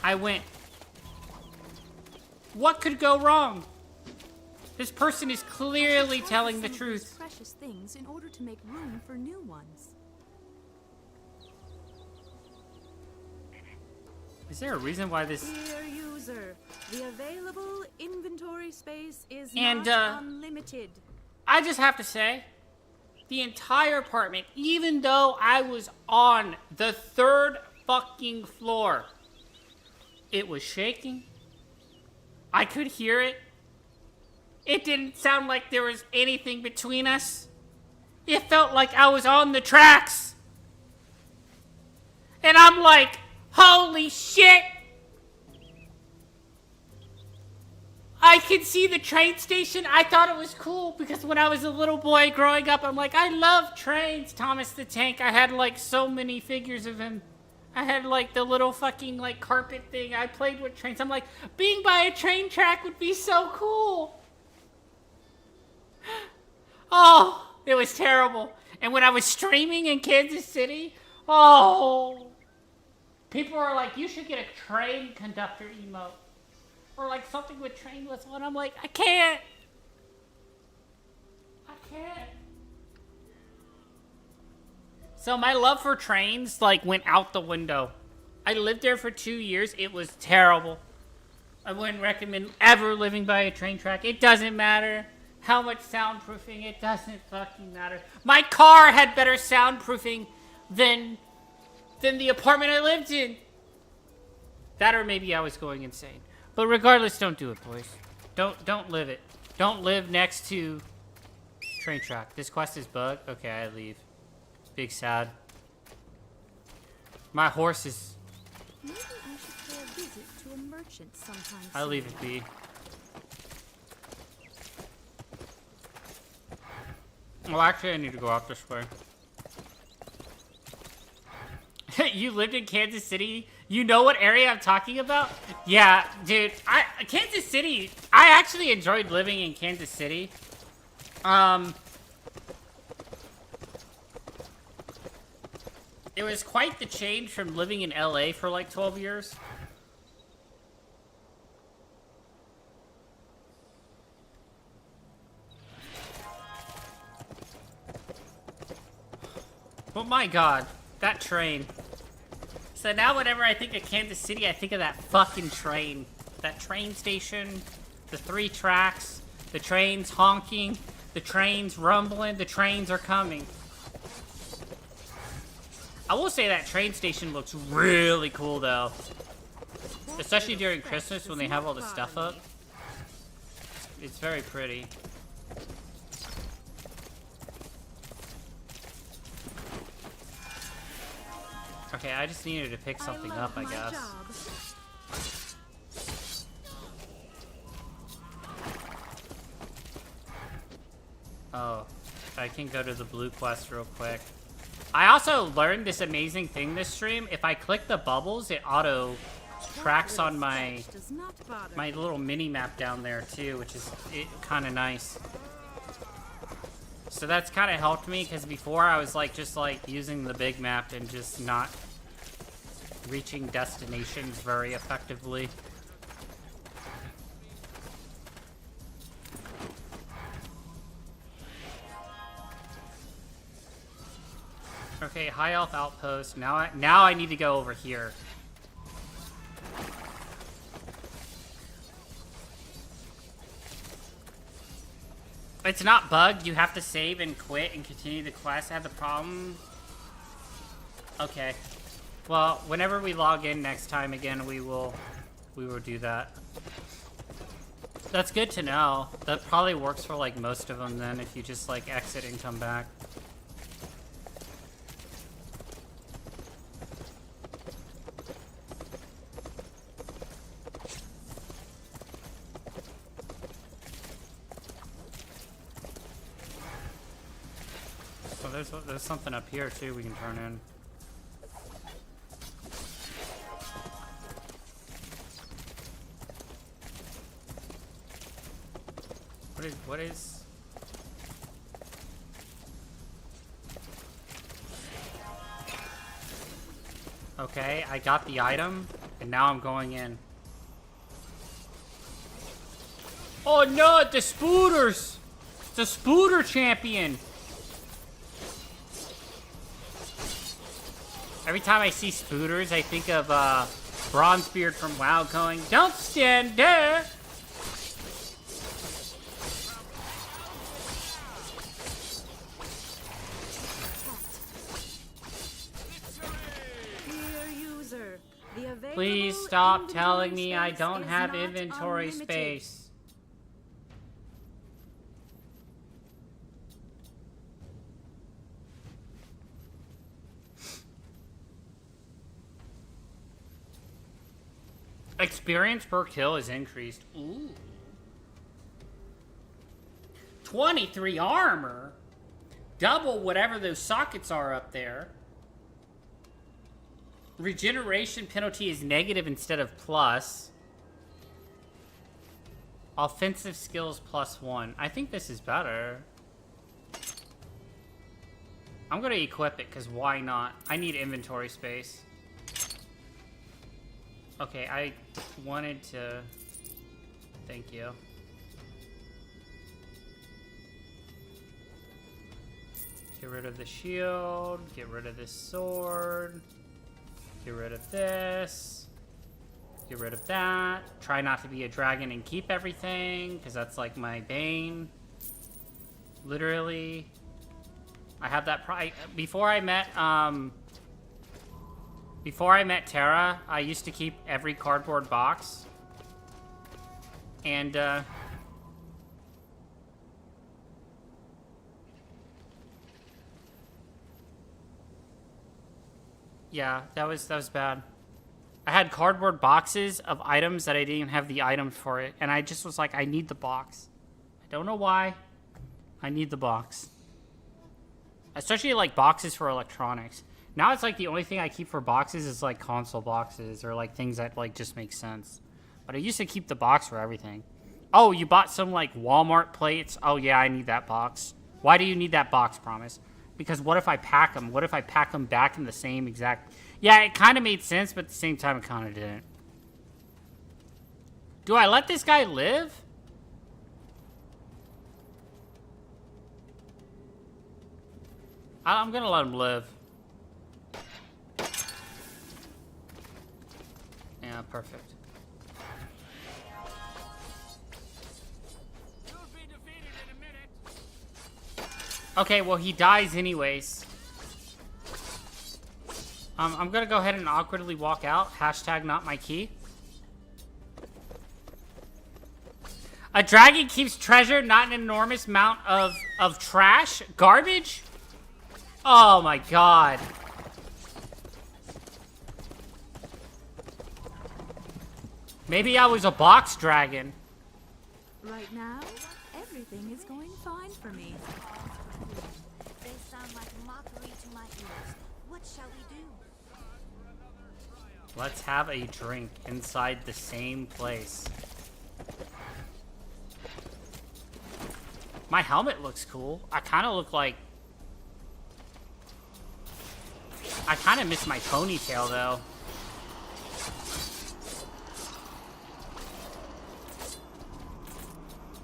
I went, what could go wrong? This person is clearly telling the Some of these truth. precious things in order to make room for new ones. Is there a reason why this... Dear user, the available inventory space is And, not unlimited. I just have to say, the entire apartment, even though I was on the 3rd fucking floor, it was shaking. I could hear it. It didn't sound like there was anything between us. It felt like I was on the tracks. And I'm like, holy shit. I can see the train station. I thought it was cool because when I was a little boy growing up, I'm like, I love trains. Thomas the Tank. I had like so many figures of him. I had like the little fucking like carpet thing. I played with trains. I'm like, being by a train track would be so cool. Oh, it was terrible. And when I was streaming in Kansas City, oh, people were like, you should get a train conductor emote. Or like something with train whistle. And I'm like, I can't. I can't. So my love for trains like went out the window. I lived there for 2 years. It was terrible. I wouldn't recommend ever living by a train track. It doesn't matter how much soundproofing. It doesn't fucking matter. My car had better soundproofing than the apartment I lived in. That or maybe I was going insane. But regardless, don't do it, boys. Don't live it. Don't live next to train track. This quest is bug. Okay, I leave. Big sad. My horse is... Maybe I should pay a visit to a merchant sometime soon. I'll leave it be. Well, actually, I need to go out this way. You lived in Kansas City? You know what area I'm talking about? Yeah, dude. Kansas City. I actually enjoyed living in Kansas City. It was quite the change from living in LA for like 12 years. Oh my god, that train. So now whenever I think of Kansas City, I think of that fucking train. That train station, the 3 tracks, the trains honking, the trains rumbling, the trains are coming. I will say that train station looks really cool though. Especially during Christmas when they have all the stuff up. It's very pretty. Okay, I just needed to pick something up, I guess. Oh, I can go to the blue quest real quick. I also learned this amazing thing this stream. If I click the bubbles, it auto tracks on my little mini map down there too, which is kind of nice. So that's kind of helped me because before I was like just like using the big map and just not reaching destinations very effectively. Okay, high elf outpost. Now I need to go over here. It's not bugged. You have to save and quit and continue the quest. I have the problem. Okay. Well, whenever we log in next time again, we will do that. That's good to know. That probably works for like most of them then if you just like exit and come back. There's something up here too we can turn in. What is? Okay, I got the item, and now I'm going in. Oh no, the Spooters! The Spooter champion! Every time I see Spooters, I think of Bronzebeard from WoW going, "Don't stand there!" Please stop telling me I don't have inventory space. Experience per kill is increased. Ooh. 23 armor. Double whatever those sockets are up there. Regeneration penalty is negative instead of plus. Offensive skills +1. I think this is better. I'm gonna equip it, because why not? I need inventory space. Okay, I wanted to... Thank you. Get rid of the shield. Get rid of this sword. Get rid of this. Get rid of that. Try not to be a dragon and keep everything, because that's like my bane. Literally. I have that before I met Terra, I used to keep every cardboard box. And yeah, that was bad. I had cardboard boxes of items that I didn't even have the item for it, and I just was like, I need the box. I don't know why. I need the box. Especially like boxes for electronics. Now it's like the only thing I keep for boxes is like console boxes or like things that like just make sense. But I used to keep the box for everything. Oh, you bought some like Walmart plates? Oh yeah, I need that box. Why do you need that box, Promise? Because what if I pack them? What if I pack them back in the same exact... Yeah, it kind of made sense, but at the same time it kind of didn't. Do I let this guy live? I'm gonna let him live. Yeah, perfect. Okay, well, he dies anyways. I'm gonna go ahead and awkwardly walk out. Hashtag not my key. A dragon keeps treasure, not an enormous amount of trash? Garbage? Oh my god. Maybe I was a box dragon. Right now, everything is going fine for me. They sound like mockery to my ears. What shall we do? Let's have a drink inside the same place. My helmet looks cool. I kind of look like... I kind of miss my ponytail, though.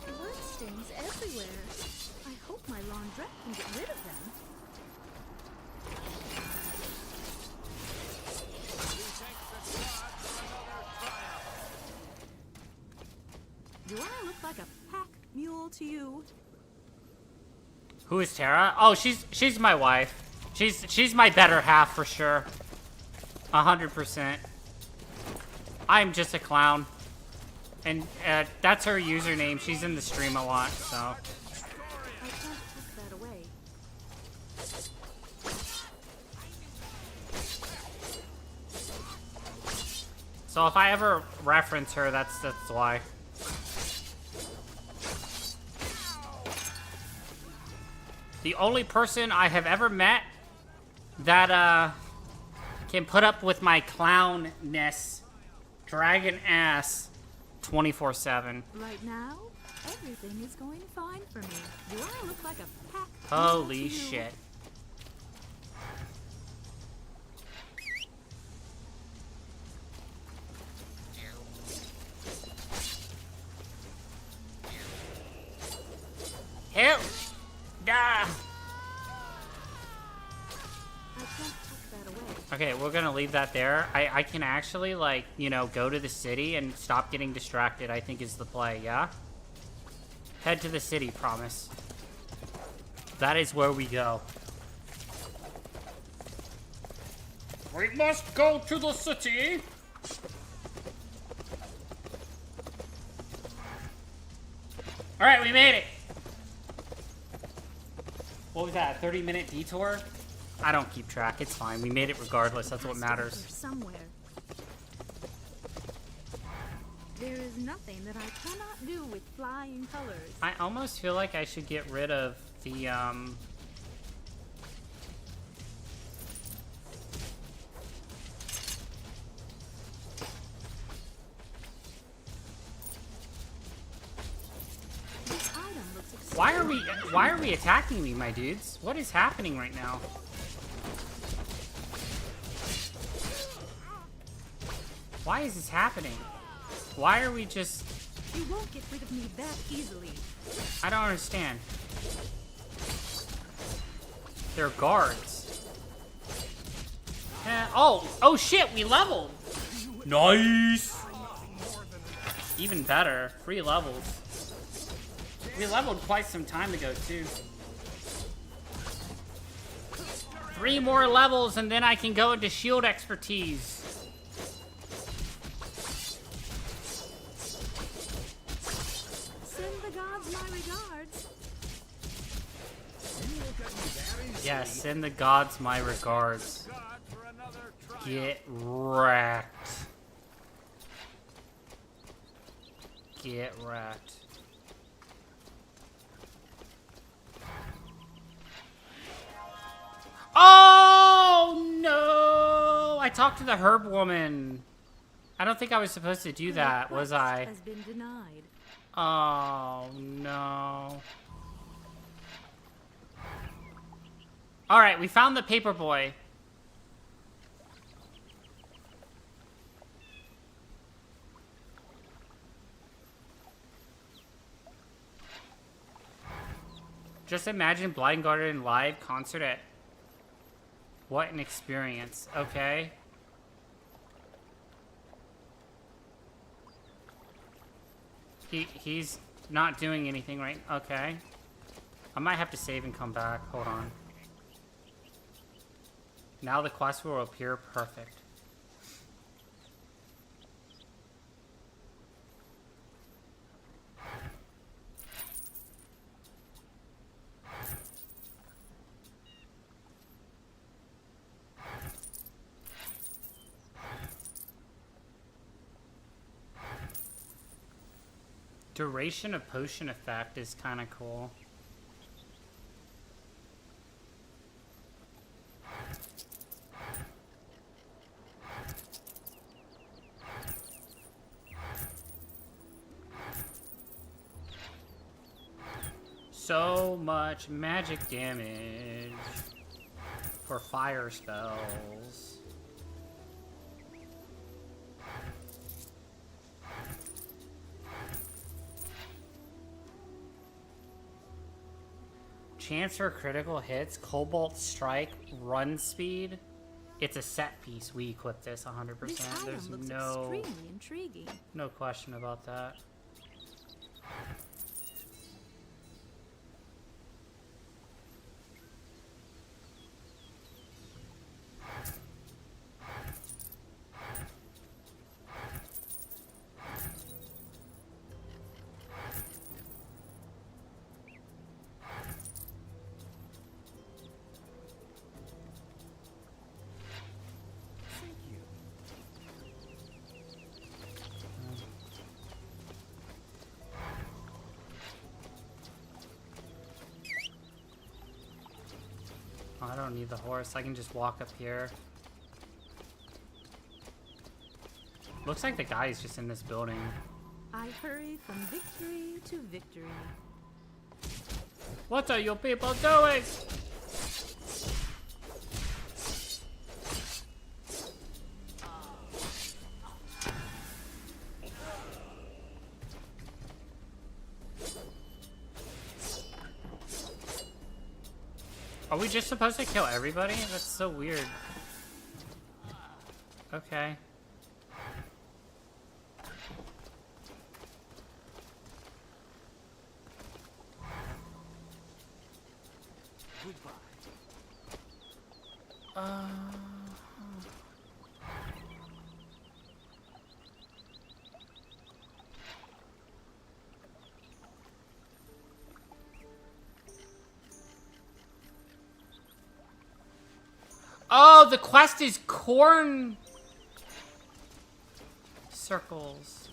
Blood stains everywhere. I hope my laundrette can get rid of them. Do I look like a pack mule to you? Who is Tara? Oh, she's my wife. She's my better half for sure. 100%. I'm just a clown. And that's her username. She's in the stream a lot, so. I can't put that away. So if I ever reference her, that's why. The only person I have ever met that can put up with my clownness, dragon ass, 24/7. Right now, everything is going fine for me. Do I look like a pack? Holy shit. Help! Ah. Okay, we're gonna leave that there. I can actually, like, you know, go to the city and stop getting distracted, I think is the play, yeah? Head to the city, Promise. That is where we go. We must go to the city! Alright, we made it! What was that, a 30-minute detour? I don't keep track, it's fine. We made it regardless, that's what matters. Somewhere. There is nothing that I cannot do with flying colors. I almost feel like I should get rid of the, This item looks Why are we attacking me, my dudes? What is happening right now? Why is this happening? Why are we just... You won't get rid of me that easily. I don't understand. They're guards. Oh shit, we leveled! Nice! Even better, 3 levels. We leveled quite some time ago, too. 3 more levels, and then I can go into shield expertise. Send the gods my regards. Yes, send the gods my regards. Get wrecked. Get wrecked. Oh no! I talked to the herb woman. I don't think I was supposed to do that, was I? Has been denied. Oh no. Alright, we found the paper boy. Just imagine Blind Guardian live concert at... What an experience. Okay. He's not doing anything right. Okay. I might have to save and come back. Hold on. Now the quest will appear perfect. Duration of potion effect is kind of cool. So much magic damage for fire spells. Chance for critical hits, Cobalt Strike, run speed. It's a set piece. We equip this 100%. There's extremely intriguing. No question about that. I don't need the horse. I can just walk up here. Looks like the guy is just in this building. I hurry from victory to victory. What are you people doing? Are we just supposed to kill everybody? That's so weird. Okay. Oh, the quest is corn circles.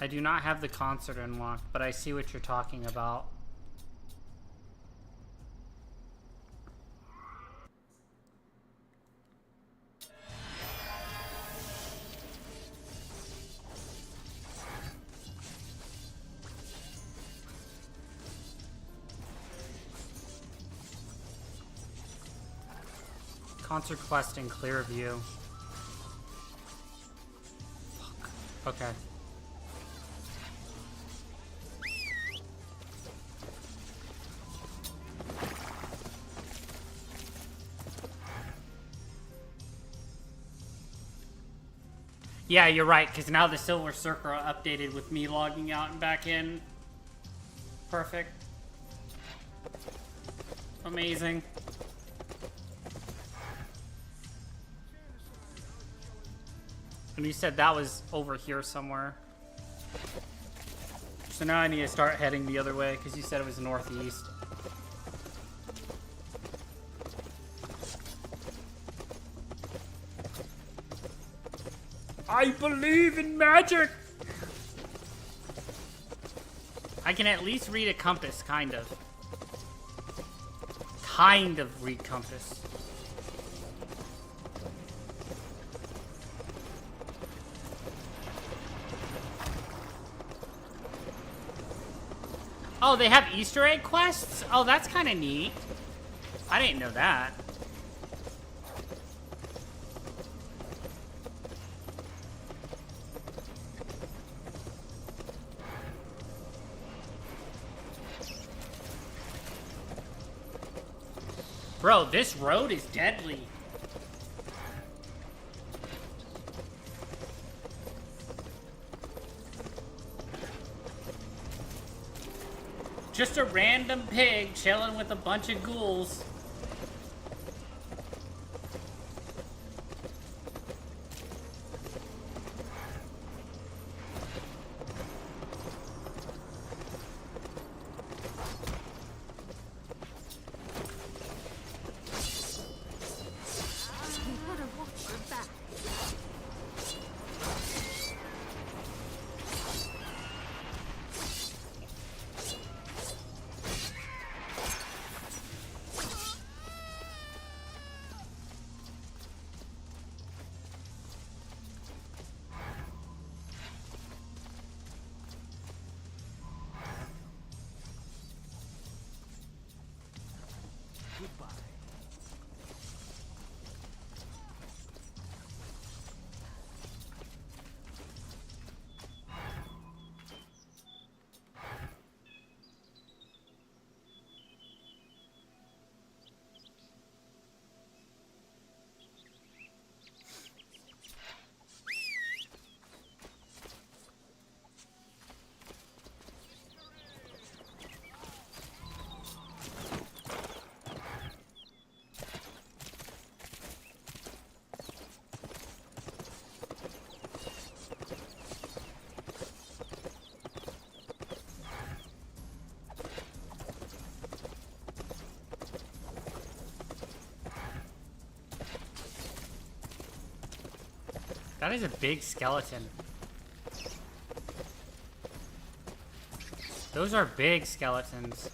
I do not have the concert unlocked, but I see what you're talking about. Concert quest in Clearview. Fuck. Okay. Yeah, you're right, because now the Silver Circle updated with me logging out and back in. Perfect. Amazing. And you said that was over here somewhere. So now I need to start heading the other way, because you said it was northeast. I believe in magic! I can at least read a compass, kind of. Kind of read compass. Oh, they have Easter egg quests? Oh, that's kind of neat. I didn't know that. Bro, this road is deadly. Just a random pig chilling with a bunch of ghouls. You better watch your back. That is a big skeleton. Those are big skeletons.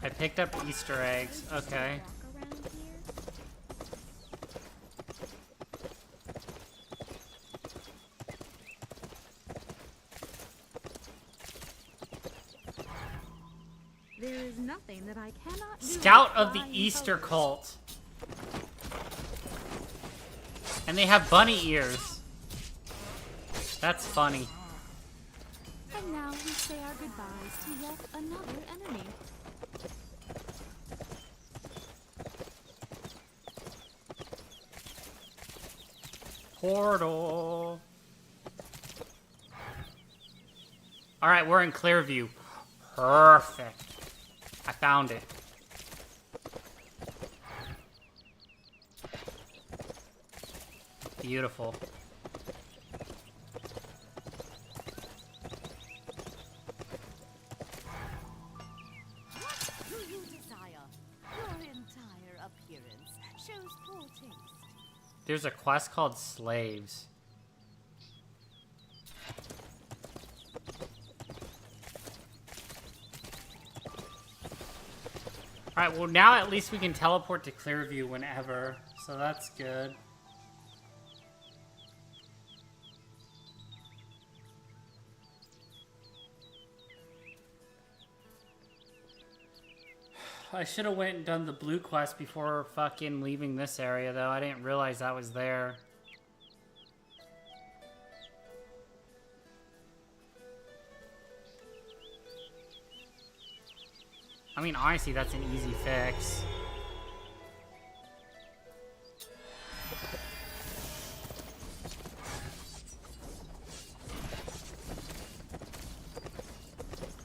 I picked up Easter eggs. Okay. There is nothing that I cannot do. Scout of the Easter cult. And they have bunny ears. That's funny. And now we say our goodbyes to yet another enemy. Portal. Alright, we're in Clearview. Perfect. I found it. Beautiful. What do you desire? Your entire appearance shows poor taste. There's a quest called Slaves. Alright, well now at least we can teleport to Clearview whenever, so that's good. I should have went and done the blue quest before fucking leaving this area though. I didn't realize that was there. I mean, honestly, that's an easy fix.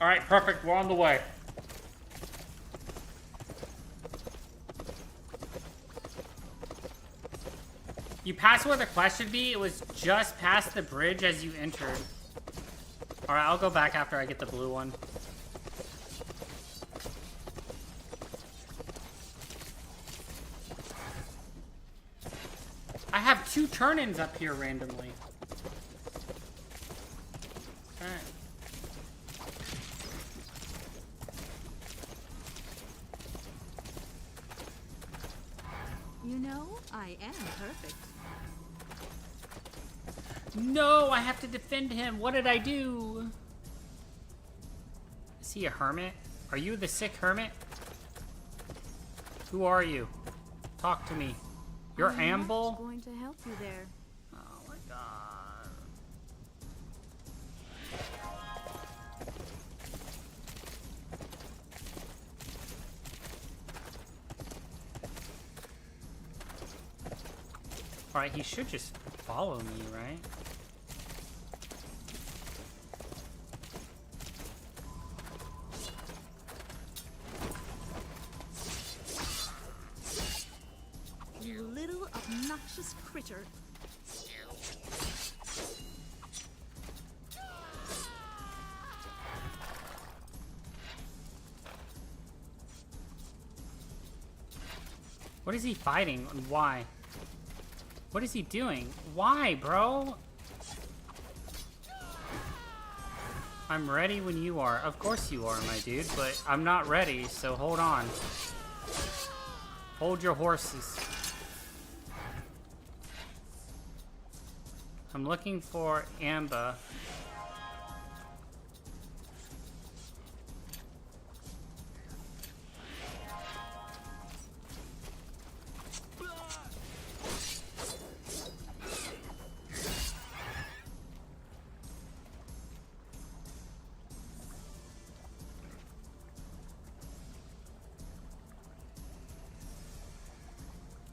Alright, perfect. We're on the way. You passed where the quest should be. It was just past the bridge as you entered. Alright, I'll go back after I get the blue one. I have 2 turn-ins up here randomly. Okay. You know, I am perfect. No, I have to defend him. What did I do? Is he a hermit? Are you the sick hermit? Who are you? Talk to me. You're Amble? I'm going to help you there. Oh my god. Alright, he should just follow me, right? You little obnoxious critter. What is he fighting and why? What is he doing? Why, bro? I'm ready when you are. Of course you are, my dude, but I'm not ready, so hold on. Hold your horses. I'm looking for Amba.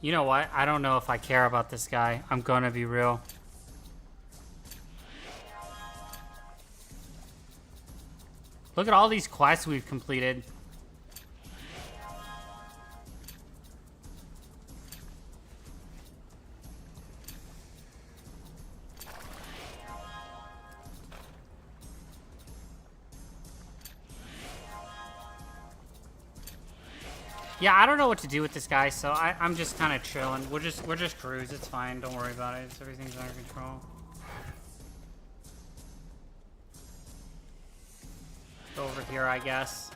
You know what? I don't know if I care about this guy. I'm gonna be real. Look at all these quests we've completed. Yeah, I don't know what to do with this guy, so I'm just kind of chilling. We're just cruise. It's fine. Don't worry about it. Everything's under control. Go over here, I guess.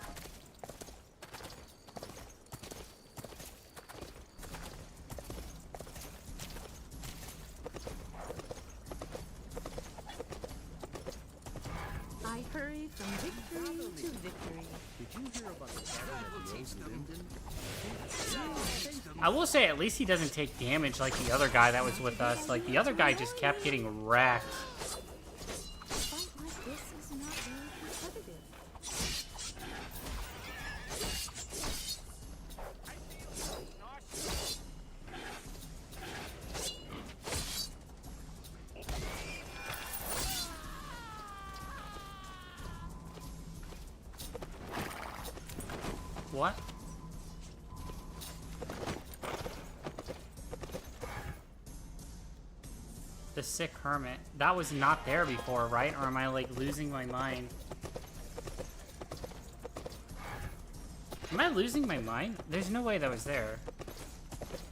I hurry from victory to victory. Did you hear about the battle of the Old Linden? I will say, at least he doesn't take damage like the other guy that was with us. Like, the other guy just kept getting wrecked. A fight like this is not very competitive. What? The sick hermit. That was not there before, right? Or am I like losing my mind? Am I losing my mind? There's no way that was there.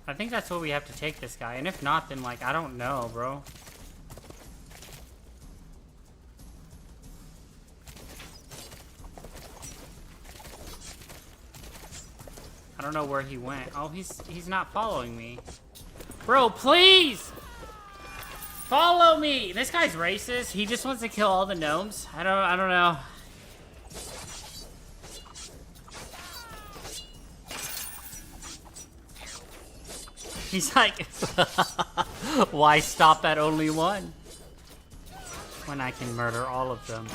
I think that's what we have to take this guy. And if not, then like, I don't know, bro. I don't know where he went. Oh, he's not following me. Bro, please! Follow me! This guy's racist. He just wants to kill all the gnomes. I don't know. He's like, why stop at only one? When I can murder all of them.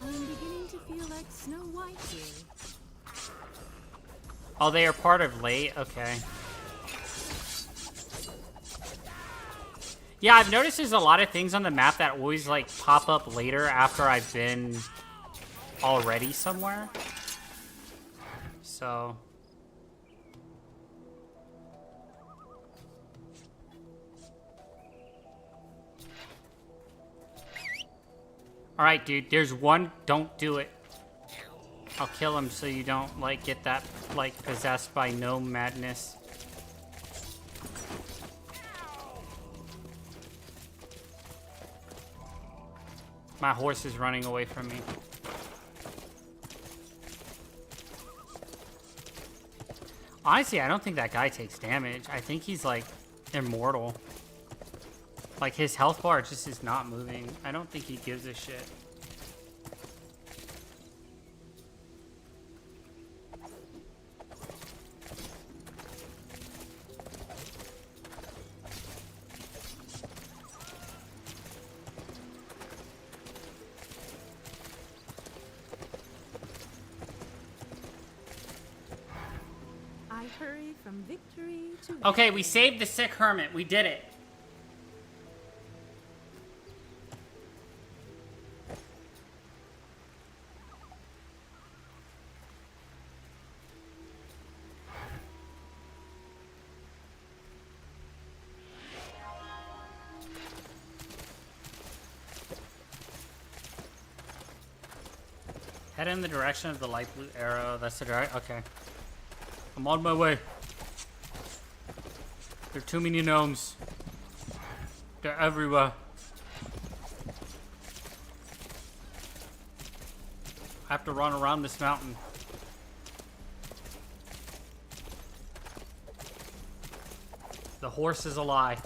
I'm beginning to feel like Snow White here. Oh, they are part of late? Okay. Yeah, I've noticed there's a lot of things on the map that always, like, pop up later after I've been already somewhere. So... Alright, dude, there's one. Don't do it. I'll kill him so you don't, like, get that, like, possessed by gnome madness. My horse is running away from me. Honestly, I don't think that guy takes damage. I think he's, like, immortal. Like, his health bar just is not moving. I don't think he gives a shit. I hurry from victory to Okay, we saved the sick hermit. We did it. Head in the direction of the light blue arrow. That's the direct. Okay. I'm on my way. There are too many gnomes. They're everywhere. I have to run around this mountain. The horse is a lie.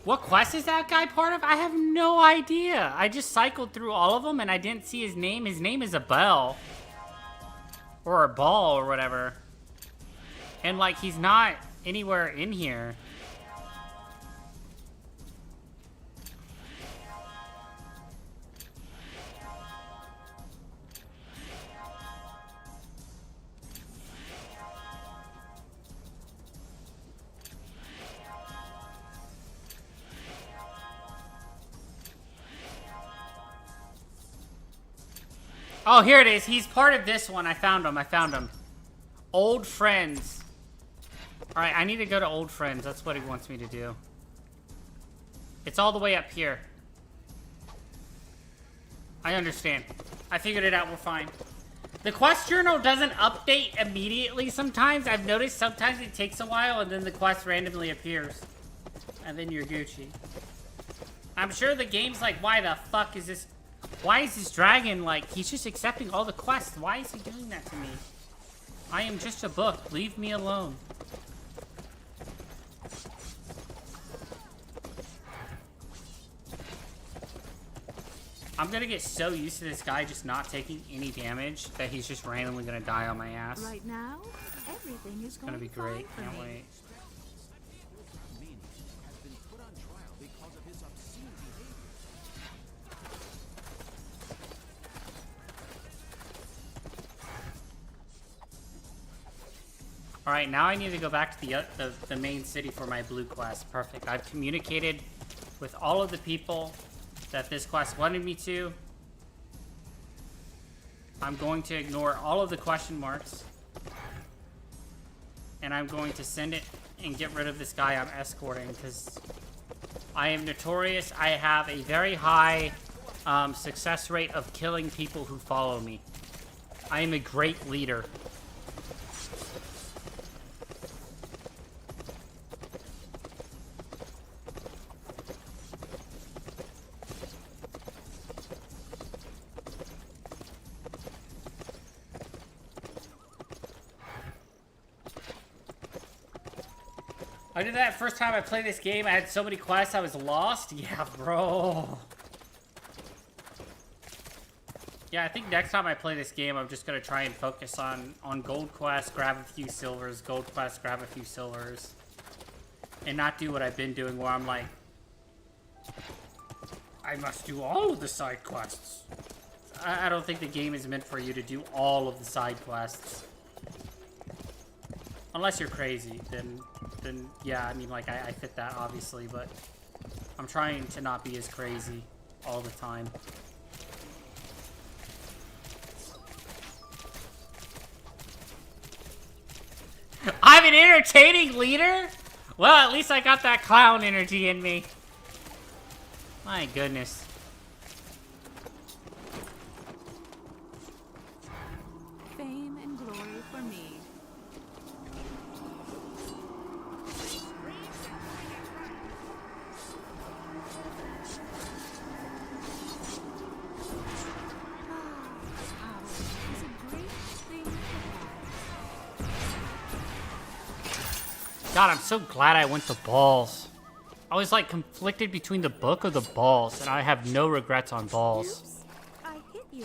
What quest is that guy part of? I have no idea. I just cycled through all of them and I didn't see his name. His name is a bell. Or a ball or whatever. And like, he's not anywhere in here. Oh, here it is. He's part of this one. I found him. I found him. Old friends. Alright, I need to go to old friends. That's what he wants me to do. It's all the way up here. I understand. I figured it out. We're fine. The quest journal doesn't update immediately sometimes. I've noticed sometimes it takes a while and then the quest randomly appears. And then you're Gucci. I'm sure the game's like, why the fuck is this... Why is this dragon, like, he's just accepting all the quests? Why is he doing that to me? I am just a book. Leave me alone. I'm gonna get so used to this guy just not taking any damage that he's just randomly gonna die on my ass. Right now, everything is Gonna be great. Can't wait. Alright, now I need to go back to the main city for my blue quest. Perfect. I've communicated with all of the people that this quest wanted me to. I'm going to ignore all of the question marks. And I'm going to send it and get rid of this guy I'm escorting, because I am notorious. I have a very high success rate of killing people who follow me. I am a great leader. I did that first time I played this game. I had so many quests, I was lost. Yeah, bro. Yeah, I think next time I play this game, I'm just gonna try and focus on gold quests, grab a few silvers, gold quests, grab a few silvers. And not do what I've been doing where I'm like, I must do all of the side quests. I don't think the game is meant for you to do all of the side quests. Unless you're crazy, then yeah, I mean, like, I fit that, obviously, but I'm trying to not be as crazy all the time. I'm an entertaining leader? Well, at least I got that clown energy in me. My goodness. Fame and glory for me. God, I'm so glad I went to balls. I was like conflicted between the book or the balls, and I have no regrets on balls. Oops, I hit you.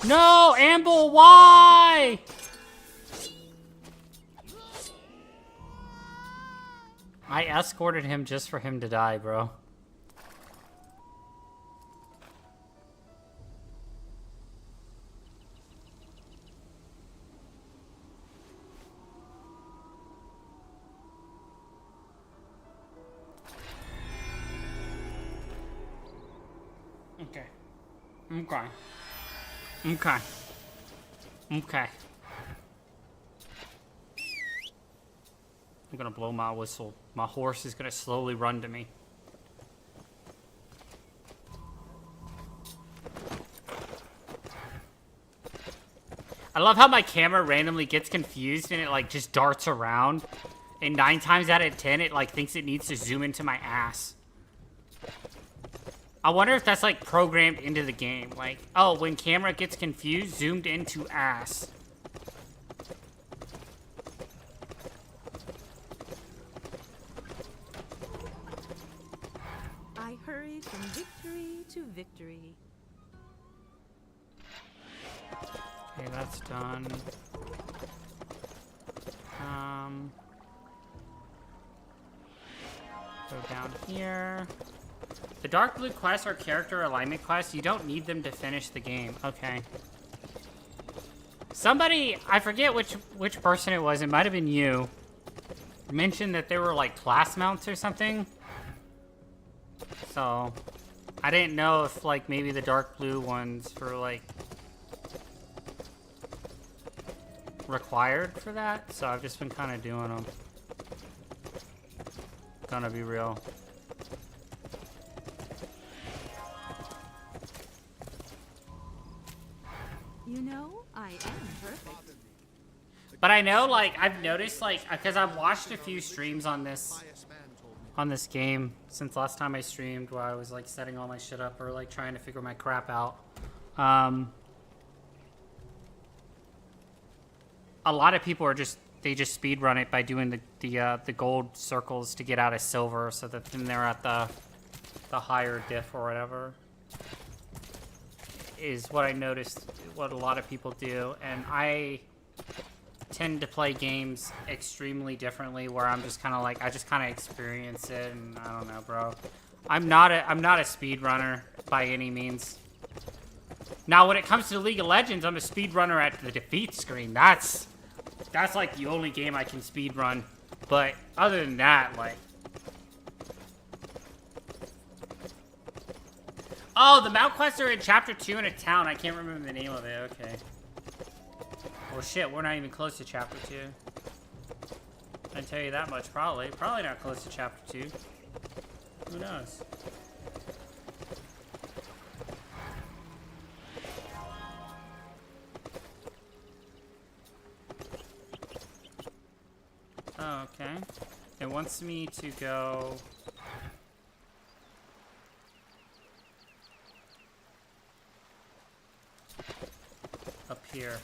No, Amble, why? I escorted him just for him to die, bro. Okay. Okay. Okay. Okay. I'm gonna blow my whistle. My horse is gonna slowly run to me. I love how my camera randomly gets confused and it like just darts around. And 9 times out of 10, it like thinks it needs to zoom into my ass. I wonder if that's like programmed into the game. Like, oh, when camera gets confused, zoomed into ass. I hurry from victory to victory. Okay, that's done. Go down here. The dark blue quests are character alignment quests. You don't need them to finish the game. Okay. Somebody, I forget which person it was. It might have been you. Mentioned that there were like class mounts or something. So, I didn't know if like maybe the dark blue ones were like required for that. So I've just been kind of doing them. Gonna be real. You know, I am perfect. But I know, like, I've noticed, like, because I've watched a few streams on this on this game since last time I streamed, while I was like setting all my shit up or like trying to figure my crap out. A lot of people are just speed run it by doing the gold circles to get out of silver, so that then they're at the higher diff or whatever. Is what I noticed what a lot of people do, and I tend to play games extremely differently, where I'm just kind of like, I just kind of experience it, and I don't know, bro. I'm not a speedrunner by any means. Now, when it comes to League of Legends, I'm a speedrunner at the defeat screen. That's like the only game I can speedrun. But other than that, like... Oh, the Mount Quests are in Chapter 2 in a town. I can't remember the name of it. Okay. Well, shit, we're not even close to Chapter 2. I can tell you that much, probably. Probably not close to Chapter 2. Who knows? Oh, okay. It wants me to go... up here.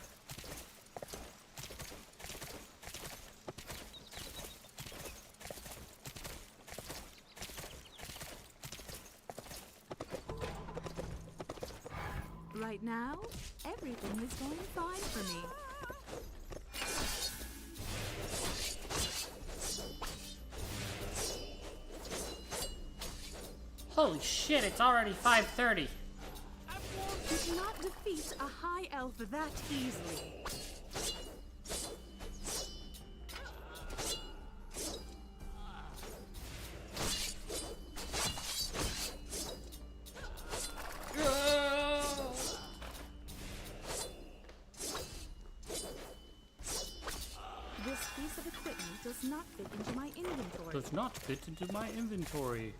Right now, everything is going fine for me. Holy shit, it's already 5:30. You cannot defeat a high elf that easily. This piece of equipment does not fit into my inventory. Does not fit into my inventory.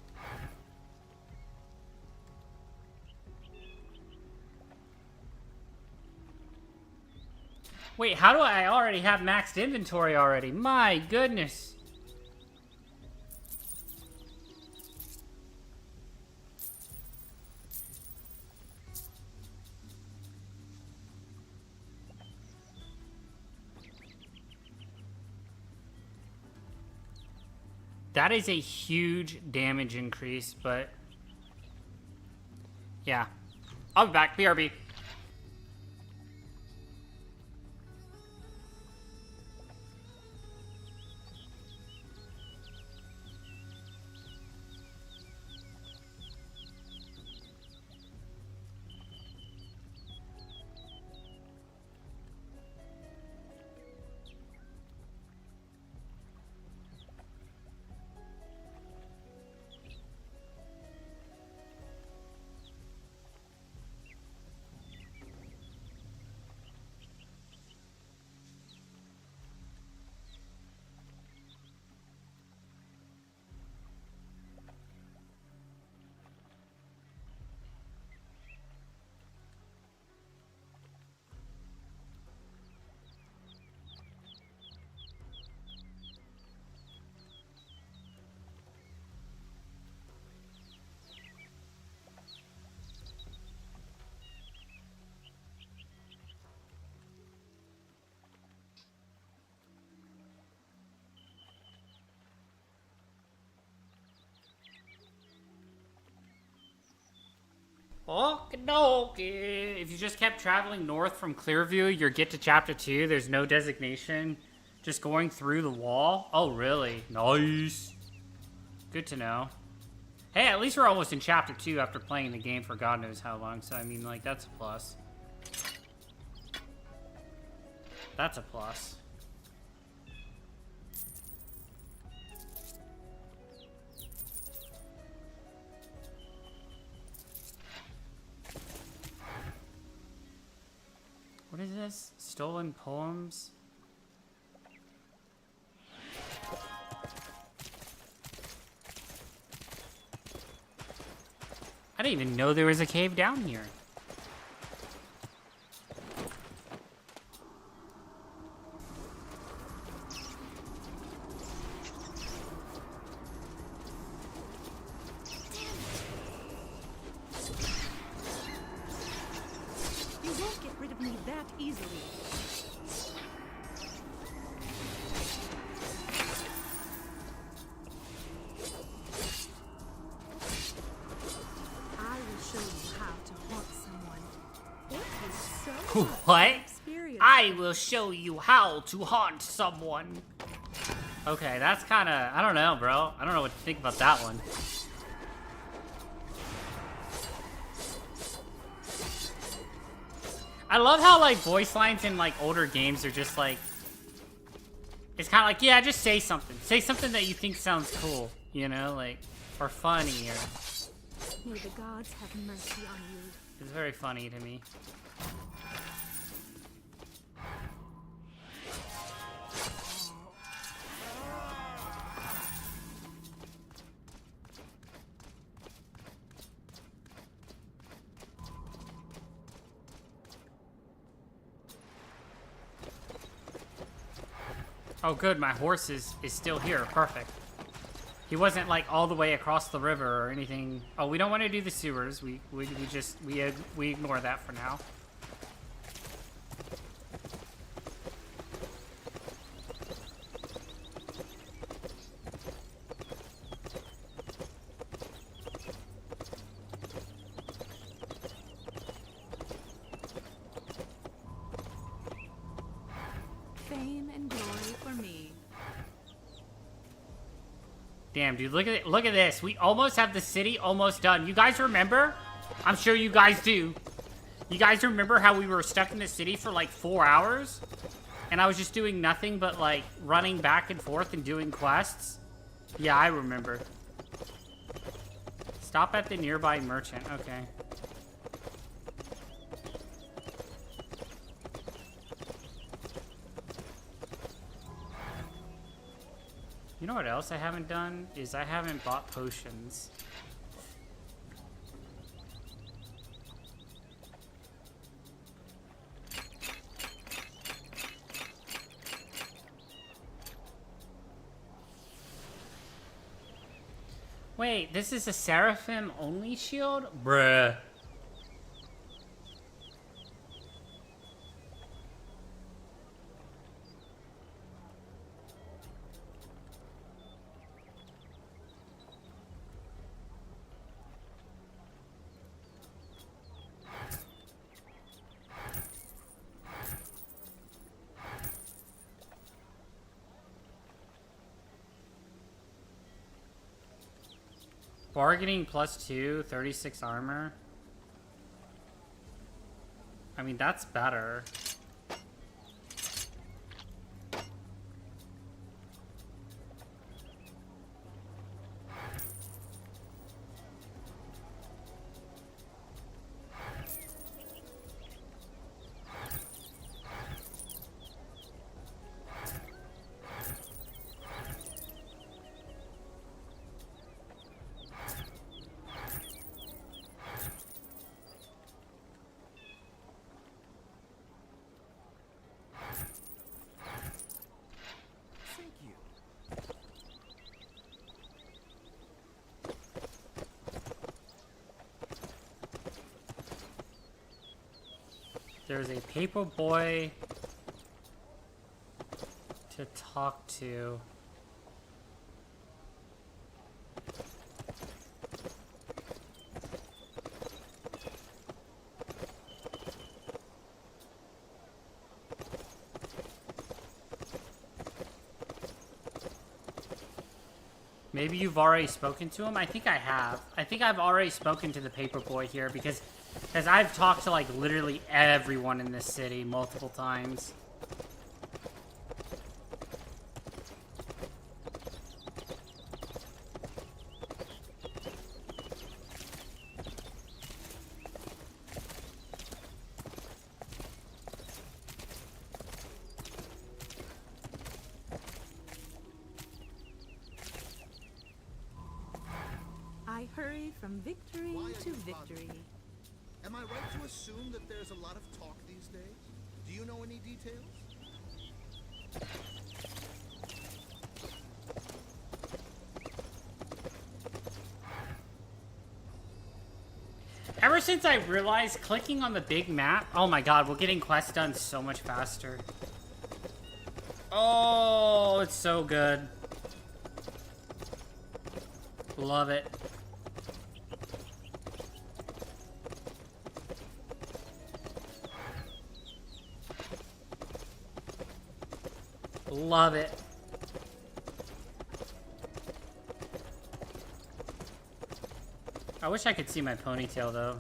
Wait, how do I already have maxed inventory already? My goodness. That is a huge damage increase, but yeah. I'll be back. BRB. Okie dokie. If you just kept traveling north from Clearview, you'll get to Chapter 2. There's no designation. Just going through the wall. Oh, really? Nice. Good to know. Hey, at least we're almost in Chapter 2 after playing the game for God knows how long. So, I mean, like, that's a plus. That's a plus. What is this? Stolen poems? I didn't even know there was a cave down here. What? Experience. I will show you how to haunt someone. Okay, that's kind of... I don't know, bro. I don't know what to think about that one. I love how, like, voice lines in, like, older games are just, like... It's kind of like, yeah, just say something. Say something that you think sounds cool, you know? Like, or funny, or... May the gods have mercy on you. It's very funny to me. Oh good, my horse is still here. Perfect. He wasn't like all the way across the river or anything. Oh, we don't want to do the sewers. We ignore that for now. Fame and glory for me. Damn, dude, look at this. We almost have the city almost done. You guys remember? I'm sure you guys do. You guys remember how we were stuck in the city for like 4 hours? And I was just doing nothing but like running back and forth and doing quests? Yeah, I remember. Stop at the nearby merchant. Okay. You know what else I haven't done? Is I haven't bought potions. Wait, this is a Seraphim only shield? Bruh. Bargaining +2, 36 armor. I mean, that's better. There's a paper boy to talk to. Maybe you've already spoken to him? I think I have. I think I've already spoken to the paper boy here because I've talked to like literally everyone in this city multiple times. I hurry from victory to victory. Am I right to assume that there's a lot of talk these days? Do you know any details? Ever since I realized clicking on the big map, oh my god, we're getting quests done so much faster. Oh, it's so good. Love it. Love it. I wish I could see my ponytail, though.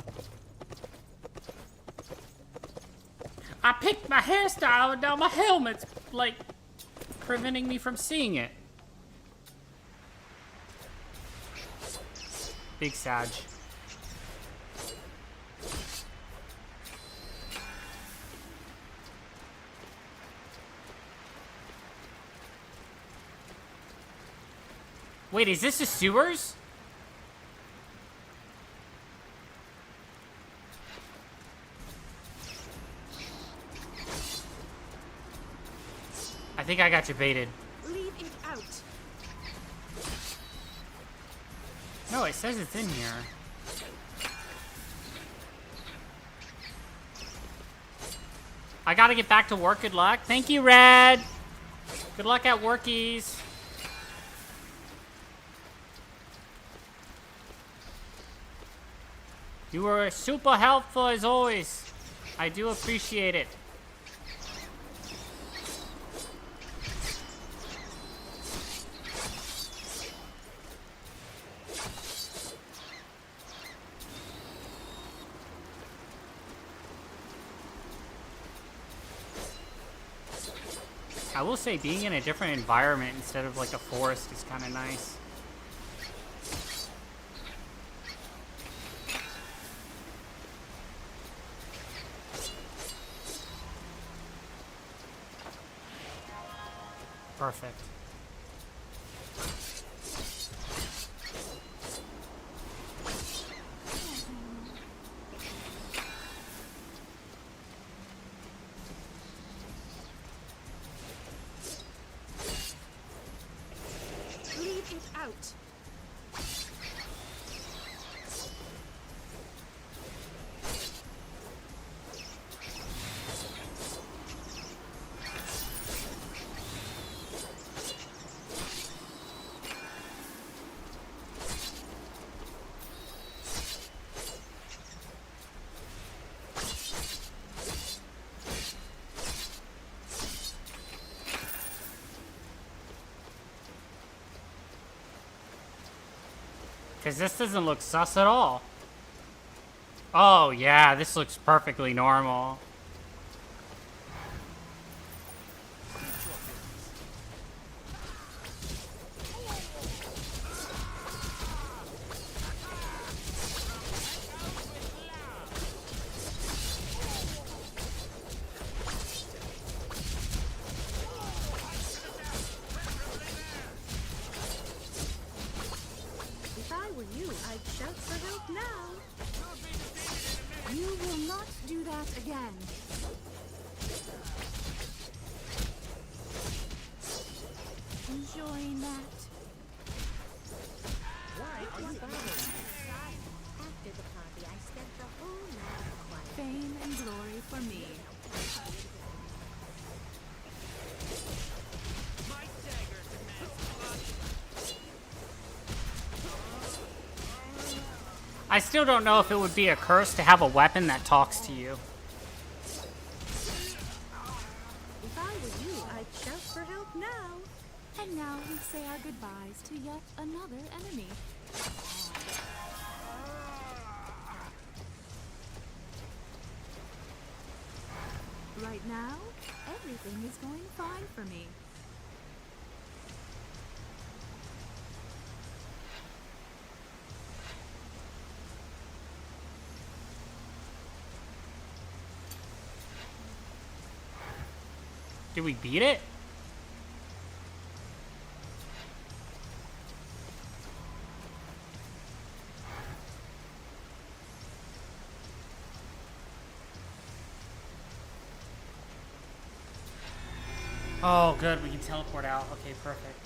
I picked my hairstyle and now my helmet's, like, preventing me from seeing it. Big Sag. Wait, is this the sewers? I think I got you baited. Leave it out. No, it says it's in here. I gotta get back to work. Good luck. Thank you, Red. Good luck at workies. You were super helpful as always. I do appreciate it. I will say being in a different environment instead of like a forest is kind of nice. Perfect. Leave it out. Because this doesn't look sus at all. Oh, yeah, this looks perfectly normal. If I were you, I'd shout for help now. You will not do that again. Enjoying that? Why are you bothering me? After the party, I spent the whole night quiet. Fame and glory for me. I still don't know if it would be a curse to have a weapon that talks to you. If I were you, I'd shout for help now. And now we say our goodbyes to yet another enemy. Right now, everything is going fine for me. Did we beat it? Oh, good. We can teleport out. Okay, perfect.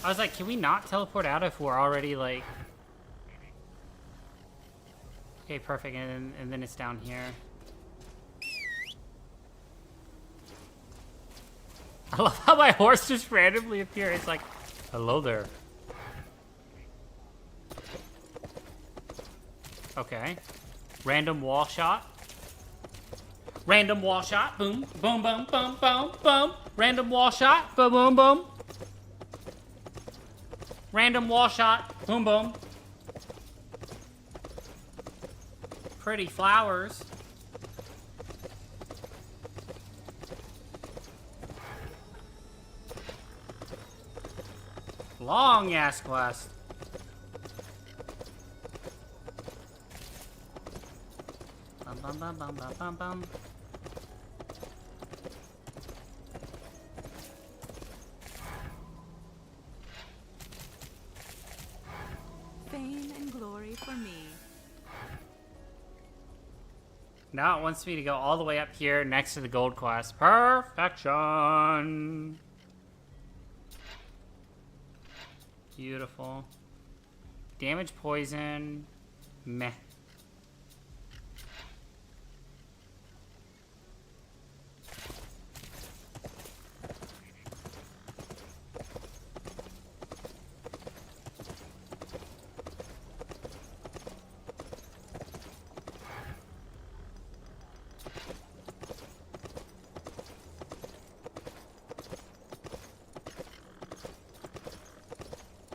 I was like, can we not teleport out if we're already, like... Okay, perfect. And then it's down here. I love how my horse just randomly appeared. It's like, hello there. Okay. Random wall shot. Random wall shot. Boom. Boom, boom, boom, boom, boom. Random wall shot. Boom, boom, boom. Random wall shot. Boom, boom. Pretty flowers. Long ass quest. Bum bum bum bum bum bum bum. Fame and glory for me. Now it wants me to go all the way up here next to the gold quest. Perfection. Beautiful. Damage poison. Meh.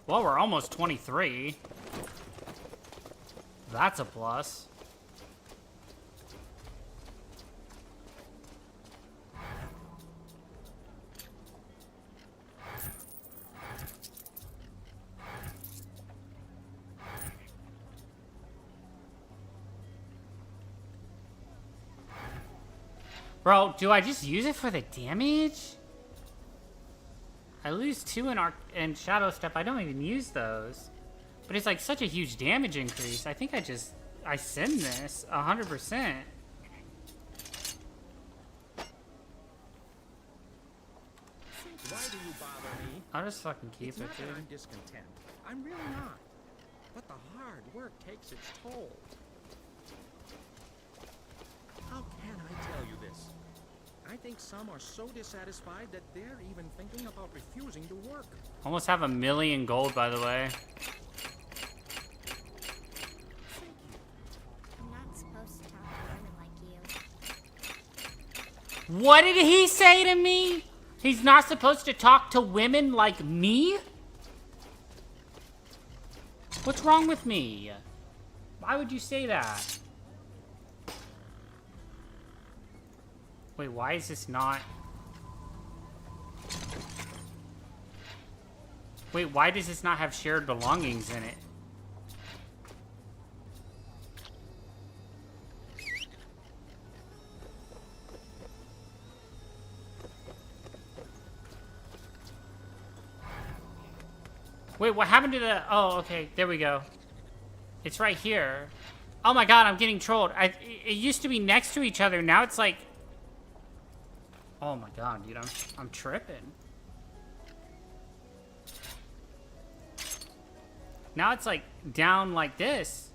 Well, we're almost 23. That's a plus. Bro, do I just use it for the damage? I lose 2 in Shadow Step. I don't even use those. But it's like such a huge damage increase. I think I send this 100%. Why do you bother me? I'll just fucking keep It's it, not that dude. I'm discontent. I'm really not. But the hard work takes its toll. How can I tell you this? I think some are so dissatisfied that they're even thinking about refusing to work. Almost have 1,000,000 gold, by the way. I'm not supposed to talk to women like you. What did he say to me? He's not supposed to talk to women like me? What's wrong with me? Why would you say that? Wait, why is this not... Wait, why does this not have shared belongings in it? Wait, what happened to the... Oh, okay, there we go. It's right here. Oh my god, I'm getting trolled. It used to be next to each other, now it's like... Oh my god, dude, I'm tripping. Now it's like down like this.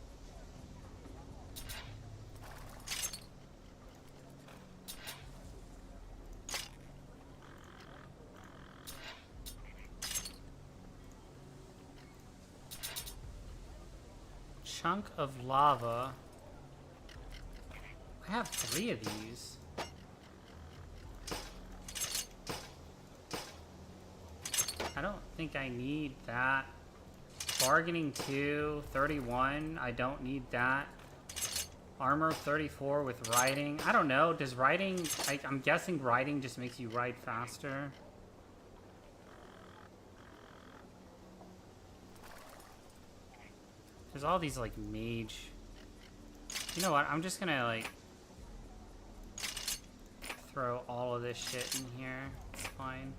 Chunk of lava. I have 3 of these. I don't think I need that. Bargaining 2, 31. I don't need that. Armor 34 with riding. I don't know. Does riding... I'm guessing riding just makes you ride faster. There's all these, like, mage... You know what? I'm just gonna, like... throw all of this shit in here. It's fine.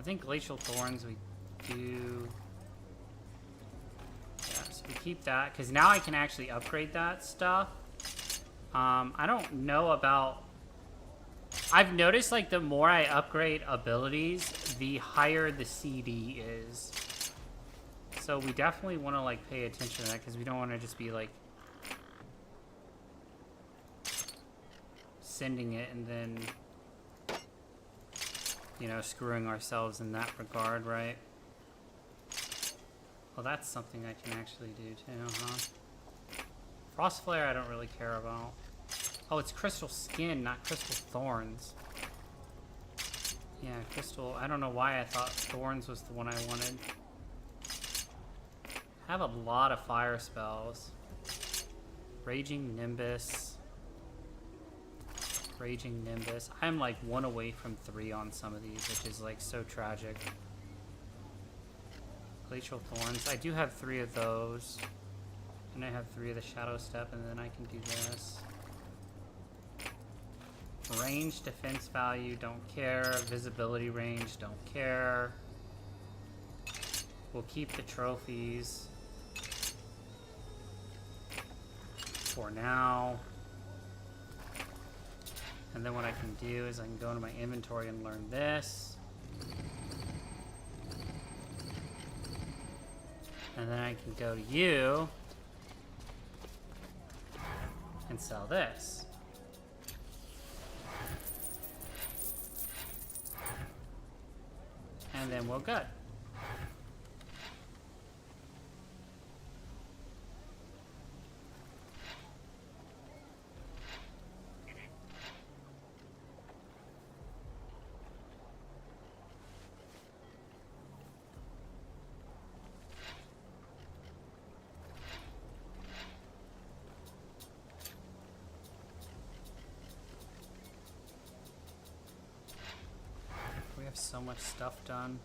I think Glacial Thorns we do... Yeah, so we keep that, because now I can actually upgrade that stuff. I don't know about... I've noticed, like, the more I upgrade abilities, the higher the CD is. So we definitely want to, like, pay attention to that, because we don't want to just be, like... sending it and then... you know, screwing ourselves in that regard, right? Well, that's something I can actually do too, huh? Frostflare I don't really care about. Oh, it's Crystal Skin, not Crystal Thorns. Yeah, Crystal. I don't know why I thought Thorns was the one I wanted. I have a lot of fire spells. Raging Nimbus. Raging Nimbus. I'm like 1 away from 3 on some of these, which is like so tragic. Glacial Thorns. I do have 3 of those. And I have 3 of the Shadow Step, and then I can do this. Range, defense value, don't care. Visibility range, don't care. We'll keep the trophies for now. And then what I can do is I can go into my inventory and learn this. And then I can go to you and sell this. And then we're good. We have so much stuff done.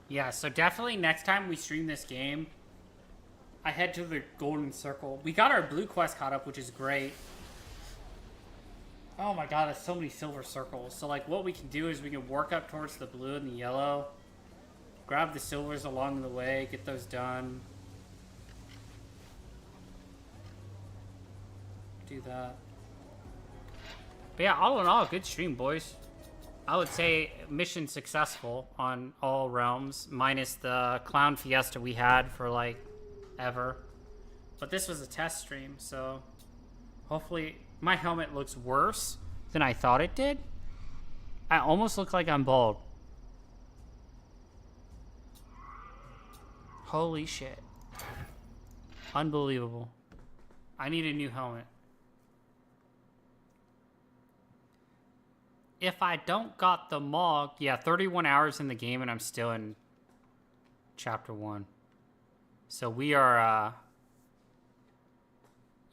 Yeah, so definitely next time we stream this game, I head to the Golden Circle. We got our blue quest caught up, which is great. Oh my god, there's so many silver circles. So like what we can do is we can work up towards the blue and the yellow. Grab the silvers along the way, get those done. Do that. But yeah, all in all, good stream, boys. I would say mission successful on all realms, minus the clown fiesta we had for like ever. But this was a test stream, so hopefully my helmet looks worse than I thought it did. I almost look like I'm bald. Holy shit. Unbelievable. I need a new helmet. If I don't got the Mog, yeah, 31 hours in the game and I'm still in chapter 1. So we are,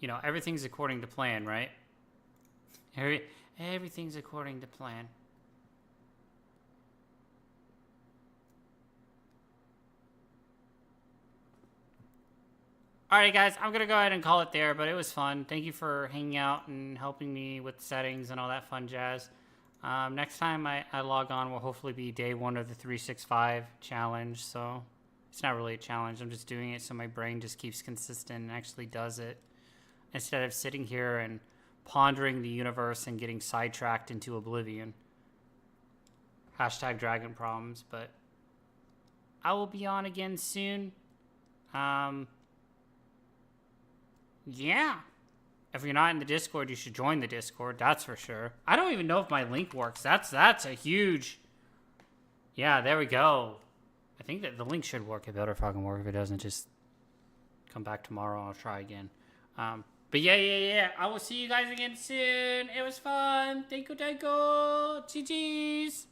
you know, everything's according to plan, right? Everything's according to plan. Alright guys, I'm gonna go ahead and call it there, but it was fun. Thank you for hanging out and helping me with settings and all that fun jazz. Next time I log on will hopefully be day 1 of the 365 challenge, so it's not really a challenge. I'm just doing it so my brain just keeps consistent and actually does it, instead of sitting here and pondering the universe and getting sidetracked into oblivion. Hashtag dragon problems, but I will be on again soon. Yeah. If you're not in the Discord, you should join the Discord. That's for sure. I don't even know if my link works. That's a huge... Yeah, there we go. I think that the link should work. It better fucking work. If it doesn't, just come back tomorrow. I'll try again. But yeah. I will see you guys again soon. It was fun. Thank you. GG's.